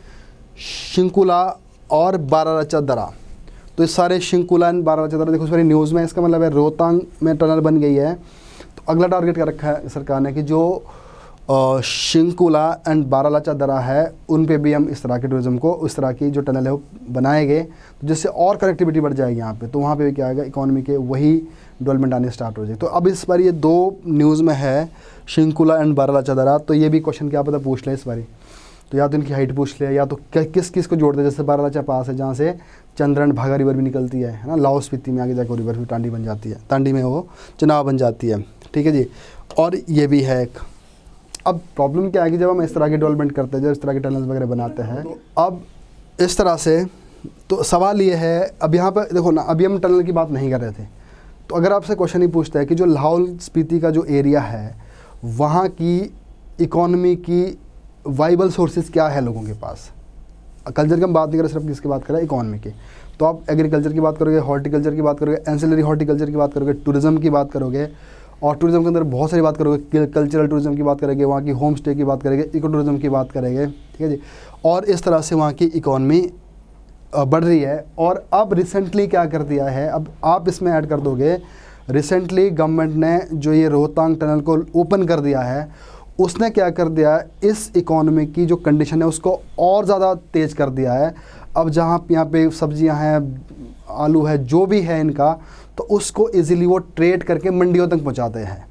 शिंकुला और बारारचा दरा। तो इस सारे शिंकुला एंड बारारचा दरा देखो सारी न्यूज़ में। इसका मतलब है रोहतांग में टनल बन गई है। तो अगला टारगेट क्या रखा है सरकार ने, कि जो शिंकुला एंड बारालाचा दर्रा है, उन पे भी हम इस तरह के टूरिज़्म को, उस तरह की जो टनल है वो बनाएंगे, तो जिससे और कनेक्टिविटी बढ़ जाएगी यहाँ पे, तो वहाँ पे भी क्या आएगा, इकोनॉमी के वही डेवलपमेंट आने स्टार्ट हो जाएगी। तो अब इस बार ये 2 न्यूज़ में है शिंकुला एंड बारालाचा दर्रा, तो ये भी क्वेश्चन क्या पता पूछ ले इस बारी, तो या तो इनकी हाइट पूछ ले, या तो किस किस को जोड़ते हैं, जैसे बारालाचा पास है जहाँ से चंद्रन भागा रिवर भी निकलती है ना, लाहौल स्पीति में आगे जाकर रिवर भी टांडी बन जाती है, टांडी में वो चनाब बन जाती है, ठीक है जी। और ये भी है एक। अब प्रॉब्लम क्या है कि जब हम इस तरह की डेवलपमेंट करते हैं, जब इस तरह के टनल्स वगैरह बनाते हैं, तो अब इस तरह से, तो सवाल ये है, अब यहाँ पर देखो ना, अभी हम टनल की बात नहीं कर रहे थे, तो अगर आपसे क्वेश्चन ही पूछता है कि जो लाहौल स्पीति का जो एरिया है, वहाँ की इकोनॉमी की वाइबल सोर्सेज क्या है लोगों के पास, कल्चर की हम बात नहीं कर रहे, सिर्फ किसकी बात कर रहे हैं, इकोनॉमी की। तो आप एग्रीकल्चर की बात करोगे, हॉर्टिकल्चर की बात करोगे, एंसिलरी हॉर्टिकल्चर की बात करोगे, टूरिज़्म की बात करोगे, और टूरिज़्म के अंदर बहुत सारी बात करोगे, कल्चरल टूरिज़्म की बात करेंगे, वहाँ की होम स्टे की बात करेंगे, इको टूरिज़्म की बात करेंगे, ठीक है जी। और इस तरह से वहाँ की इकोनॉमी बढ़ रही है। और अब रिसेंटली क्या कर दिया है, अब आप इसमें ऐड कर दोगे, रिसेंटली गवर्नमेंट ने जो ये रोहतांग टनल को ओपन कर दिया है, उसने क्या कर दिया है, इस इकोनॉमी की जो कंडीशन है उसको और ज़्यादा तेज़ कर दिया है। अब जहाँ यहाँ पे सब्जियाँ हैं, आलू है, जो भी है इनका, तो उसको इजीली वो ट्रेड करके मंडियों तक पहुँचाते हैं।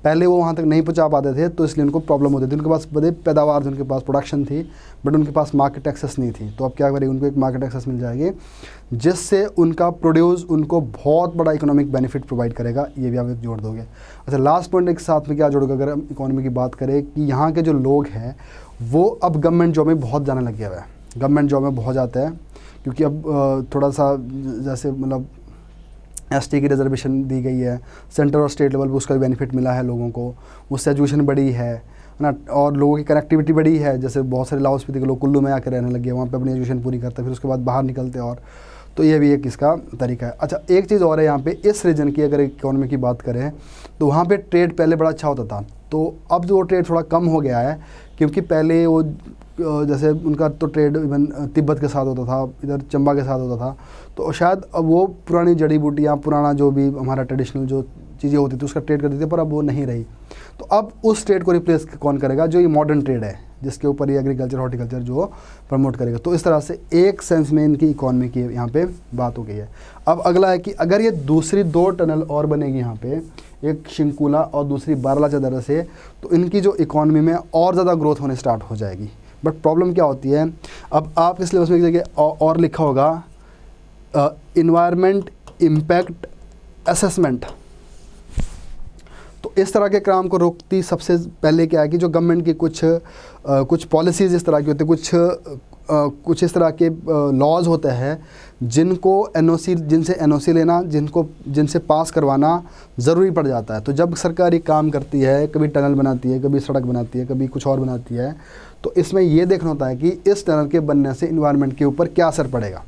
पहले वो वहाँ तक नहीं पहुँचा पाते थे, तो इसलिए उनको प्रॉब्लम होती थी, उनके पास बड़े पैदावार थी, उनके पास प्रोडक्शन थी, बट उनके पास मार्केट एक्सेस नहीं थी। तो अब क्या करेंगे, उनको एक मार्केट एक्सेस मिल जाएगी, जिससे उनका प्रोड्यूस उनको बहुत बड़ा इकोनॉमिक बेनिफिट प्रोवाइड करेगा। ये भी आप एक जोड़ दोगे। अच्छा, लास्ट पॉइंट एक साथ में क्या जोड़ोगे, अगर हम इकोनॉमी की बात करें, कि यहाँ के जो लोग हैं वो अब गवर्नमेंट जॉब में बहुत जाने लग गया है, गवर्नमेंट जॉब में बहुत जाते हैं, क्योंकि अब थोड़ा सा जैसे मतलब एसटी की रिजर्वेशन दी गई है, सेंटर और स्टेट लेवल पर उसका भी बेनिफिट मिला है लोगों को, उससे एजुकेशन बढ़ी है ना, और लोगों की कनेक्टिविटी बढ़ी है। जैसे बहुत सारे लाहौल स्पीति के लोग कुल्लू में आकर रहने लगे, वहाँ पे अपनी एजुकेशन पूरी करते हैं, फिर उसके बाद बाहर निकलते हैं, और तो ये भी एक इसका तरीका है। अच्छा, एक चीज़ और है यहाँ पे, इस रीजन की अगर इकोनॉमी की बात करें, तो वहाँ पे ट्रेड पहले बड़ा अच्छा होता था, तो अब जो ट्रेड थोड़ा कम हो गया है, क्योंकि पहले वो जैसे उनका तो ट्रेड इवन तिब्बत के साथ होता था, इधर चंबा के साथ होता था, तो शायद अब वो पुरानी जड़ी बूटियाँ, पुराना जो भी हमारा ट्रेडिशनल जो चीज़ें होती थी उसका ट्रेड करते थे, पर अब वो नहीं रही। तो अब उस ट्रेड को रिप्लेस कौन करेगा, जो ये मॉडर्न ट्रेड है, जिसके ऊपर ये एग्रीकल्चर हॉर्टिकल्चर जो प्रमोट करेगा। तो इस तरह से एक सेंस में इनकी इकोनॉमी की यहाँ पे बात हो गई है। अब अगला है कि अगर ये दूसरी 2 टनल और बनेगी यहाँ पे, एक शिंकुला और दूसरी बारालाचा दर्रा से, तो इनकी जो इकोनॉमी में और ज़्यादा ग्रोथ होने स्टार्ट हो जाएगी। बट प्रॉब्लम क्या होती है, अब आप इस सिलेबस में एक जगह और लिखा होगा इन्वायरमेंट इम्पैक्ट असेसमेंट। तो इस तरह के काम को रोकती सबसे पहले क्या है कि जो गवर्नमेंट की कुछ पॉलिसीज़ इस तरह की होती है, कुछ इस तरह के लॉज होते हैं जिनसे एनओसी लेना, जिनसे पास करवाना ज़रूरी पड़ जाता है। तो जब सरकार एक काम करती है, कभी टनल बनाती है, कभी सड़क बनाती है, कभी कुछ और बनाती है, तो इसमें ये देखना होता है कि इस टनल के बनने से इन्वायरमेंट के ऊपर क्या असर पड़ेगा।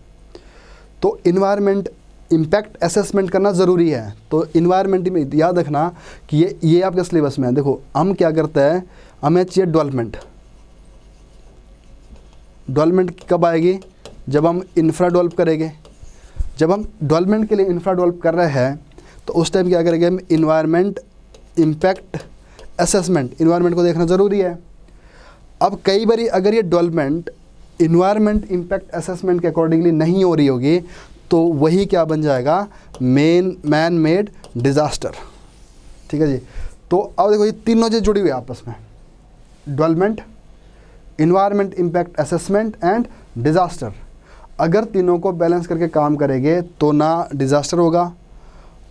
तो इन्वायरमेंट इम्पैक्ट असेसमेंट करना ज़रूरी है। तो इन्वायरमेंट में याद रखना कि ये आपके सिलेबस में है। देखो हम क्या करते हैं, हमें चाहिए डेवलपमेंट कब आएगी, जब हम इंफ्रा डेवलप करेंगे। जब हम डेवलपमेंट के लिए इंफ्रा डेवलप कर रहे हैं, तो उस टाइम क्या करेंगे हम, इन्वायरमेंट इम्पैक्ट असेसमेंट, इन्वायरमेंट को देखना ज़रूरी है। अब कई बार अगर ये डेवलपमेंट इन्वायरमेंट इम्पैक्ट असेसमेंट के अकॉर्डिंगली नहीं हो रही होगी, तो वही क्या बन जाएगा, मैन मेड डिज़ास्टर। ठीक है जी। तो अब देखो ये तीनों चीज़ जुड़ी हुई है आपस में, development, environment impact assessment and disaster. अगर तीनों को बैलेंस करके काम करेंगे तो ना डिज़ास्टर होगा,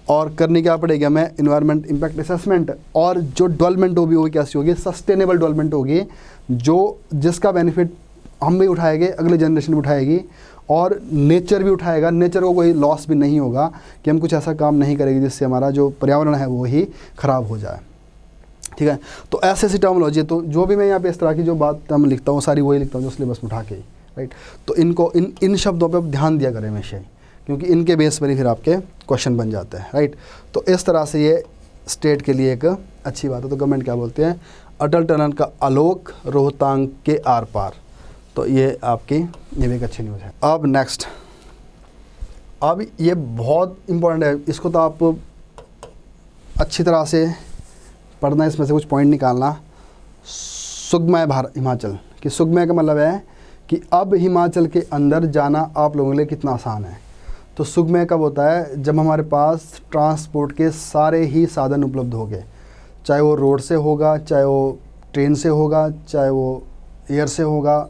और करनी क्या पड़ेगी हमें, इन्वायरमेंट इम्पैक्ट असेसमेंट। और जो डेवलपमेंट होगी वो कैसी होगी, सस्टेनेबल डेवलपमेंट होगी, जिसका बेनिफिट हम भी उठाएंगे, अगली जनरेशन भी उठाएगी, और नेचर भी उठाएगा। नेचर को कोई लॉस भी नहीं होगा कि हम कुछ ऐसा काम नहीं करेंगे जिससे हमारा जो पर्यावरण है वो ही ख़राब हो जाए। ठीक है। तो ऐसी टर्मिनोलॉजी, तो जो भी मैं यहाँ पे इस तरह की जो बात हम लिखता हूँ, सारी वही लिखता हूँ जो सिलेबस में उठा के, राइट। तो इनको इन शब्दों पे ध्यान दिया करें हमेशा, क्योंकि इनके बेस पर ही फिर आपके क्वेश्चन बन जाते हैं, राइट। तो इस तरह से ये स्टेट के लिए एक अच्छी बात है। तो गवर्नमेंट क्या बोलते हैं, अटल टनल का आलोक रोहतांग के आर पार। तो ये आपकी ये भी एक अच्छी न्यूज़ है। अब नेक्स्ट, अब ये बहुत इम्पोर्टेंट है, इसको तो आप अच्छी तरह से पढ़ना, इसमें से कुछ पॉइंट निकालना। सुगमय हिमाचल, कि सुगमय का मतलब है कि अब हिमाचल के अंदर जाना आप लोगों के लिए कितना आसान है। तो सुगमय कब होता है? जब हमारे पास ट्रांसपोर्ट के सारे ही साधन उपलब्ध हो गए, चाहे वो रोड से होगा, चाहे वो ट्रेन से होगा, चाहे वो एयर से होगा,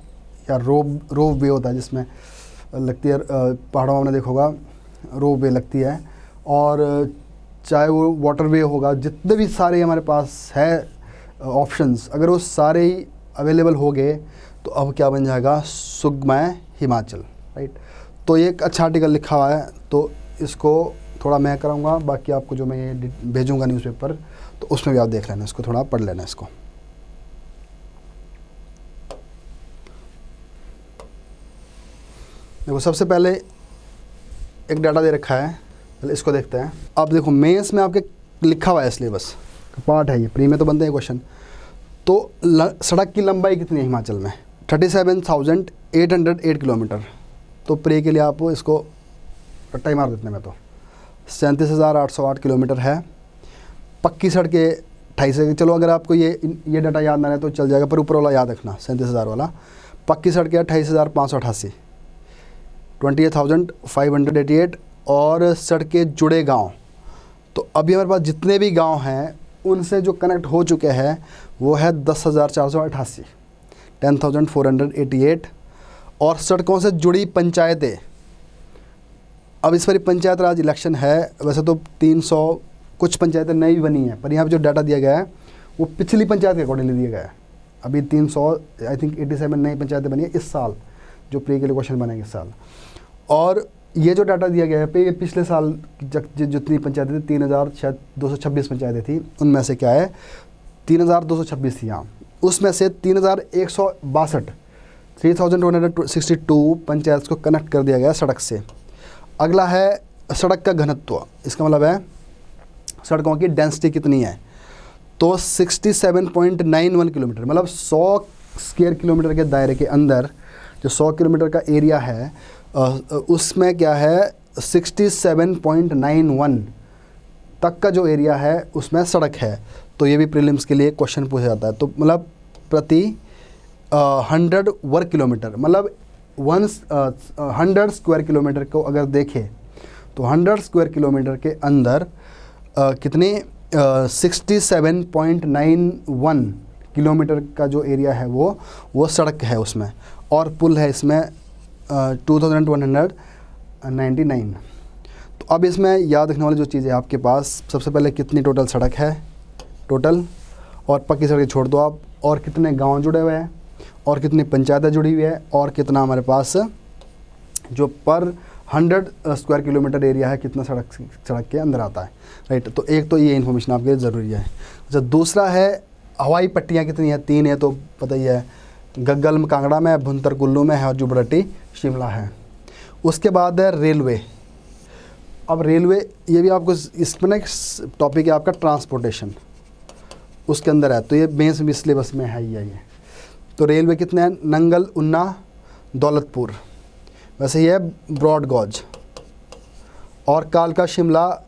या रोप वे होता है जिसमें लगती है, पहाड़ों में आपने देखा होगा रोप वे लगती है, और चाहे वो वाटर वे होगा। जितने भी सारे हमारे पास है ऑप्शंस, अगर वो सारे ही अवेलेबल हो गए तो अब क्या बन जाएगा? सुगमय हिमाचल, राइट। तो ये एक अच्छा आर्टिकल लिखा हुआ है, तो इसको थोड़ा मैं कराऊंगा, बाकी आपको जो मैं ये भेजूंगा न्यूज़पेपर, तो उसमें भी आप देख लेना, इसको थोड़ा पढ़ लेना इसको। देखो सबसे पहले एक डाटा दे रखा है, पहले इसको देखते हैं। अब देखो मेंस में आपके लिखा हुआ है सिलेबस पार्ट है ये, प्री में तो बनते हैं क्वेश्चन। तो सड़क की लंबाई कितनी है हिमाचल में? 37,808 किलोमीटर। तो प्री के लिए आप इसको रट्टा ही मार देते हैं, मैं तो 37,808 किलोमीटर है। पक्की सड़कें 28, चलो अगर आपको ये डाटा याद ना रहे तो चल जाएगा, पर ऊपर वाला याद रखना 37,000 वाला। पक्की सड़कें 28,588, 28,588। और सड़कें जुड़े गांव, तो अभी हमारे पास जितने भी गांव हैं उनसे जो कनेक्ट हो चुके हैं वो है 10,488, 10,488। और सड़कों से जुड़ी पंचायतें, अब इस बार पंचायत राज इलेक्शन है, वैसे तो 300 कुछ पंचायतें नई बनी हैं, पर यहाँ पे जो डाटा दिया गया है वो पिछली पंचायत के अकॉर्डिंगली दिया गया है। अभी 300 आई थिंक 87 नई पंचायतें बनी है इस साल, जो प्री के लिए क्वेश्चन बनेंगे इस साल। और ये जो डाटा दिया गया है पे, ये पिछले साल जितनी पंचायतें थी 3,226 पंचायतें थी, उनमें से क्या है 3,226 थी यहाँ, उसमें से 3,162 3,262 पंचायत को कनेक्ट कर दिया गया सड़क से। अगला है सड़क का घनत्व, इसका मतलब है सड़कों की डेंसिटी कितनी है। तो 67.91 किलोमीटर, मतलब 100 स्क्वायर किलोमीटर के दायरे के अंदर जो 100 किलोमीटर का एरिया है उसमें क्या है 67.91 तक का जो एरिया है उसमें सड़क है। तो ये भी प्रीलिम्स के लिए क्वेश्चन पूछा जाता है। तो मतलब प्रति 100 वर्ग किलोमीटर, मतलब 100 स्क्वायर किलोमीटर को अगर देखें तो 100 स्क्वायर किलोमीटर के अंदर कितने 67.91 किलोमीटर का जो एरिया है वो सड़क है उसमें, और पुल है इसमें 2,199। तो अब इसमें याद रखने वाली जो चीज़ है आपके पास, सबसे पहले कितनी टोटल सड़क है टोटल, और पक्की सड़कें छोड़ दो आप, और कितने गांव जुड़े हुए हैं, और कितनी पंचायतें जुड़ी हुई है, और कितना हमारे पास जो पर 100 स्क्वायर किलोमीटर एरिया है कितना सड़क के अंदर आता है, राइट। तो एक तो ये इन्फॉर्मेशन आपके लिए ज़रूरी है। अच्छा, दूसरा है हवाई पट्टियाँ कितनी है, 3 है, तो पता ही है, गग्गल में कांगड़ा में, भुंतर कुल्लू में है, और जुबरट्टी शिमला है। उसके बाद है रेलवे। अब रेलवे ये भी आपको इसमें ना टॉपिक है आपका ट्रांसपोर्टेशन, उसके अंदर है, तो ये मेंस भी सिलेबस में है ये। तो रेलवे कितने हैं, नंगल, उन्ना, दौलतपुर, वैसे ये है ब्रॉड गॉज, और कालका शिमला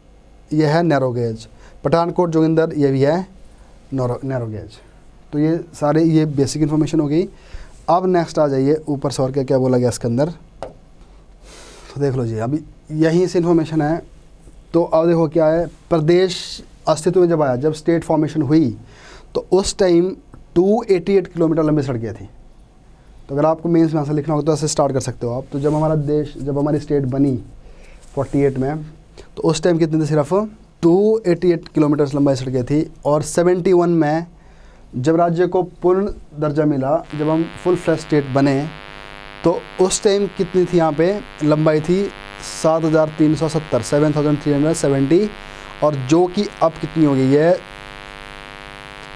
ये है नैरो गेज, पठानकोट जोगिंदर ये भी है नैरो गेज। तो ये सारे ये बेसिक इन्फॉर्मेशन हो गई। अब नेक्स्ट आ जाइए ऊपर से, और क्या क्या बोला गया इसके अंदर, तो देख लो जी, अभी यहीं से इन्फॉर्मेशन है। तो अब देखो क्या है, प्रदेश अस्तित्व में जब आया, जब स्टेट फॉर्मेशन हुई, तो उस टाइम 288 किलोमीटर लंबी सड़कें थी। तो अगर आपको मेंस में आंसर लिखना होगा तो ऐसे स्टार्ट कर सकते हो आप। तो जब हमारा देश, जब हमारी स्टेट बनी 48 में, तो उस टाइम कितनी थी, सिर्फ 288 किलोमीटर लंबाई सड़कें थी। और 71 में जब राज्य को पूर्ण दर्जा मिला, जब हम फुल फ्लैश स्टेट बने, तो उस टाइम कितनी थी यहाँ पे लंबाई थी 7,370, 7,370, और जो कि अब कितनी हो गई है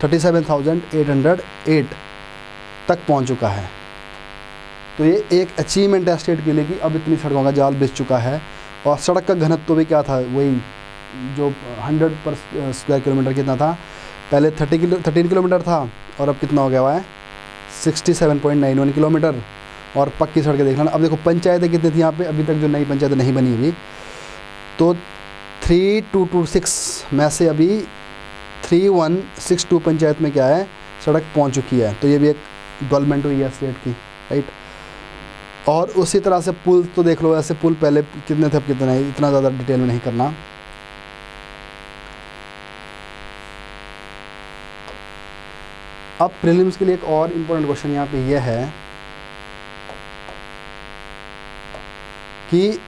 37,808 तक पहुँच चुका है। तो ये एक अचीवमेंट है स्टेट के लिए कि अब इतनी सड़कों का जाल बिछ चुका है। और सड़क का घनत्व भी क्या था, वही जो 100 पर स्क्वायर किलोमीटर कितना था, पहले 13 किलोमीटर था, और अब कितना हो गया हुआ है 67.91 किलोमीटर। और पक्की सड़कें देख लेना। अब देखो पंचायतें कितनी थी यहाँ पे, अभी तक जो नई पंचायतें नहीं बनी हुई, तो 3226 में से अभी 3162 पंचायत में क्या है सड़क पहुंच चुकी है, तो ये भी एक डेवलपमेंट हुई है स्टेट की, राइट। और उसी तरह से पुल तो देख लो, ऐसे पुल पहले कितने थे अब कितने नहीं, इतना ज़्यादा डिटेल में नहीं करना। अब प्रीलिम्स के लिए एक और इम्पोर्टेंट क्वेश्चन यहाँ पे ये है कि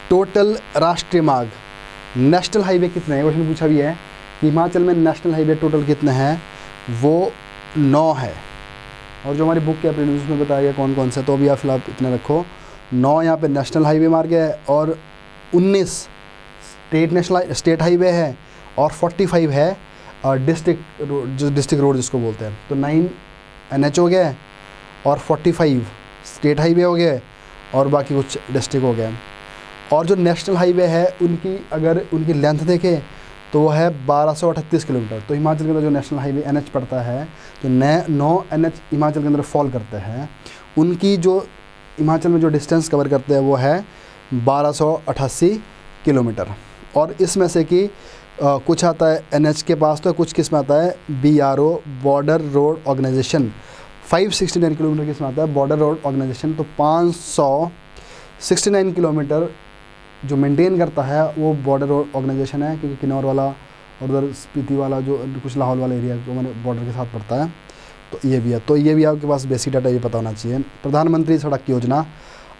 टोटल राष्ट्रीय मार्ग, नेशनल हाईवे कितने हैं, क्वेश्चन पूछा भी है कि हिमाचल में नेशनल हाईवे टोटल कितने हैं, वो 9 है। और जो हमारी बुक के प्रीलिम्स में बताया गया कौन कौन से, तो अभी आप फिलहाल इतने रखो। 9 यहाँ पे नेशनल हाईवे मार्ग है और 19 स्टेट हाईवे है और 45 है डिस्ट्रिक्ट रोड जिसको बोलते हैं। तो 9 NH हो गए और 45 स्टेट हाईवे हो गए और बाकी कुछ डिस्ट्रिक्ट हो गए। और जो नेशनल हाईवे है उनकी अगर उनकी लेंथ देखें तो वो है 1238 किलोमीटर। तो हिमाचल के अंदर जो नेशनल हाईवे NH पड़ता है, जो 9 NH हिमाचल के अंदर फॉल करते हैं, उनकी जो हिमाचल में जो डिस्टेंस कवर करते हैं वो है 1288 किलोमीटर। और इसमें से कि कुछ आता है NH के पास, तो कुछ किस में आता है BRO border road organisation, 569 kilometre किस में आता है बॉर्डर रोड ऑर्गेनाइजेशन। तो 569 किलोमीटर जो मेंटेन करता है वो बॉर्डर रोड ऑर्गेनाइजेशन है, क्योंकि किन्नौर वाला और उधर स्पीति वाला जो कुछ लाहौल वाला एरिया जो मैंने बॉर्डर के साथ पड़ता है, तो ये भी है। तो ये भी आपके पास बेसिक डाटा ये पता होना चाहिए। प्रधानमंत्री सड़क योजना,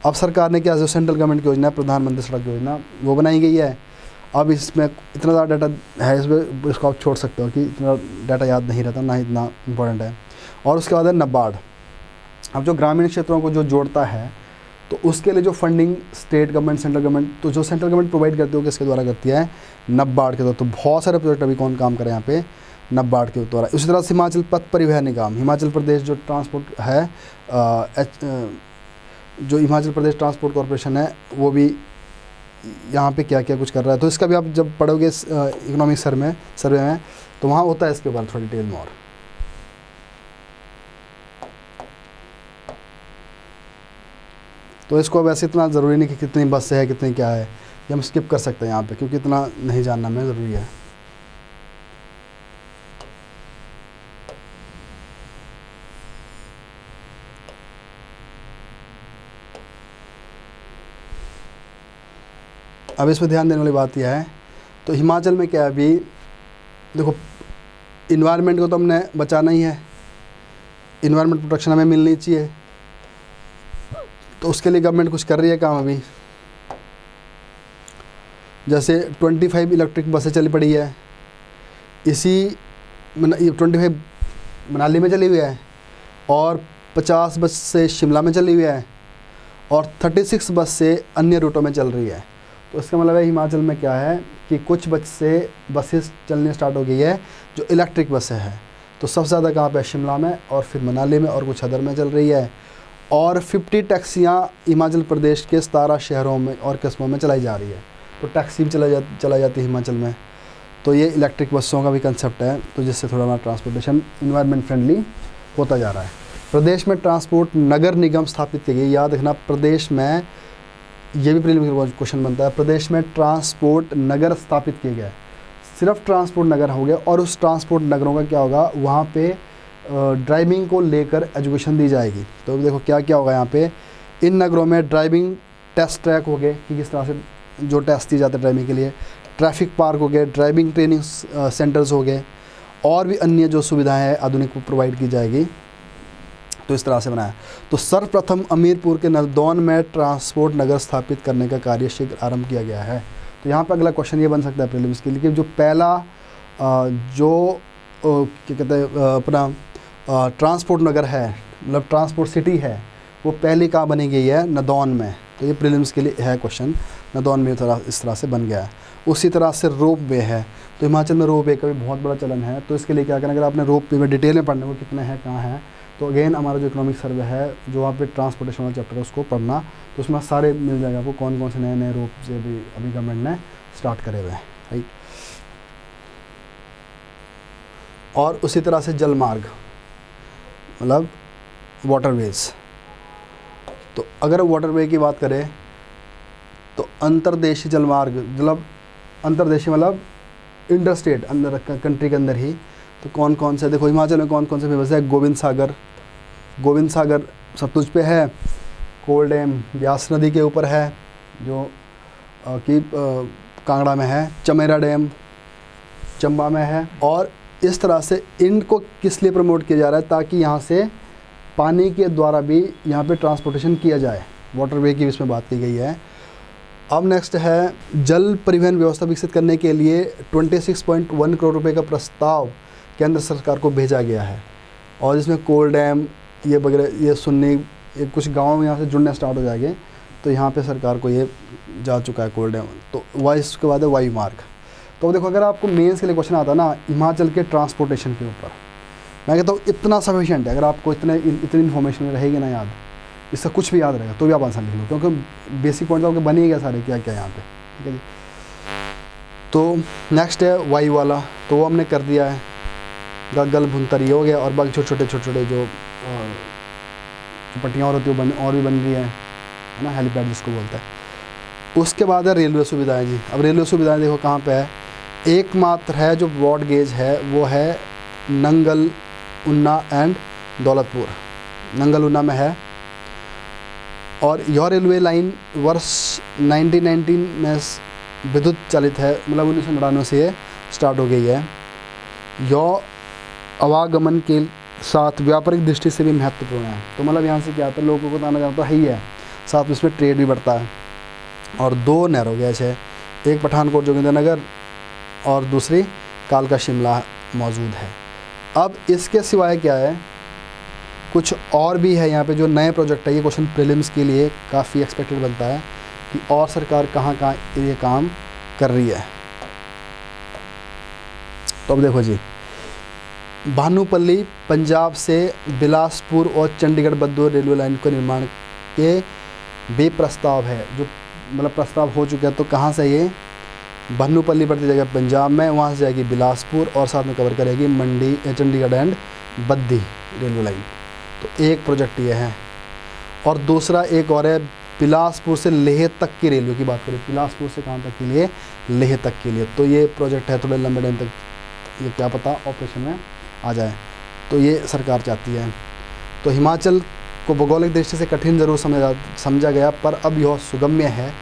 अब सरकार ने क्या, जो सेंट्रल गवर्नमेंट की योजना है प्रधानमंत्री सड़क योजना, वो बनाई गई है। अब इसमें इतना ज़्यादा डाटा है, इसमें इसको आप छोड़ सकते हो कि इतना डाटा याद नहीं रहता, ना इतना इम्पोर्टेंट है। और उसके बाद है NABARD। अब जो ग्रामीण क्षेत्रों को जो जोड़ता है, तो उसके लिए जो funding state government central government, तो जो सेंट्रल गवर्नमेंट प्रोवाइड करती है वो किसके द्वारा करती है, NABARD के द्वारा। तो बहुत सारे प्रोजेक्ट अभी कौन काम करे यहाँ पे, NABARD के द्वारा। उसी तरह से हिमाचल पथ परिवहन निगम, हिमाचल प्रदेश जो ट्रांसपोर्ट है, जो हिमाचल प्रदेश ट्रांसपोर्ट कॉरपोरेशन है, वो भी यहाँ पे क्या क्या कुछ कर रहा है। तो इसका भी आप जब पढ़ोगे इकोनॉमिक सर्वे में तो वहाँ होता है इसके बारे में थोड़ी डिटेल में। और तो इसको वैसे इतना ज़रूरी नहीं कि कितनी बस है कितनी क्या है, ये हम स्किप कर सकते हैं यहाँ पे, क्योंकि इतना नहीं जानना हमें ज़रूरी है। अब इस पर ध्यान देने वाली बात यह है, तो हिमाचल में क्या है, अभी देखो इन्वायरमेंट को तो हमने बचाना ही है, इन्वायरमेंट प्रोटेक्शन हमें मिलनी चाहिए, तो उसके लिए गवर्नमेंट कुछ कर रही है काम अभी। जैसे 25 इलेक्ट्रिक बसें चली पड़ी है, इसी 25 मनाली में चली हुई है और 50 बस से शिमला में चली हुई है और 36 बस से अन्य रूटों में चल रही है। तो इसका मतलब है हिमाचल में क्या है कि कुछ बसेस चलने स्टार्ट हो गई है जो इलेक्ट्रिक बसें हैं। तो सबसे ज़्यादा कहाँ पे, शिमला में और फिर मनाली में और कुछ अदर में चल रही है। और 50 टैक्सियाँ हिमाचल प्रदेश के 17 शहरों में और कस्बों में चलाई जा रही है। तो टैक्सी भी चलाई जाती है हिमाचल में। तो ये इलेक्ट्रिक बसों का भी कंसेप्ट है, तो जिससे थोड़ा हमारा ट्रांसपोर्टेशन इन्वायरमेंट फ्रेंडली होता जा रहा है। प्रदेश में ट्रांसपोर्ट नगर निगम स्थापित की गई। याद रखना, प्रदेश में ये भी प्रीलिमिनरी क्वेश्चन बनता है, प्रदेश में ट्रांसपोर्ट नगर स्थापित किए गए। सिर्फ ट्रांसपोर्ट नगर हो गया, और उस ट्रांसपोर्ट नगरों का क्या होगा, वहाँ पे ड्राइविंग को लेकर एजुकेशन दी जाएगी। तो देखो क्या क्या होगा यहाँ पे, इन नगरों में ड्राइविंग टेस्ट ट्रैक हो गए कि किस तरह से जो टेस्ट दिए जाते हैं ड्राइविंग के लिए, ट्रैफिक पार्क हो गए, ड्राइविंग ट्रेनिंग सेंटर्स हो गए, और भी अन्य जो सुविधाएं हैं आधुनिक प्रोवाइड की जाएगी। तो इस तरह से बनाया। तो सर्वप्रथम हमीरपुर के नरदौन में ट्रांसपोर्ट नगर स्थापित करने का कार्य शीघ्र आरंभ किया गया है। तो यहाँ पर अगला क्वेश्चन ये बन सकता है प्रीलिम्स के लिए कि जो पहला जो क्या कहते हैं अपना ट्रांसपोर्ट नगर है, मतलब ट्रांसपोर्ट सिटी है, वो पहली कहाँ बनी गई है, नदौन में। तो ये प्रीलिम्स के लिए है क्वेश्चन, नदौन में इस तरह से बन गया है। उसी तरह से रोप वे है, तो हिमाचल में रोप वे का भी बहुत बड़ा चलन है। तो इसके लिए क्या करना, अगर आपने रोप वे में डिटेल में पढ़ने को कितने हैं कहाँ हैं, तो अगेन हमारा जो इकोनॉमिक सर्वे है जो वहाँ पे ट्रांसपोर्टेशन वाला चैप्टर है उसको पढ़ना, तो उसमें सारे मिल जाएगा आपको कौन कौन से नए नए रोप से अभी गवर्नमेंट ने स्टार्ट करे हुए हैं, राइट। और उसी तरह से जल मार्ग, मतलब वाटरवेज। तो अगर वाटरवे की बात करें तो अंतर्देशीय जलमार्ग, मतलब अंतर्देशीय मतलब इंटर स्टेट, अंदर कंट्री के अंदर ही तो कौन कौन से, देखो हिमाचल में कौन कौन से फेमस है। गोविंद सागर सतलुज पे है। कोल डैम ब्यास नदी के ऊपर है जो कि कांगड़ा में है। चमेरा डैम चंबा में है। और इस तरह से इनको किस लिए प्रमोट किया जा रहा है, ताकि यहाँ से पानी के द्वारा भी यहाँ पे ट्रांसपोर्टेशन किया जाए, वाटरवे की इसमें बात की गई है। अब नेक्स्ट है जल परिवहन व्यवस्था विकसित करने के लिए 26.1 करोड़ रुपए का प्रस्ताव केंद्र सरकार को भेजा गया है। और इसमें कोल डैम ये वगैरह ये सुनने ये कुछ गाँव यहाँ से जुड़ने स्टार्ट हो जाएंगे, तो यहाँ पे सरकार को ये जा चुका है कोल डैम। तो इसके बाद है वायु मार्ग। तो देखो अगर आपको मेंस के लिए क्वेश्चन आता है ना हिमाचल के ट्रांसपोर्टेशन के ऊपर, मैं कहता हूँ इतना सफिशिएंट है। अगर आपको इतनी इन्फॉर्मेशन रहेगी ना याद, इससे कुछ भी याद रहेगा तो भी आप आंसर लिख लो, क्योंकि बेसिक पॉइंट आपके बने गए सारे क्या क्या यहाँ पे, ठीक है जी। तो नेक्स्ट है वायु वाला, तो वो हमने कर दिया है। गगल भुंतर ये हो गया, और बाकी छोटे छोटे जो पट्टियाँ और होती है और भी बन रही है ना, हेलीपैड जिसको बोलता है। उसके बाद है रेलवे सुविधाएं जी। अब रेलवे सुविधाएं देखो कहाँ पे है, एकमात्र है जो ब्रॉड गेज है वो है नंगल, ऊना एंड दौलतपुर। नंगल ऊना में है। और यह रेलवे लाइन वर्ष 1919 में विद्युत चालित है, मतलब 1999 से ये स्टार्ट हो गई है। यह आवागमन के साथ व्यापारिक दृष्टि से भी महत्वपूर्ण है। तो मतलब यहाँ से क्या होता है, लोगों को आना जाना तो है ही है, साथ में इसमें ट्रेड भी बढ़ता है। और 2 नैरो गेज है, एक पठानकोट जोगिंद्रनगर और दूसरी कालका शिमला मौजूद है। अब इसके सिवाय क्या है, कुछ और भी है यहाँ पे जो नए प्रोजेक्ट है। ये क्वेश्चन प्रीलिम्स के लिए काफ़ी एक्सपेक्टेड बनता है कि और सरकार कहाँ कहाँ ये काम कर रही है। तो अब देखो जी, भानुपल्ली पंजाब से बिलासपुर और चंडीगढ़ बद्दू रेलवे लाइन के निर्माण के भी प्रस्ताव है, जो मतलब प्रस्ताव हो चुका है। तो कहाँ से ये भानुपल्ली पड़ती जगह पंजाब में, वहाँ से जाएगी बिलासपुर और साथ में कवर करेगी Mandi Chandigarh and Baddi railway line. तो एक प्रोजेक्ट ये है। और दूसरा एक और है बिलासपुर से लेह तक की रेलवे की बात करें, बिलासपुर से कहाँ तक के लिए, लेह तक के लिए। तो ये प्रोजेक्ट है, थोड़े लंबे टाइम तक, ये क्या पता ऑपरेशन में आ जाए, तो ये सरकार चाहती है। तो हिमाचल को भौगोलिक दृष्टि से कठिन जरूर समझा गया, पर अब यह सुगम्य है।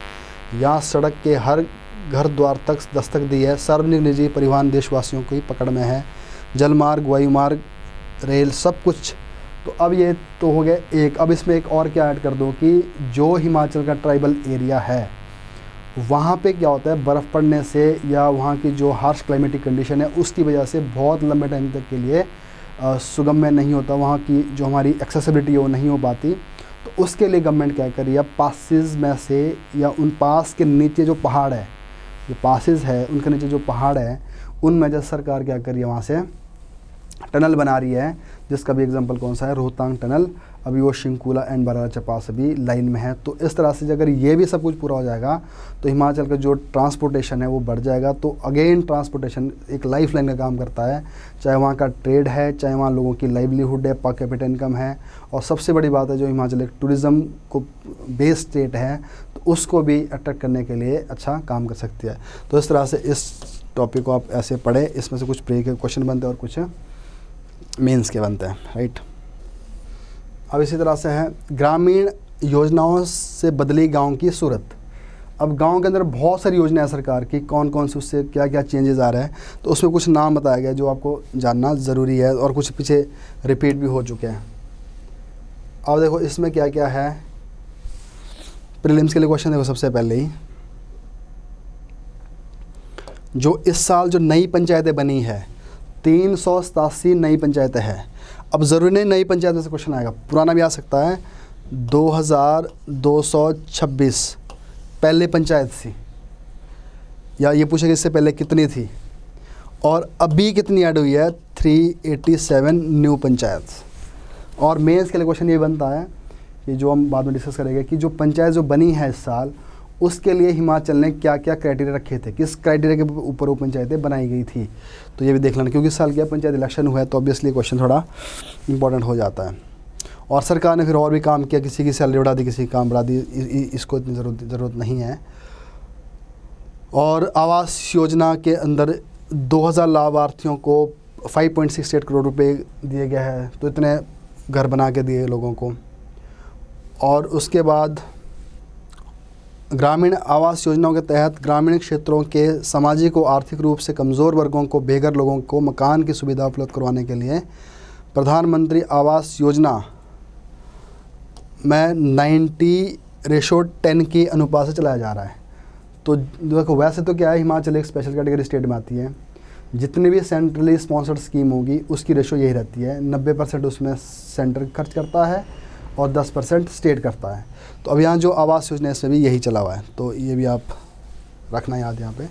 यहाँ सड़क के हर घर द्वार तक दस्तक दी है। सार्वजनिक निजी परिवहन देशवासियों की पकड़ में है। जलमार्ग, वायुमार्ग, रेल सब कुछ। तो अब ये तो हो गया एक। अब इसमें एक और क्या ऐड कर दो कि जो हिमाचल का ट्राइबल एरिया है वहाँ पे क्या होता है, बर्फ़ पड़ने से या वहाँ की जो हार्श क्लाइमेटिक कंडीशन है उसकी वजह से बहुत लंबे टाइम तक के लिए सुगम्य नहीं होता, वहाँ की जो हमारी एक्सेसिबिलिटी है वो नहीं हो पाती। तो उसके लिए गवर्नमेंट क्या करी है, पासिस में से या उन पास के नीचे जो पहाड़ है, जो पासिस है उनके नीचे जो पहाड़ है उनमें जब सरकार क्या करी है, वहाँ से टनल बना रही है। जिसका भी एग्जांपल कौन सा है, रोहतांग टनल। अभी वो शिंकुला एंड बराला चपास अभी लाइन में है। तो इस तरह से अगर ये भी सब कुछ पूरा हो जाएगा तो हिमाचल का जो ट्रांसपोर्टेशन है वो बढ़ जाएगा। तो अगेन ट्रांसपोर्टेशन एक लाइफ लाइन का काम करता है, चाहे वहाँ का ट्रेड है, चाहे वहाँ लोगों की लाइवलीहुड है, पर कैपिटा इनकम है। और सबसे बड़ी बात है जो हिमाचल एक टूरिज़्म को बेस्ड स्टेट है, तो उसको भी अट्रैक्ट करने के लिए अच्छा काम कर सकती है। तो इस तरह से इस टॉपिक को आप ऐसे पढ़े, इसमें से कुछ प्री के क्वेश्चन बनते हैं और कुछ मेंस के बनते हैं, राइट। अब इसी तरह से है ग्रामीण योजनाओं से बदली गांव की सूरत। अब गांव के अंदर बहुत सारी योजनाएं सरकार की, कौन कौन सी, उससे क्या क्या चेंजेस आ रहे हैं, तो उसमें कुछ नाम बताया गया जो आपको जानना ज़रूरी है और कुछ पीछे रिपीट भी हो चुके हैं। अब देखो इसमें क्या क्या है, प्रीलिम्स के लिए क्वेश्चन देखो सबसे पहले ही, जो इस साल जो नई पंचायतें बनी है 387 नई पंचायतें हैं। अब ज़रूरी नहीं नई पंचायत में से क्वेश्चन आएगा, पुराना भी आ सकता है। 2226 पहले पंचायत थी, या ये पूछेगा इससे पहले कितनी थी, और अभी कितनी ऐड हुई है, 387 न्यू पंचायत। और मेंस के लिए क्वेश्चन ये बनता है कि जो हम बाद में डिस्कस करेंगे कि जो पंचायत जो बनी है इस साल, उसके लिए हिमाचल ने क्या क्या क्राइटेरिया रखे थे, किस क्राइटेरिया के ऊपर वो पंचायतें बनाई गई थी। तो ये भी देख लेना, क्योंकि इस साल क्या पंचायत इलेक्शन हुआ है, तो ऑब्वियसली क्वेश्चन थोड़ा इंपॉर्टेंट हो जाता है। और सरकार ने फिर और भी काम किया, किसी की सैलरी बढ़ा दी, किसी की काम बढ़ा दी, इसको इतनी ज़रूरत नहीं है। और आवास योजना के अंदर 2000 लाभार्थियों को 5.68 करोड़ रुपए दिए गए हैं, तो इतने घर बना के दिए लोगों को। और उसके बाद ग्रामीण आवास योजनाओं के तहत ग्रामीण क्षेत्रों के सामाजिक और आर्थिक रूप से कमज़ोर वर्गों को, बेघर लोगों को मकान की सुविधा उपलब्ध करवाने के लिए प्रधानमंत्री आवास योजना में 90:10 की अनुपात से चलाया जा रहा है। तो देखो, वैसे तो क्या है, हिमाचल एक स्पेशल कैटेगरी स्टेट में आती है। जितनी भी सेंट्रली स्पॉन्सर्ड स्कीम होगी उसकी रेशो यही रहती है, 90% उसमें सेंटर खर्च करता है और 10% स्टेट करता है। तो अब यहाँ जो आवास योजना है इसमें भी यही चला हुआ है, तो ये भी आप रखना याद यहाँ पे।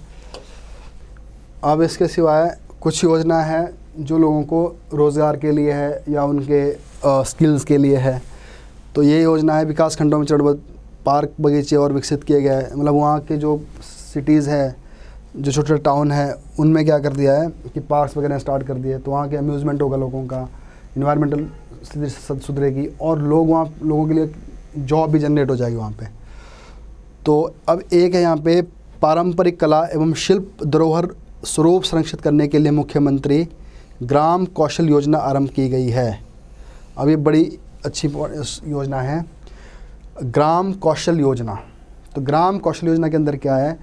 अब इसके सिवाय कुछ योजना है जो लोगों को रोज़गार के लिए है या उनके स्किल्स के लिए है। तो ये योजना है, विकास खंडों में चरणबद्ध पार्क बगीचे और विकसित किए गए हैं। मतलब वहाँ के जो सिटीज़ है, जो छोटे छोटे टाउन है, उनमें क्या कर दिया है कि पार्क्स वगैरह स्टार्ट कर दिए। तो वहाँ के अम्यूज़मेंट होगा लोगों का, इन्वायरमेंटल सुधरेगी और लोगों के लिए जॉब भी जनरेट हो जाएगी वहाँ पे। तो अब एक है यहाँ पे पारंपरिक कला एवं शिल्प धरोहर स्वरूप संरक्षित करने के लिए मुख्यमंत्री ग्राम कौशल योजना आरंभ की गई है। अब ये बड़ी अच्छी योजना है, ग्राम कौशल योजना। तो ग्राम कौशल योजना के अंदर क्या है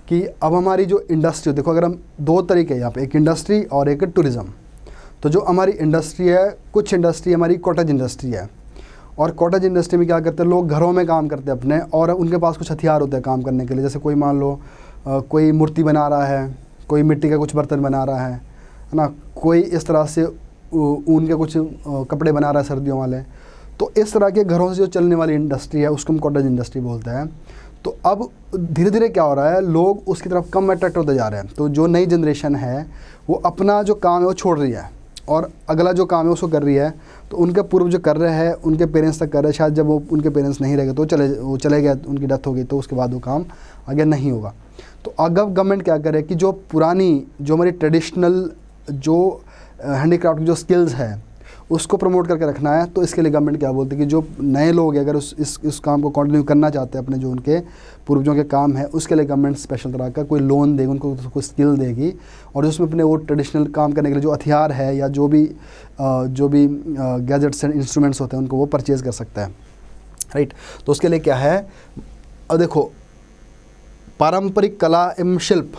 कि अब हमारी जो इंडस्ट्री, देखो अगर हम दो तरीके यहाँ पे, एक इंडस्ट्री और एक टूरिज़्म। तो जो हमारी इंडस्ट्री है, कुछ इंडस्ट्री हमारी कॉटेज इंडस्ट्री है, और कॉटेज इंडस्ट्री में क्या करते हैं लोग, घरों में काम करते हैं अपने, और उनके पास कुछ हथियार होते हैं काम करने के लिए। जैसे कोई मान लो कोई मूर्ति बना रहा है, कोई मिट्टी का कुछ बर्तन बना रहा है ना, कोई इस तरह से ऊन के कुछ कपड़े बना रहा है सर्दियों वाले। तो इस तरह के घरों से जो चलने वाली इंडस्ट्री है उसको हम कॉटेज इंडस्ट्री बोलते हैं। तो अब धीरे धीरे क्या हो रहा है, लोग उसकी तरफ कम अट्रैक्ट होते जा रहे हैं। तो जो नई जनरेशन है वो अपना जो काम है वो छोड़ रही है और अगला जो काम है उसको कर रही है। तो उनके पूर्व जो कर रहे हैं, उनके पेरेंट्स तक कर रहे हैं, शायद जब वो उनके पेरेंट्स नहीं रह गए तो वो चले गए, उनकी डेथ हो गई, तो उसके बाद वो काम आगे नहीं होगा। तो अगर गवर्नमेंट क्या करे कि जो पुरानी, जो हमारी ट्रेडिशनल जो हैंडीक्राफ्ट की जो स्किल्स है उसको प्रमोट करके रखना है। तो इसके लिए गवर्नमेंट क्या बोलती है कि जो नए लोग अगर इस काम को कंटिन्यू करना चाहते हैं, अपने जो उनके पूर्वजों के काम है, उसके लिए गवर्नमेंट स्पेशल तरह का कोई लोन देगी, उनको कोई स्किल देगी, और उसमें अपने वो ट्रेडिशनल काम करने के लिए जो हथियार है या जो भी गैजेट्स एंड इंस्ट्रूमेंट्स होते हैं उनको वो परचेज़ कर सकता है, राइट। तो उसके लिए क्या है, अब देखो पारंपरिक कला एवं शिल्प,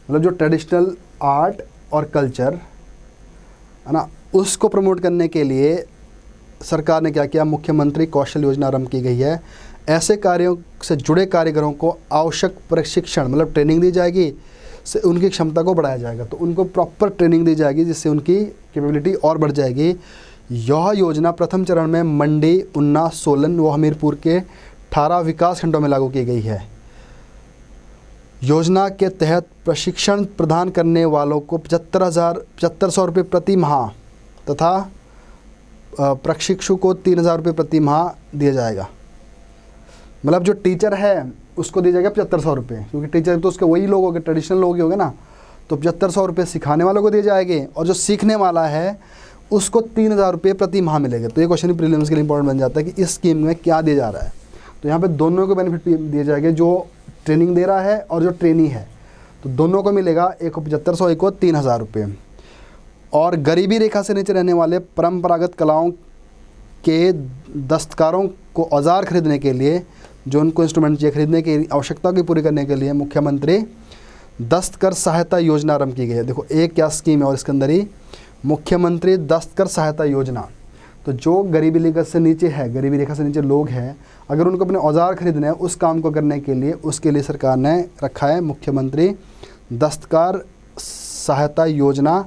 मतलब जो ट्रेडिशनल आर्ट और कल्चर है ना, उसको प्रमोट करने के लिए सरकार ने क्या किया, मुख्यमंत्री कौशल योजना आरंभ की गई है। ऐसे कार्यों से जुड़े कारीगरों को आवश्यक प्रशिक्षण, मतलब ट्रेनिंग दी जाएगी, से उनकी क्षमता को बढ़ाया जाएगा। तो उनको प्रॉपर ट्रेनिंग दी जाएगी जिससे उनकी कैपेबिलिटी और बढ़ जाएगी। यह योजना प्रथम चरण में मंडी, उन्ना, सोलन व हमीरपुर के 18 विकास खंडों में लागू की गई है। योजना के तहत प्रशिक्षण प्रदान करने वालों को 7500 रुपये प्रति माह तथा प्रशिक्षु को 3000 रुपये प्रति माह दिया जाएगा। मतलब जो टीचर है उसको दिया जाएगा 7500 रुपये, क्योंकि टीचर तो उसके वही लोग हो गए, ट्रेडिशनल लोग ही हो गए ना। तो 7500 रुपये सिखाने वालों को दिए जाएंगे, और जो सीखने वाला है उसको 3000 रुपये प्रति माह मिलेगा। तो ये क्वेश्चन प्रीलिम्स के लिए इंपॉर्टेंट बन जाता है कि इस स्कीम में क्या दिया जा रहा है। तो यहाँ पे दोनों को बेनिफिट दिए जाएंगे, जो ट्रेनिंग दे रहा है और जो ट्रेनी है, तो दोनों को मिलेगा, एक को 7500, एक को 3000 रुपये। और गरीबी रेखा से नीचे रहने वाले परंपरागत कलाओं के दस्तकारों को औजार खरीदने के लिए, जो उनको इंस्ट्रूमेंट चाहिए खरीदने की आवश्यकता की पूरी करने के लिए मुख्यमंत्री दस्तकर सहायता योजना आरंभ की गई है। देखो एक क्या स्कीम है, और इसके अंदर ही मुख्यमंत्री दस्तकर सहायता योजना। तो जो गरीबी रेखा से नीचे है, गरीबी रेखा से नीचे लोग हैं, अगर उनको अपने औजार खरीदने हैं उस काम को करने के लिए, उसके लिए सरकार ने रखा है मुख्यमंत्री दस्तकार सहायता योजना,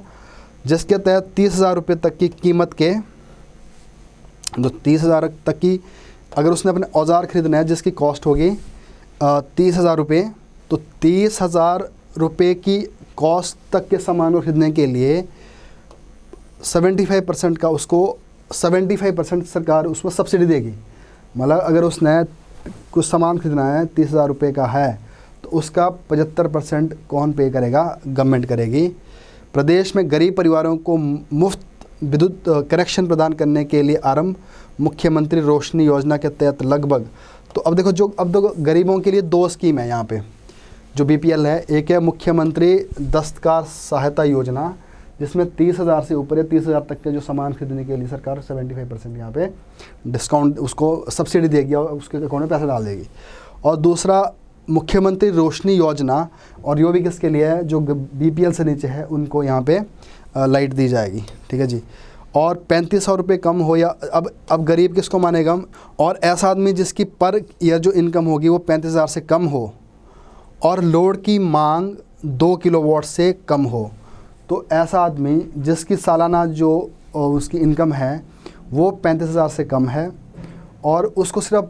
जिसके तहत 30,000 रुपये तक की कीमत के, जो 30,000 तक की अगर उसने अपने औजार खरीदना है जिसकी कॉस्ट होगी 30,000 रुपये, तो 30,000 रुपये की कॉस्ट तक के सामान को खरीदने के लिए 75% का उसको 75% सरकार उसमें सब्सिडी देगी। मतलब अगर उसने कुछ सामान खरीदना है 30,000 रुपये का है, तो उसका 75% कौन पे करेगा, गवर्नमेंट करेगी। प्रदेश में गरीब परिवारों को मुफ्त विद्युत कनेक्शन प्रदान करने के लिए आरंभ मुख्यमंत्री रोशनी योजना के तहत लगभग, तो अब देखो जो अब देखो गरीबों के लिए दो स्कीम है यहाँ पे जो BPL है। एक है मुख्यमंत्री दस्तकार सहायता योजना, जिसमें 30,000 से ऊपर या 30,000 तक के जो सामान खरीदने के लिए सरकार 75% यहाँ पे डिस्काउंट, उसको सब्सिडी देगी और उसके अकाउंट में पैसा डाल देगी। और दूसरा, मुख्यमंत्री रोशनी योजना, और ये भी किसके लिए है, जो BPL से नीचे है उनको यहाँ पे लाइट दी जाएगी, ठीक है जी। और 3500 रुपये कम हो या अब गरीब किसको मानेगा हम, और ऐसा आदमी जिसकी पर ईयर जो इनकम होगी वो 35,000 से कम हो और लोड की मांग 2 किलोवाट से कम हो, तो ऐसा आदमी जिसकी सालाना जो उसकी इनकम है वो 35,000 से कम है और उसको सिर्फ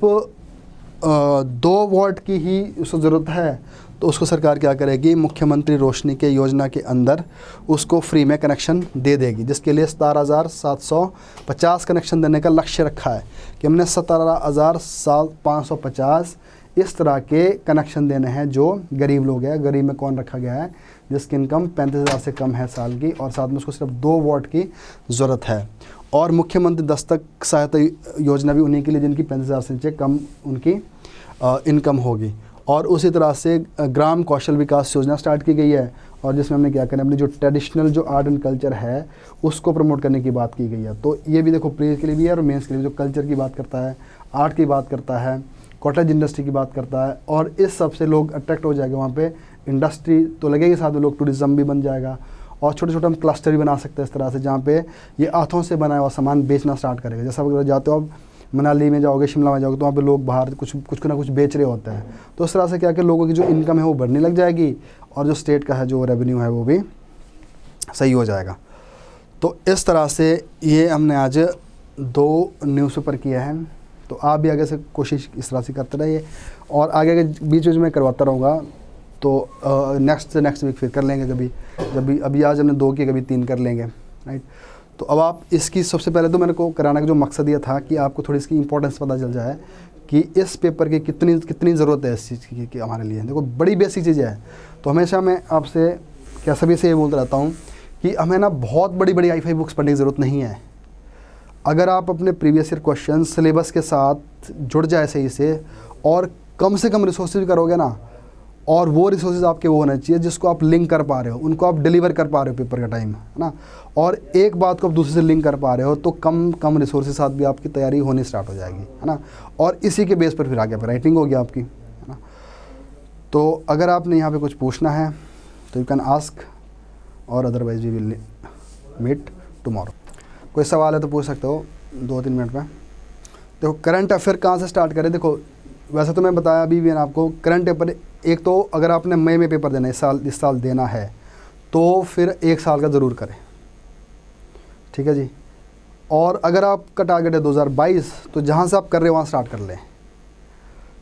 2 वाट की ही उसको ज़रूरत है, तो उसको सरकार क्या करेगी, मुख्यमंत्री रोशनी के योजना के अंदर उसको फ्री में कनेक्शन दे देगी, जिसके लिए 17,750 कनेक्शन देने का लक्ष्य रखा है कि हमने 17,550 इस तरह के कनेक्शन देने हैं जो गरीब लोग हैं। गरीब में कौन रखा गया है, जिसकी इनकम 35,000 से कम है साल की और साथ में उसको सिर्फ 2 वाट की ज़रूरत है। और मुख्यमंत्री दस्तक सहायता योजना भी उन्हीं के लिए जिनकी 35,000 से नीचे कम उनकी इनकम होगी। और उसी तरह से ग्राम कौशल विकास योजना स्टार्ट की गई है और जिसमें हमने क्या करना है, अपनी जो ट्रेडिशनल जो आर्ट एंड कल्चर है उसको प्रमोट करने की बात की गई है। तो ये भी देखो प्री के लिए भी है और मेंस के लिए, जो कल्चर की बात करता है, आर्ट की बात करता है, कॉटेज इंडस्ट्री की बात करता है, और इस सब से लोग अट्रैक्ट हो जाएंगे। वहाँ पे इंडस्ट्री तो लगेगी, साथ में लोग टूरिज़्म भी बन जाएगा और छोटे छोटे हम क्लस्टर भी बना सकते हैं इस तरह से, जहाँ पे ये हाथों से बनाया हुआ सामान बेचना स्टार्ट करेगा। जैसा अगर जाते हो आप मनाली में जाओगे, शिमला में जाओगे, तो वहाँ पे लोग बाहर कुछ ना कुछ बेच रहे होते हैं, तो इस तरह से क्या कि लोगों की जो इनकम है वो बढ़ने लग जाएगी और जो स्टेट का है जो रेवेन्यू है वो भी सही हो जाएगा। तो इस तरह से ये हमने आज 2 न्यूज़पेपर किए हैं, तो आप भी आगे से कोशिश इस तरह से करते रहिए और आगे के बीच में करवाता रहूँगा। तो नेक्स्ट वीक फिर कर लेंगे कभी, अभी आज हमने 2 किए, कभी 3 कर लेंगे, राइट। तो अब आप इसकी सबसे पहले तो मैंने को कराने का जो मकसद ये था कि आपको थोड़ी इसकी इंपॉर्टेंस पता चल जाए कि इस पेपर की कितनी ज़रूरत है इस चीज़ की हमारे लिए। देखो बड़ी बेसिक चीज़ है, तो हमेशा मैं आपसे क्या सभी से ये बोलता रहता हूँ कि हमें ना बहुत बड़ी हाई-फाई बुक्स पढ़ने की ज़रूरत नहीं है। अगर आप अपने प्रीवियस ईयर क्वेश्चन सिलेबस के साथ जुड़ जाए सही से और कम से कम रिसोर्सेज करोगे ना, और वो रिसोर्सेज आपके वो होने चाहिए जिसको आप लिंक कर पा रहे हो, उनको आप डिलीवर कर पा रहे हो पेपर का टाइम, है ना, और एक बात को आप दूसरे से लिंक कर पा रहे हो, तो कम रिसोर्सेज के साथ भी आपकी तैयारी होनी स्टार्ट हो जाएगी, है ना। और इसी के बेस पर फिर आगे पर राइटिंग होगी आपकी, है ना। तो अगर आपने यहाँ पे कुछ पूछना है तो यू कैन आस्क, और otherwise we will meet tomorrow. कोई सवाल है तो पूछ सकते हो 2-3 मिनट में। देखो करंट अफेयर कहाँ से स्टार्ट करें। देखो वैसे तो मैं बताया अभी भी आपको, करंट पेपर एक तो अगर आपने मई में पेपर देना है, इस साल देना है, तो फिर 1 साल का ज़रूर करें, ठीक है जी। और अगर आपका टारगेट है 2022, तो जहाँ से आप कर रहे हो वहाँ स्टार्ट कर लें,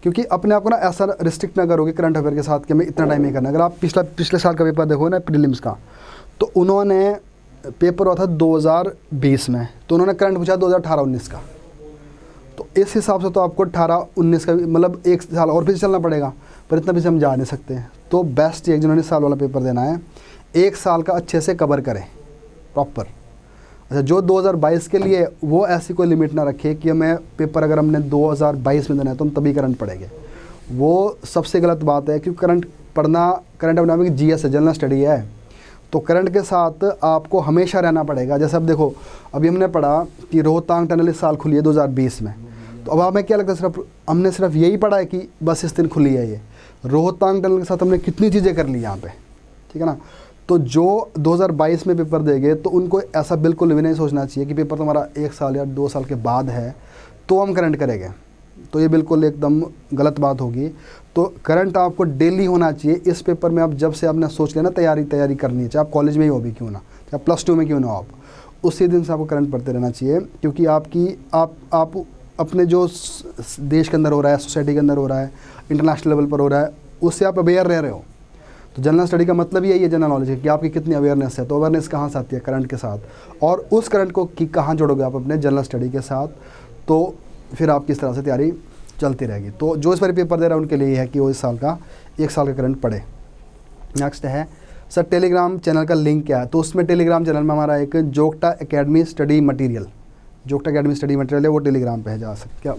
क्योंकि अपने आप को ना ऐसा रिस्ट्रिक्ट ना करोगे करंट अफेयर के साथ कि हमें इतना टाइम ही करना है। अगर आप पिछले साल का पेपर देखो ना, प्रीलिम्स का, तो उन्होंने पेपर हुआ था 2020 में, तो उन्होंने करंट पूछा 2018-19 का, तो इस हिसाब से तो आपको 18-19 का मतलब 1 साल और पीछे चलना पड़ेगा, पर इतना पीछे हम जा नहीं सकते। तो बेस्ट ये जिन्होंने साल वाला पेपर देना है 1 साल का अच्छे से कवर करें प्रॉपर। अच्छा, जो 2022 के लिए वो ऐसी कोई लिमिट ना रखे कि हमें पेपर अगर हमने 2022 में देना है तो हम तभी करंट पढ़ेंगे, वो सबसे गलत बात है। क्योंकि करंट इकोनॉमिक GS है, जनरल स्टडी है, तो करंट के साथ आपको हमेशा रहना पड़ेगा। जैसे अब देखो, अभी हमने पढ़ा कि रोहतांग टनल इस साल खुली है 2020 में, तो अब हमें क्या लगता है, हमने सिर्फ यही पढ़ा है कि बस इस दिन खुली है ये। रोहतांग टनल के साथ हमने कितनी चीज़ें कर ली यहाँ पे, ठीक है ना। तो जो 2022 में पेपर देंगे तो उनको ऐसा बिल्कुल भी नहीं सोचना चाहिए कि पेपर तुम्हारा 1 साल या 2 साल के बाद है तो हम करंट करेंगे, तो ये बिल्कुल एकदम गलत बात होगी। तो करंट आपको डेली होना चाहिए। इस पेपर में आप जब से आपने सोच लिया ना तैयारी करनी है, चाहे आप कॉलेज में ही हो भी क्यों ना, चाहे +2 में क्यों ना हो, आप उसी दिन से आपको करंट पढ़ते रहना चाहिए। क्योंकि आप अपने जो देश के अंदर हो रहा है, सोसाइटी के अंदर हो रहा है, इंटरनेशनल लेवल पर हो रहा है, उससे आप अवेयर रह रहे हो। तो जनरल स्टडी का मतलब यही है, जनरल नॉलेज है कि आपकी कितनी अवेयरनेस है। तो अवेयरनेस कहाँ से आती है, करंट के साथ, और उस करंट को कहाँ जोड़ोगे आप अपने जनरल स्टडी के साथ, तो फिर आपकी इस तरह से तैयारी चलती रहेगी। तो जो इस बार पेपर दे रहा है उनके लिए है कि वो इस साल का 1 साल का करंट पढ़े। नेक्स्ट है सर टेलीग्राम चैनल का लिंक क्या है। तो उसमें टेलीग्राम चैनल में हमारा एक जोगटा एकेडमी स्टडी मटेरियल है, वो टेलीग्राम पे है, जा सकते क्या